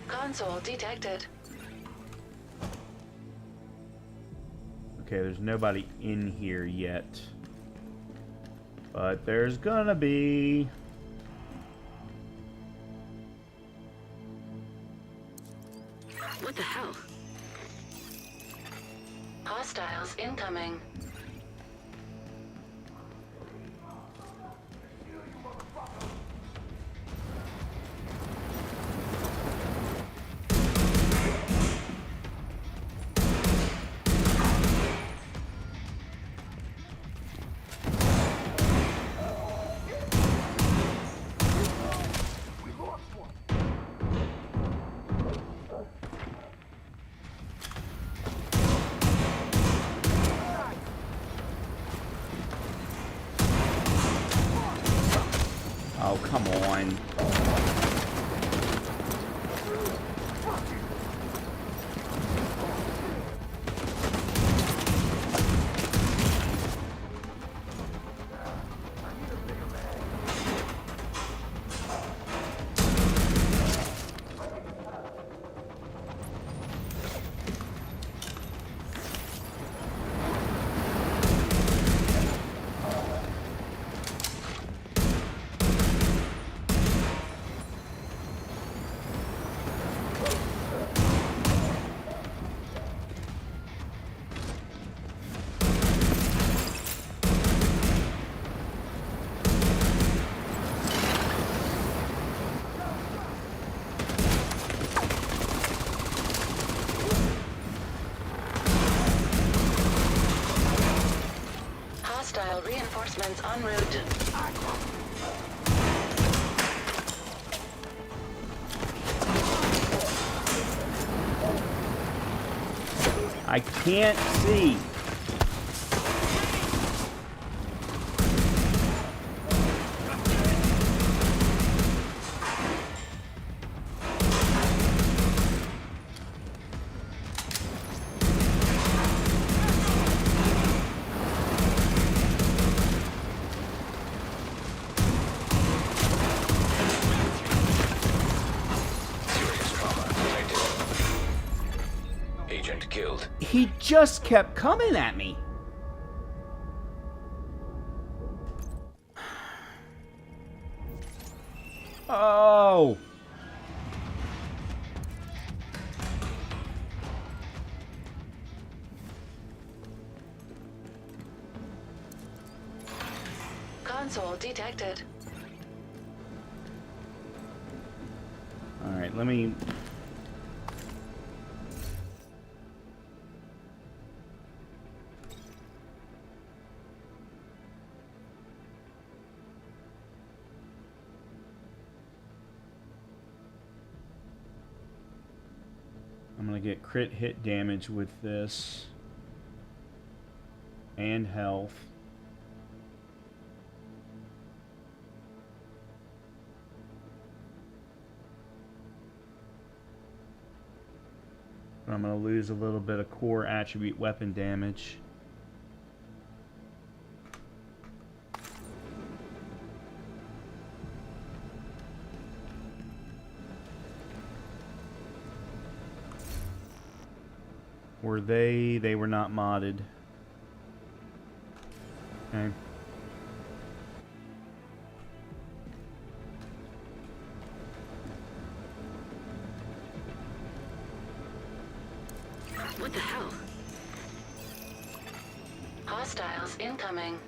D: Console detected.
A: Okay, there's nobody in here yet. But there's gonna be...
H: What the hell?
D: Hostiles incoming.
A: Oh, come on.
D: Hostile reinforcements en route.
A: I can't see.
C: Serious trauma detected. Agent killed.
A: He just kept coming at me. Oh.
D: Console detected.
A: All right, let me... I'm going to get crit hit damage with this. And health. I'm going to lose a little bit of core attribute weapon damage. Were they? They were not modded. Okay.
H: What the hell?
D: Hostiles incoming.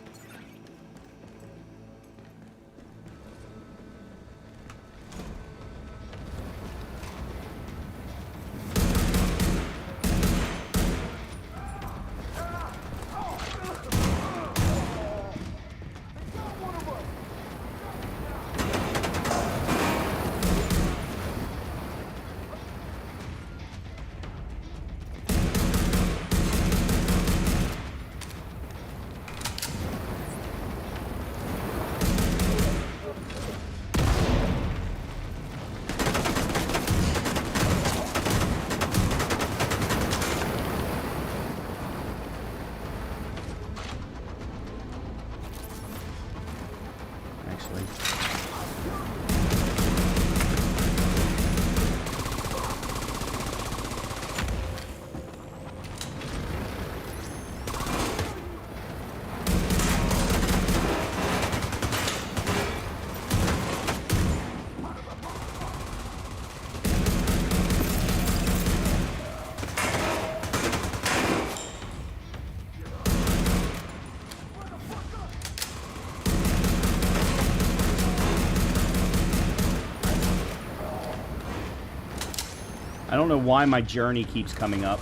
A: I don't know why my journey keeps coming up.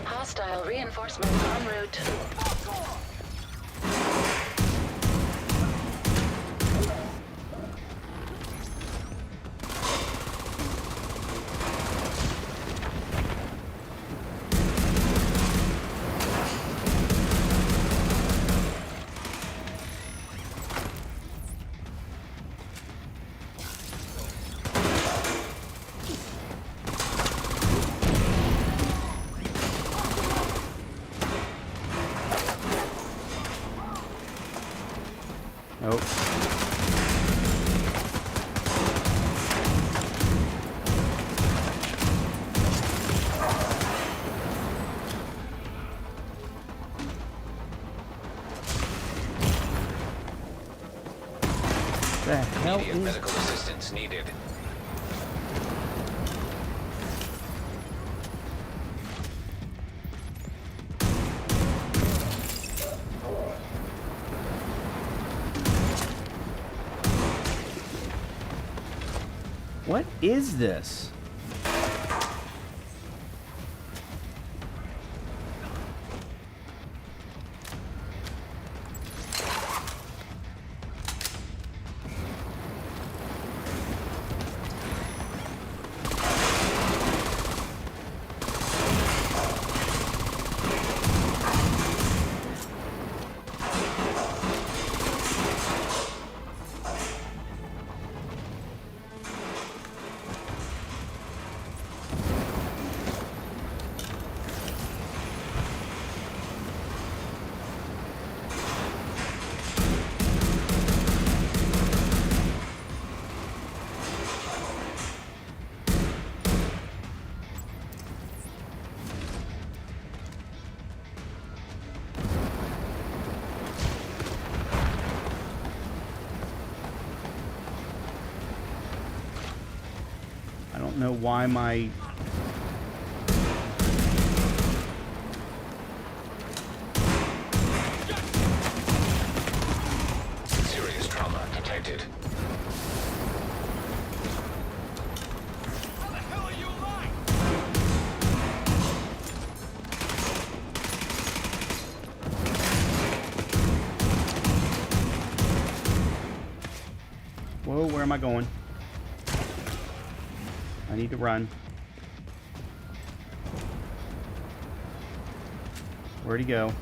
D: Hostile reinforcements en route.
A: Nope. The hell
C: Immediate
A: is...
C: medical assistance needed.
A: What is this? I don't know why my...
C: Serious trauma detected.
A: Whoa, where am I going? I need to run. Where'd he go?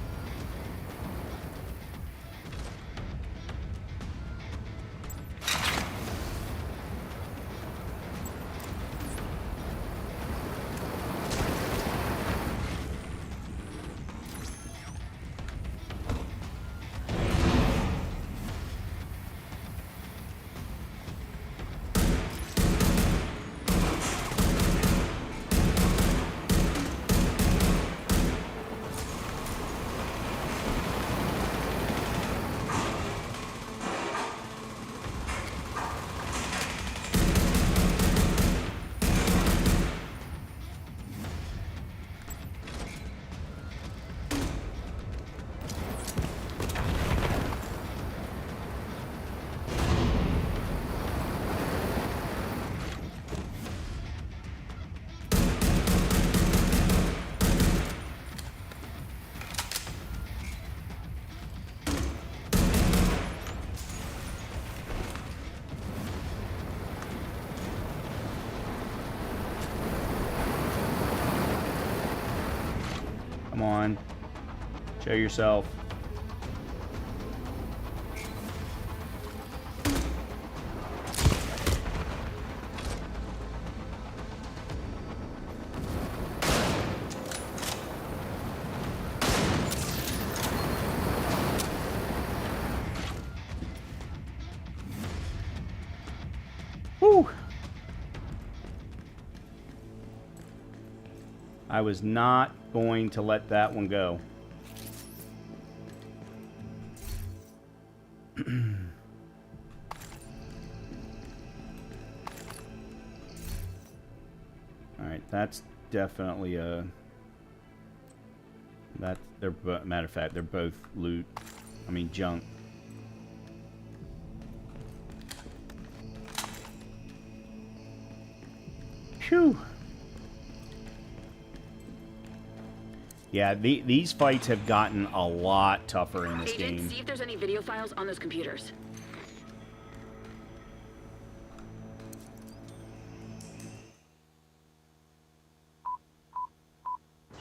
A: Come on. Show yourself. Whew. I was not going to let that one go. That's definitely a... matter of fact, they're both loot. I mean, junk. Phew. Yeah, these fights have gotten a lot tougher in this
B: Agent,
A: game.
B: see if there's any video files on those computers.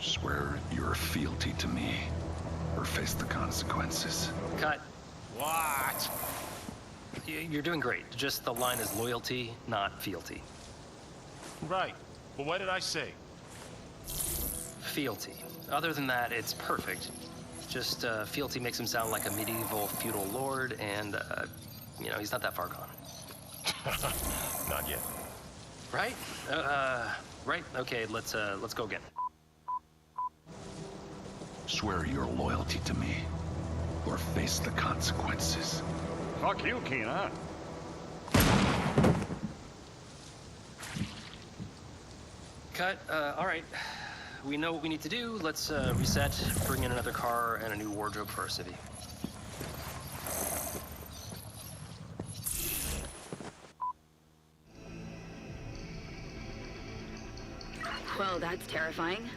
K: Swear your fealty to me, or face the consequences.
J: Cut.
I: What?
J: You're doing great. Just the line is loyalty, not fealty.
I: Right. But what did I say?
J: Fealty. Other than that, it's perfect. Just fealty makes him sound like a medieval feudal lord, and you know, he's not that far gone.
I: Not yet.
J: Right? Right. Okay. Let's go again.
K: Swear your loyalty to me, or face the consequences.
I: Fuck you, Keenan.
J: Cut. All right. We know what we need to do. Let's reset, bring in another car, and a new wardrobe for our city.
B: Well, that's terrifying.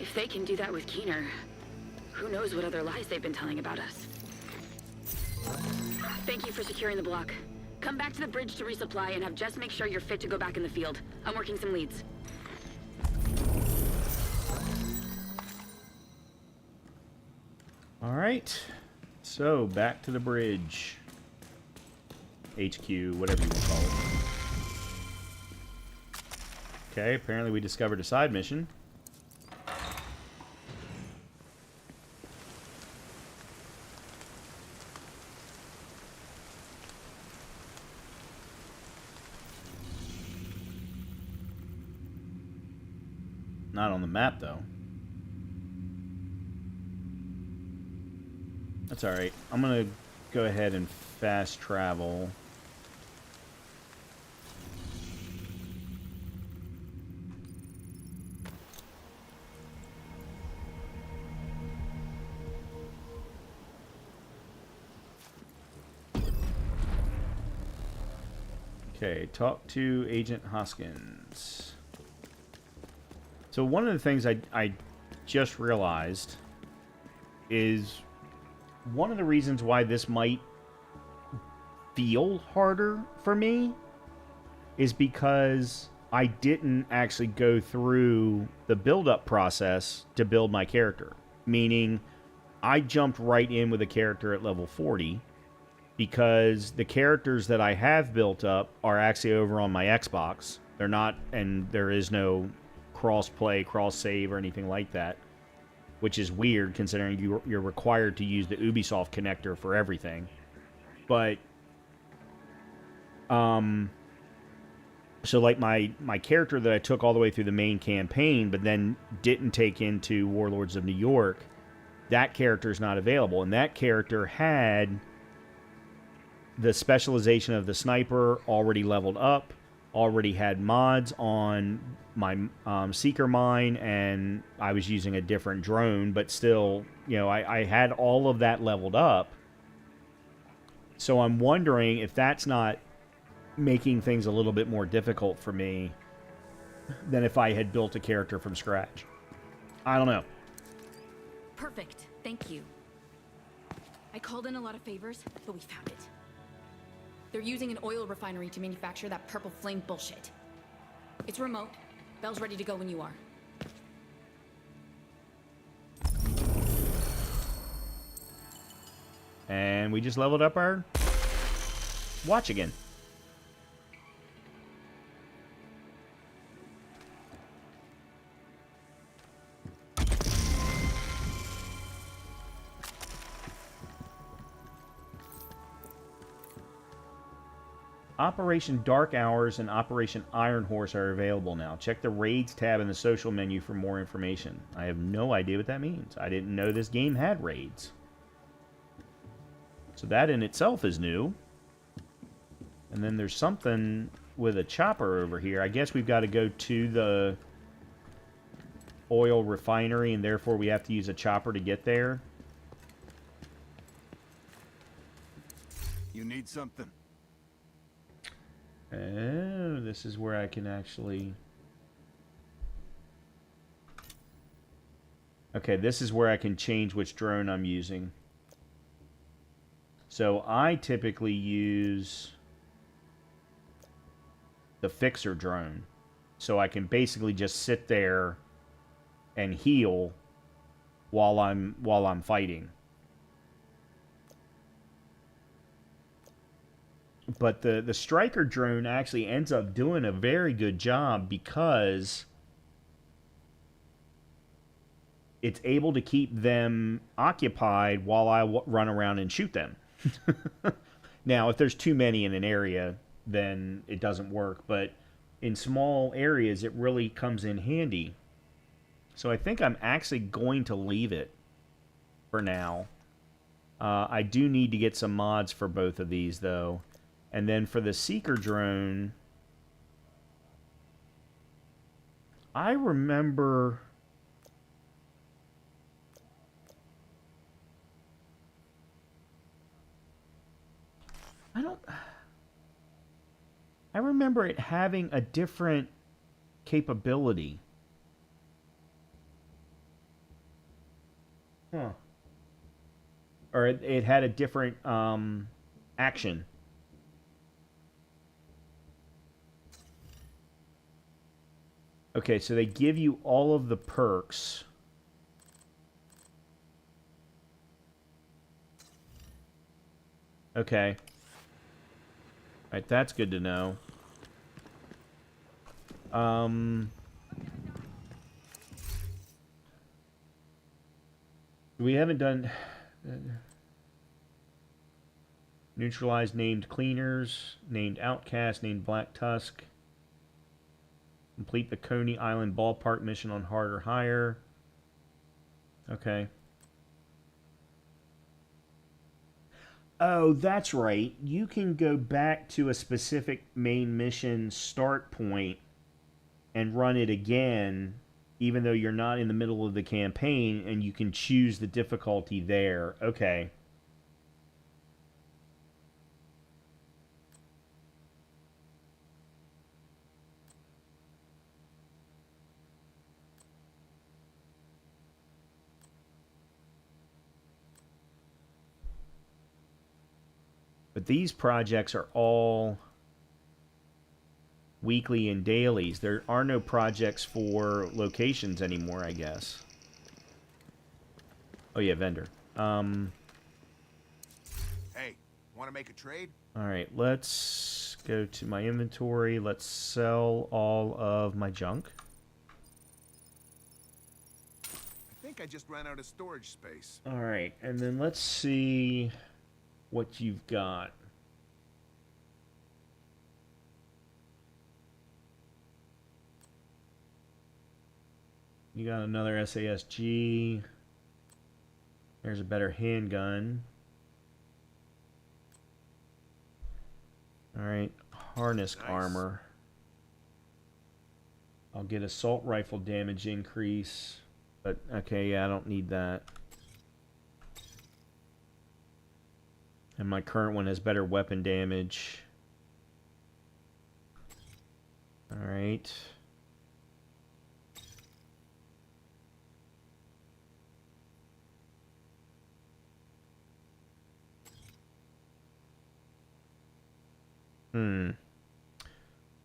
B: If they can do that with Keener, who knows what other lies they've been telling about us. Thank you for securing the block. Come back to the bridge to resupply and have Jess make sure you're fit to go back in the field. I'm working some leads.
A: All right. So, back to the bridge. HQ, whatever you want to call it. Okay, apparently we discovered a side mission. Not on the map, though. That's alright. I'm gonna go ahead and fast travel. Okay, talk to Agent Hoskins. So one of the things I just realized is one of the reasons why this might feel harder for me is because I didn't actually go through the build-up process to build my character. Meaning, I jumped right in with a character at level 40 because the characters that I have built up are actually over on my Xbox. They're not, and there is no cross-play, cross-save, or anything like that. Which is weird, considering you're required to use the Ubisoft connector for everything. But, so like my character that I took all the way through the main campaign, but then didn't take into Warlords of New York, that character is not available. And that character had the specialization of the sniper already leveled up, already had mods on my Seeker mine, and I was using a different drone, but still, you know, I had all of that leveled up. So I'm wondering if that's not making things a little bit more difficult for me than if I had built a character from scratch. I don't know.
B: Perfect. Thank you. I called in a lot of favors, but we found it. They're using an oil refinery to manufacture that purple flame bullshit. It's remote. Bell's ready to go when you are.
A: And we just leveled up our watch again. Operation Dark Hours and Operation Iron Horse are available now. Check the Raids tab in the social menu for more information. I have no idea what that means. I didn't know this game had raids. So that in itself is new. And then there's something with a chopper over here. I guess we've got to go to the oil refinery, and therefore we have to use a chopper to get there.
I: You need something?
A: Oh, this is where I can actually... Okay, this is where I can change which drone I'm using. So I typically use the fixer drone. So I can basically just sit there and heal while I'm fighting. But the striker drone actually ends up doing a very good job because it's able to keep them occupied while I run around and shoot them. Now, if there's too many in an area, then it doesn't work. But in small areas, it really comes in handy. So I think I'm actually going to leave it for now. I do need to get some mods for both of these, though. And then for the Seeker drone, I remember... I remember it having a different capability. Huh. Or it had a different action. Okay, so they give you all of the perks. Okay. Alright, that's good to know. We haven't done... neutralize named cleaners, named outcast, named Black Tusk. Complete the Coney Island ballpark mission on hard or higher. Okay. Oh, that's right. You can go back to a specific main mission start point and run it again, even though you're not in the middle of the campaign, and you can choose the difficulty there. Okay. But these projects are all weekly and dailies. There are no projects for locations anymore, I guess. Oh yeah, vendor.
I: Hey, want to make a trade?
A: All right, let's go to my inventory. Let's sell all of my junk.
I: I think I just ran out of storage space.
A: All right, and then let's see what you've got. You got another SASG. There's a better handgun. All right, harness armor. I'll get assault rifle damage increase, but okay, yeah, I don't need that. And my current one has better weapon damage. All right.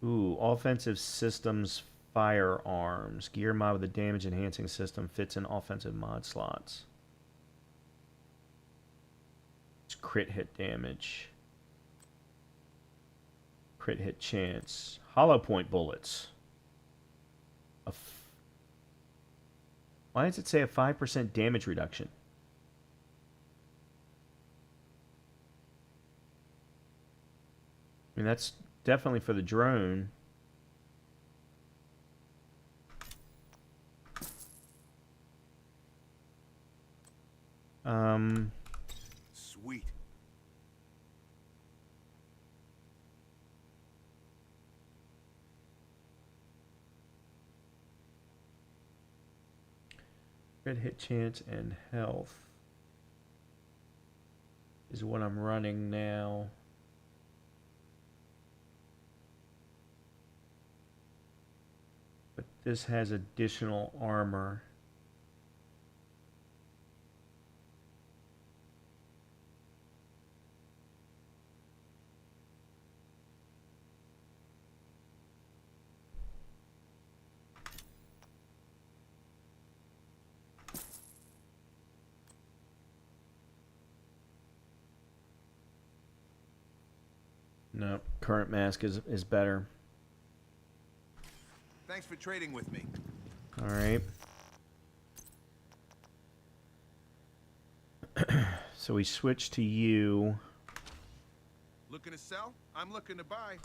A: Ooh, offensive systems firearms. Gear mod with a damage enhancing system fits in offensive mod slots. It's crit hit damage. Crit hit chance. Hollow point bullets. Why does it say a 5% damage reduction? I mean, that's definitely for the drone.
I: Sweet.
A: Crit hit chance and health is what I'm running now. But this has additional armor. No, current mask is better.
I: Thanks for trading with me.
A: All right. So we switch to you.
I: Looking to sell? I'm looking to buy.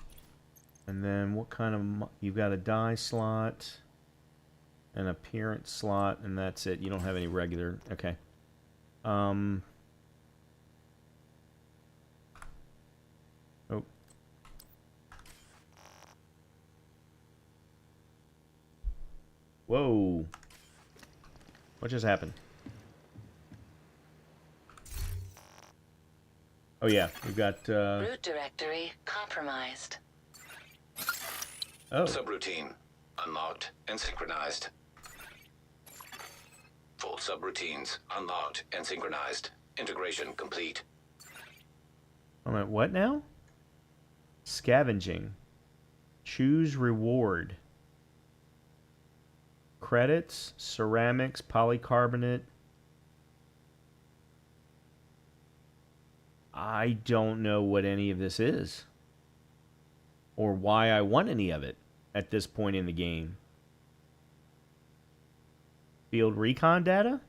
A: And then what kind of... You've got a die slot, an appearance slot, and that's it. You don't have any regular... Okay. Oh. Whoa. What just happened? Oh yeah, we've got...
D: Root directory compromised.
A: Oh.
C: Subroutine unlocked and synchronized. Full subroutines unlocked and synchronized. Integration complete.
A: I'm at what now? Scavenging. Choose reward. Credits, ceramics, polycarbonate. I don't know what any of this is. Or why I want any of it at this point in the game. Field recon data?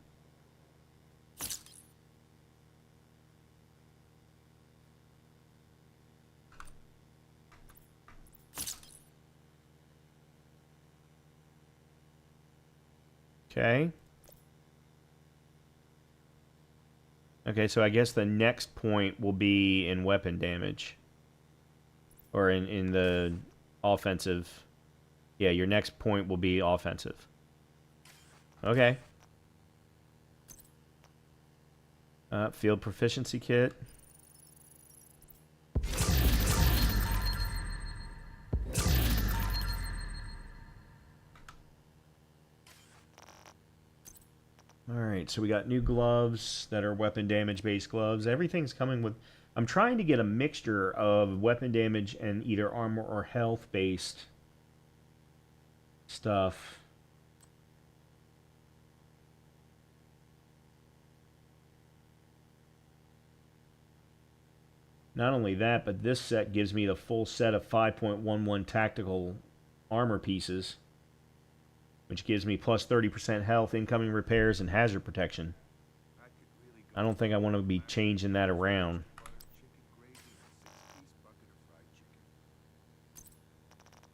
A: Okay. Okay, so I guess the next point will be in weapon damage. Or in the offensive. Yeah, your next point will be offensive. Okay. Field proficiency kit. Alright, so we got new gloves that are weapon damage based gloves. Everything's coming with... I'm trying to get a mixture of weapon damage and either armor or health based stuff. Not only that, but this set gives me the full set of 5.11 tactical armor pieces, which gives me plus 30% health, incoming repairs, and hazard protection. I don't think I want to be changing that around.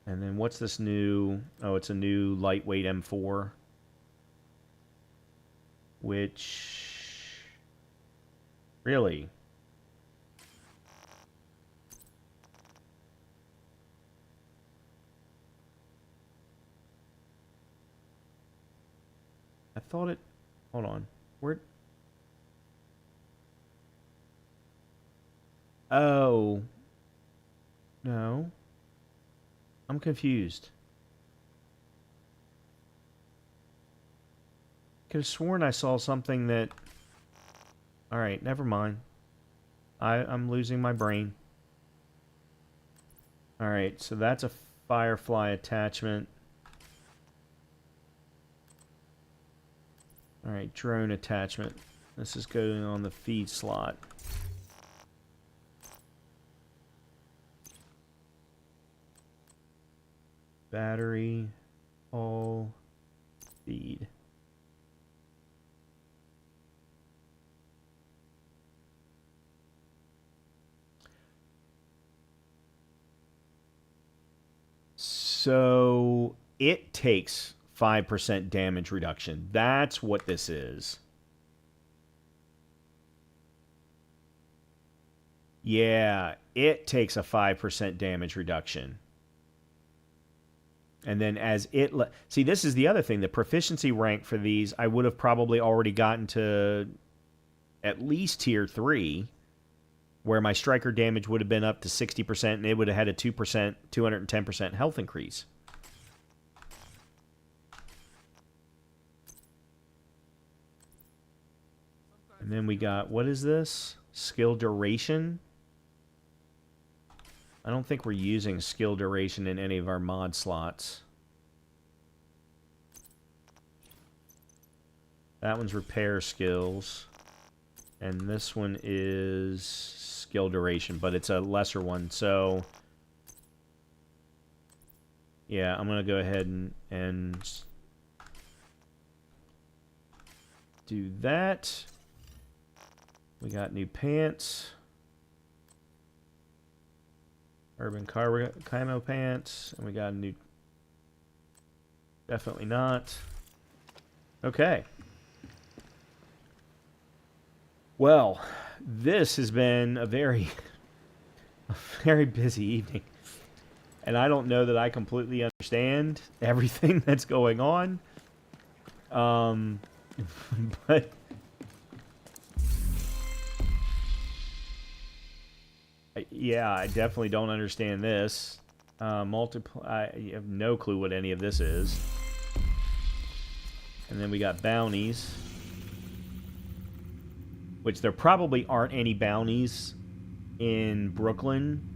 A: And then what's this new... Oh, it's a new lightweight M4. Which... Really? I thought it... Hold on. Where... Oh. No. I'm confused. Could have sworn I saw something that... Alright, never mind. I'm losing my brain. Alright, so that's a Firefly attachment. Alright, drone attachment. This is going on the feed slot. Battery, all, feed. So it takes 5% damage reduction. That's what this is. Yeah, it takes a 5% damage reduction. And then as it... See, this is the other thing. The proficiency rank for these, I would have probably already gotten to at least tier 3, where my striker damage would have been up to 60%, and it would have had a 2%, 210% health increase. And then we got... What is this? Skill duration? I don't think we're using skill duration in any of our mod slots. That one's repair skills. And this one is skill duration, but it's a lesser one. So, yeah, I'm going to go ahead and do that. We got new pants. Urban camo pants. And we got a new... Definitely not. Okay. Well, this has been a very busy evening. And I don't know that I completely understand everything that's going on. But... Yeah, I definitely don't understand this. I have no clue what any of this is. And then we got bounties. Which there probably aren't any bounties in Brooklyn.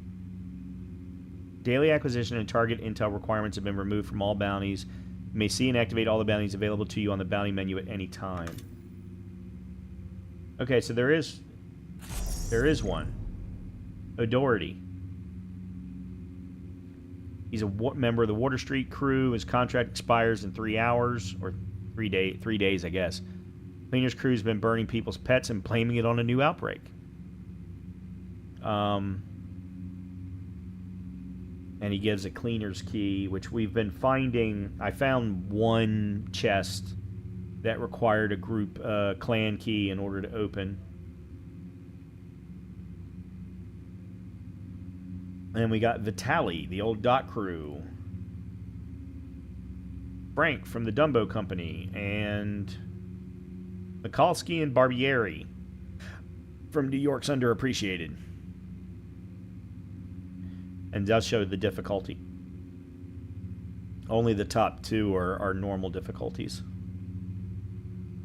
A: Daily acquisition and target intel requirements have been removed from all bounties. You may see and activate all the bounties available to you on the bounty menu at any time. Okay, so there is one. O'Doherty. He's a member of the Water Street crew. His contract expires in 3 hours, or 3 days, I guess. Cleaner's crew's been burning people's pets and blaming it on a new outbreak. And he gives a cleaner's key, which we've been finding. I found one chest that required a group clan key in order to open. And we got Vitali, the old dock crew. Frank from the Dumbo Company. And Mikulski and Barbieri from New York's Underappreciated. And does show the difficulty. Only the top 2 are normal difficulties.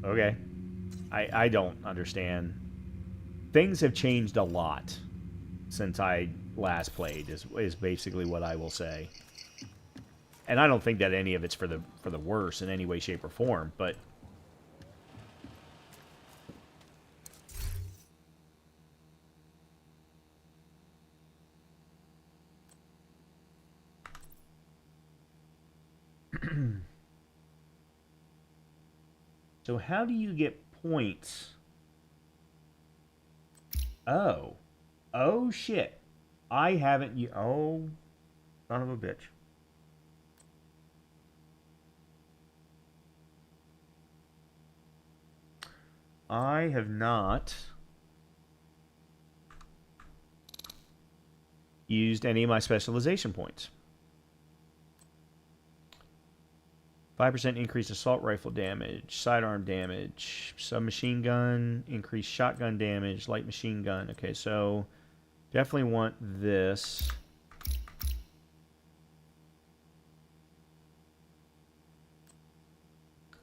A: Okay. I don't understand. Things have changed a lot since I last played, is basically what I will say. And I don't think that any of it's for the worse in any way, shape, or form, but so how do you get points? Oh shit. I haven't... Oh, son of a bitch. I have not used any of my specialization points. 5% increased assault rifle damage, sidearm damage, submachine gun, increased shotgun damage, light machine gun. Okay, so definitely want this.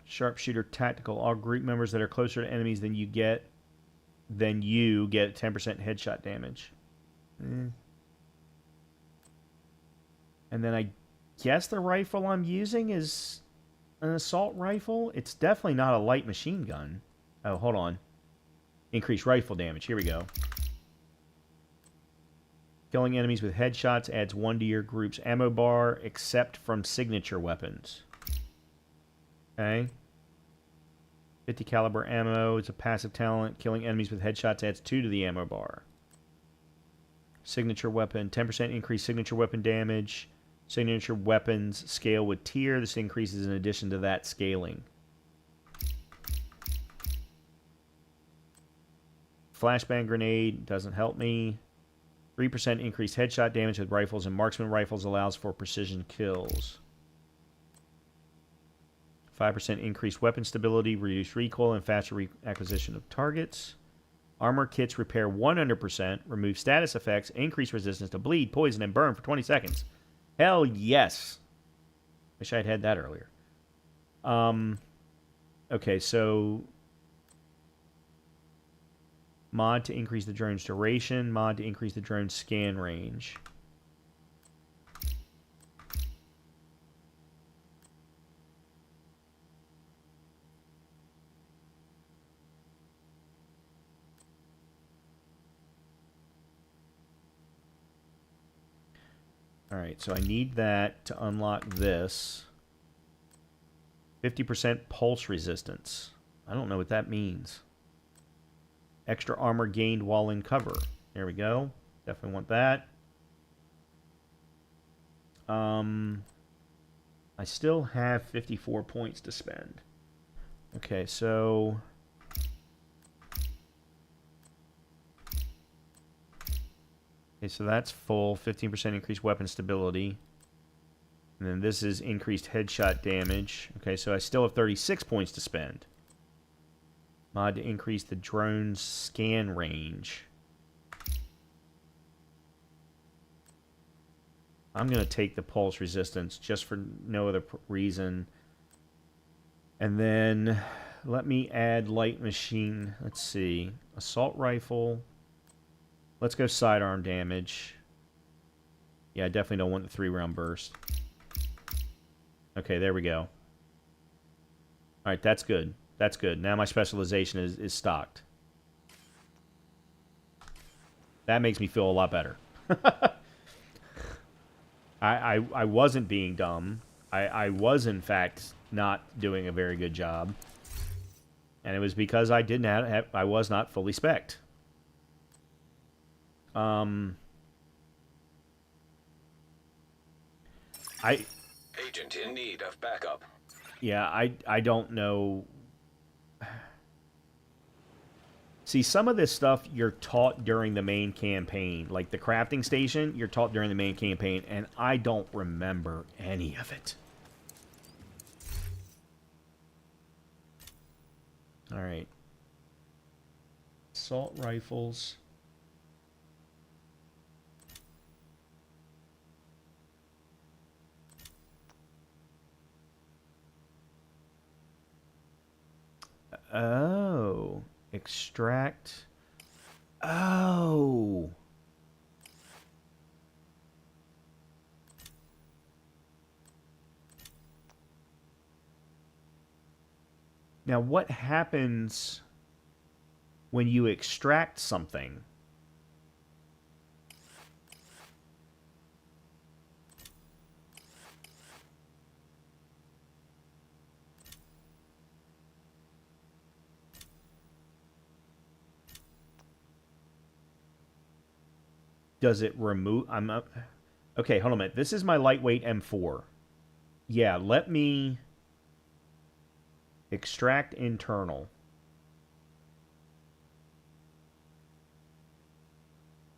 A: Sharpshooter tactical. All group members that are closer to enemies than you get 10% headshot damage. And then I guess the rifle I'm using is an assault rifle. It's definitely not a light machine gun. Oh, hold on. Increased rifle damage. Here we go. Killing enemies with headshots adds 1 to your group's ammo bar, except from signature weapons. Okay. 50 caliber ammo is a passive talent. Killing enemies with headshots adds 2 to the ammo bar. Signature weapon. 10% increased signature weapon damage. Signature weapons scale with tier. This increases in addition to that scaling. Flashbang grenade doesn't help me. 3% increased headshot damage with rifles and marksman rifles allows for precision kills. 5% increased weapon stability, reduced recoil, and faster acquisition of targets. Armor kits repair 100%, remove status effects, increase resistance to bleed, poison, and burn for 20 seconds. Hell yes. Wish I'd had that earlier. Okay, so mod to increase the drone's duration, mod to increase the drone's scan range. Alright, so I need that to unlock this. 50% pulse resistance. I don't know what that means. Extra armor gained while in cover. There we go. Definitely want that. I still have 54 points to spend. Okay, so... Okay, so that's full. 15% increased weapon stability. And then this is increased headshot damage. Okay, so I still have 36 points to spend. Mod to increase the drone's scan range. I'm going to take the pulse resistance just for no other reason. And then let me add light machine. Let's see. Assault rifle. Let's go sidearm damage. Yeah, I definitely don't want the 3-round burst. Okay, there we go. Alright, that's good. That's good. Now my specialization is stocked. That makes me feel a lot better. I wasn't being dumb. I was, in fact, not doing a very good job. And it was because I didn't have... I was not fully spec'd.
C: Agent in need of backup.
A: Yeah, I don't know. See, some of this stuff you're taught during the main campaign. Like the crafting station, you're taught during the main campaign, and I don't remember any of it. Alright. Assault rifles. Oh. Extract. Oh. Now, what happens when you extract something? Does it remove... I'm up... Okay, hold on a minute. This is my lightweight M4. Yeah, let me... Extract internal.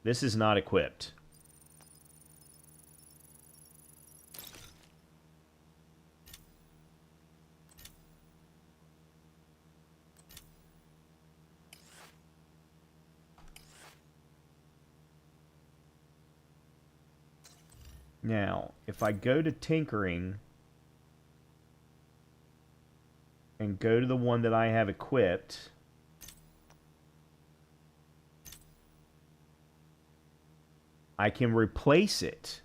A: This is not equipped. Now, if I go to tinkering and go to the one that I have equipped, I can replace it.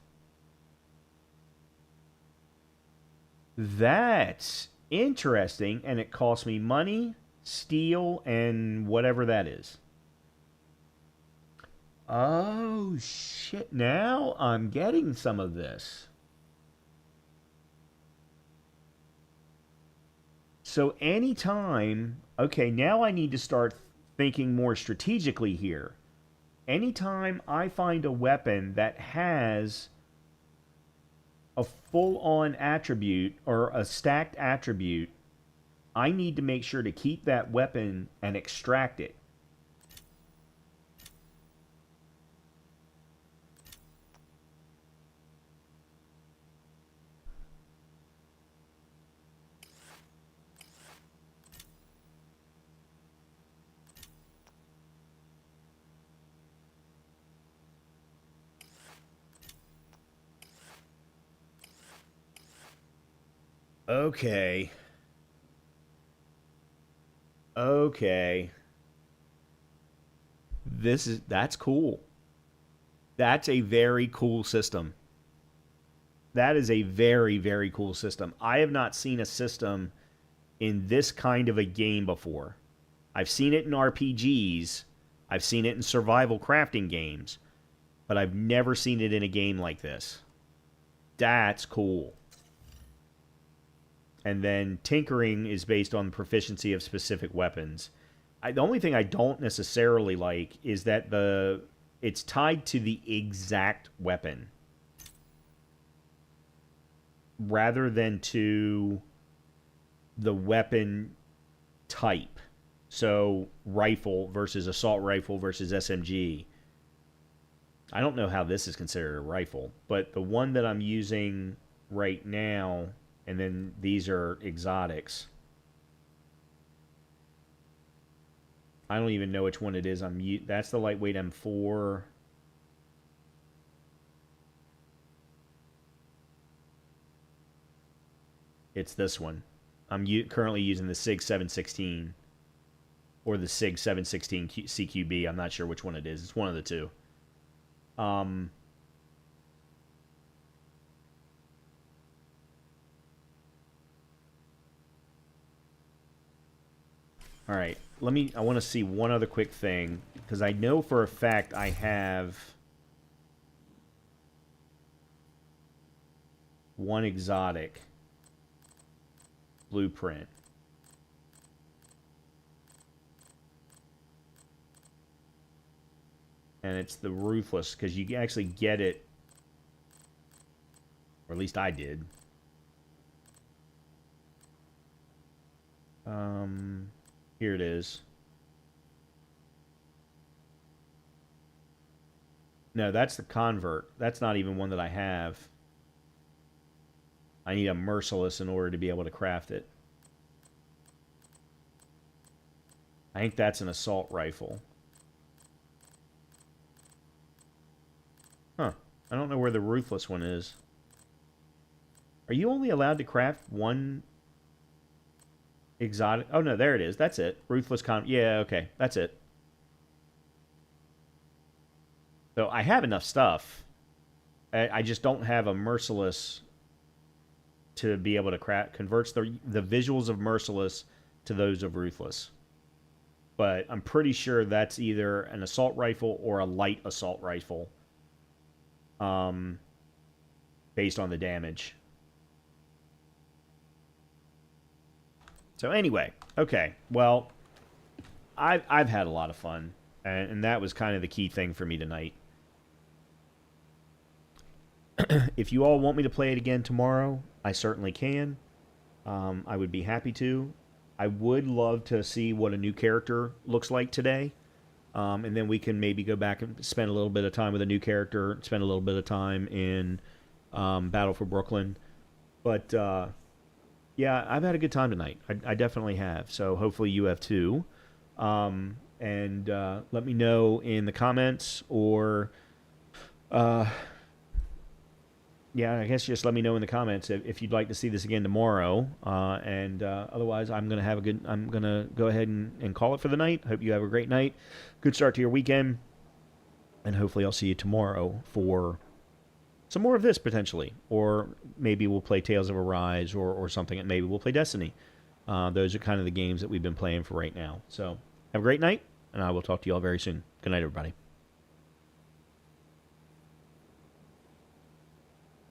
A: That's interesting, and it costs me money, steel, and whatever that is. Oh, shit. Now I'm getting some of this. So anytime... Okay, now I need to start thinking more strategically here. Anytime I find a weapon that has a full-on attribute or a stacked attribute, I need to make sure to keep that weapon and extract it. Okay. Okay. That's cool. That's a very cool system. That is a very, very cool system. I have not seen a system in this kind of a game before. I've seen it in RPGs. I've seen it in survival crafting games. But I've never seen it in a game like this. That's cool. And then tinkering is based on the proficiency of specific weapons. The only thing I don't necessarily like is that it's tied to the exact weapon rather than to the weapon type. So rifle versus assault rifle versus SMG. I don't know how this is considered a rifle, but the one that I'm using right now, and then these are exotics. I don't even know which one it is. That's the lightweight M4. It's this one. I'm currently using the SIG 716 or the SIG 716 CQB. I'm not sure which one it is. It's one of the two. All right. I want to see one other quick thing because I know for a fact I have one exotic blueprint. And it's the Ruthless, because you actually get it, or at least I did. Here it is. No, that's the Convert. That's not even one that I have. I need a Merciless in order to be able to craft it. I think that's an assault rifle. Huh. I don't know where the Ruthless one is. Are you only allowed to craft one exotic? Oh, no, there it is. That's it. Ruthless Yeah, okay. That's it. So I have enough stuff. I just don't have a Merciless to be able to craft. Converts the visuals of Merciless to those of Ruthless. But I'm pretty sure that's either an assault rifle or a light assault rifle. Based on the damage. So anyway, okay. Well, I've had a lot of fun, and that was kind of the key thing for me tonight. If you all want me to play it again tomorrow, I certainly can. I would be happy to. I would love to see what a new character looks like today. And then we can maybe go back and spend a little bit of time with a new character, spend a little bit of time in Battle for Brooklyn. But, yeah, I've had a good time tonight. I definitely have. So hopefully you have too. And let me know in the comments or... yeah, I guess just let me know in the comments if you'd like to see this again tomorrow. And otherwise, I'm gonna go ahead and call it for the night. Hope you have a great night. Good start to your weekend. And hopefully I'll see you tomorrow for some more of this, potentially. Or maybe we'll play Tales of Arise or something. And maybe we'll play Destiny. Those are kind of the games that we've been playing for right now. So have a great night, and I will talk to you all very soon. Good night, everybody.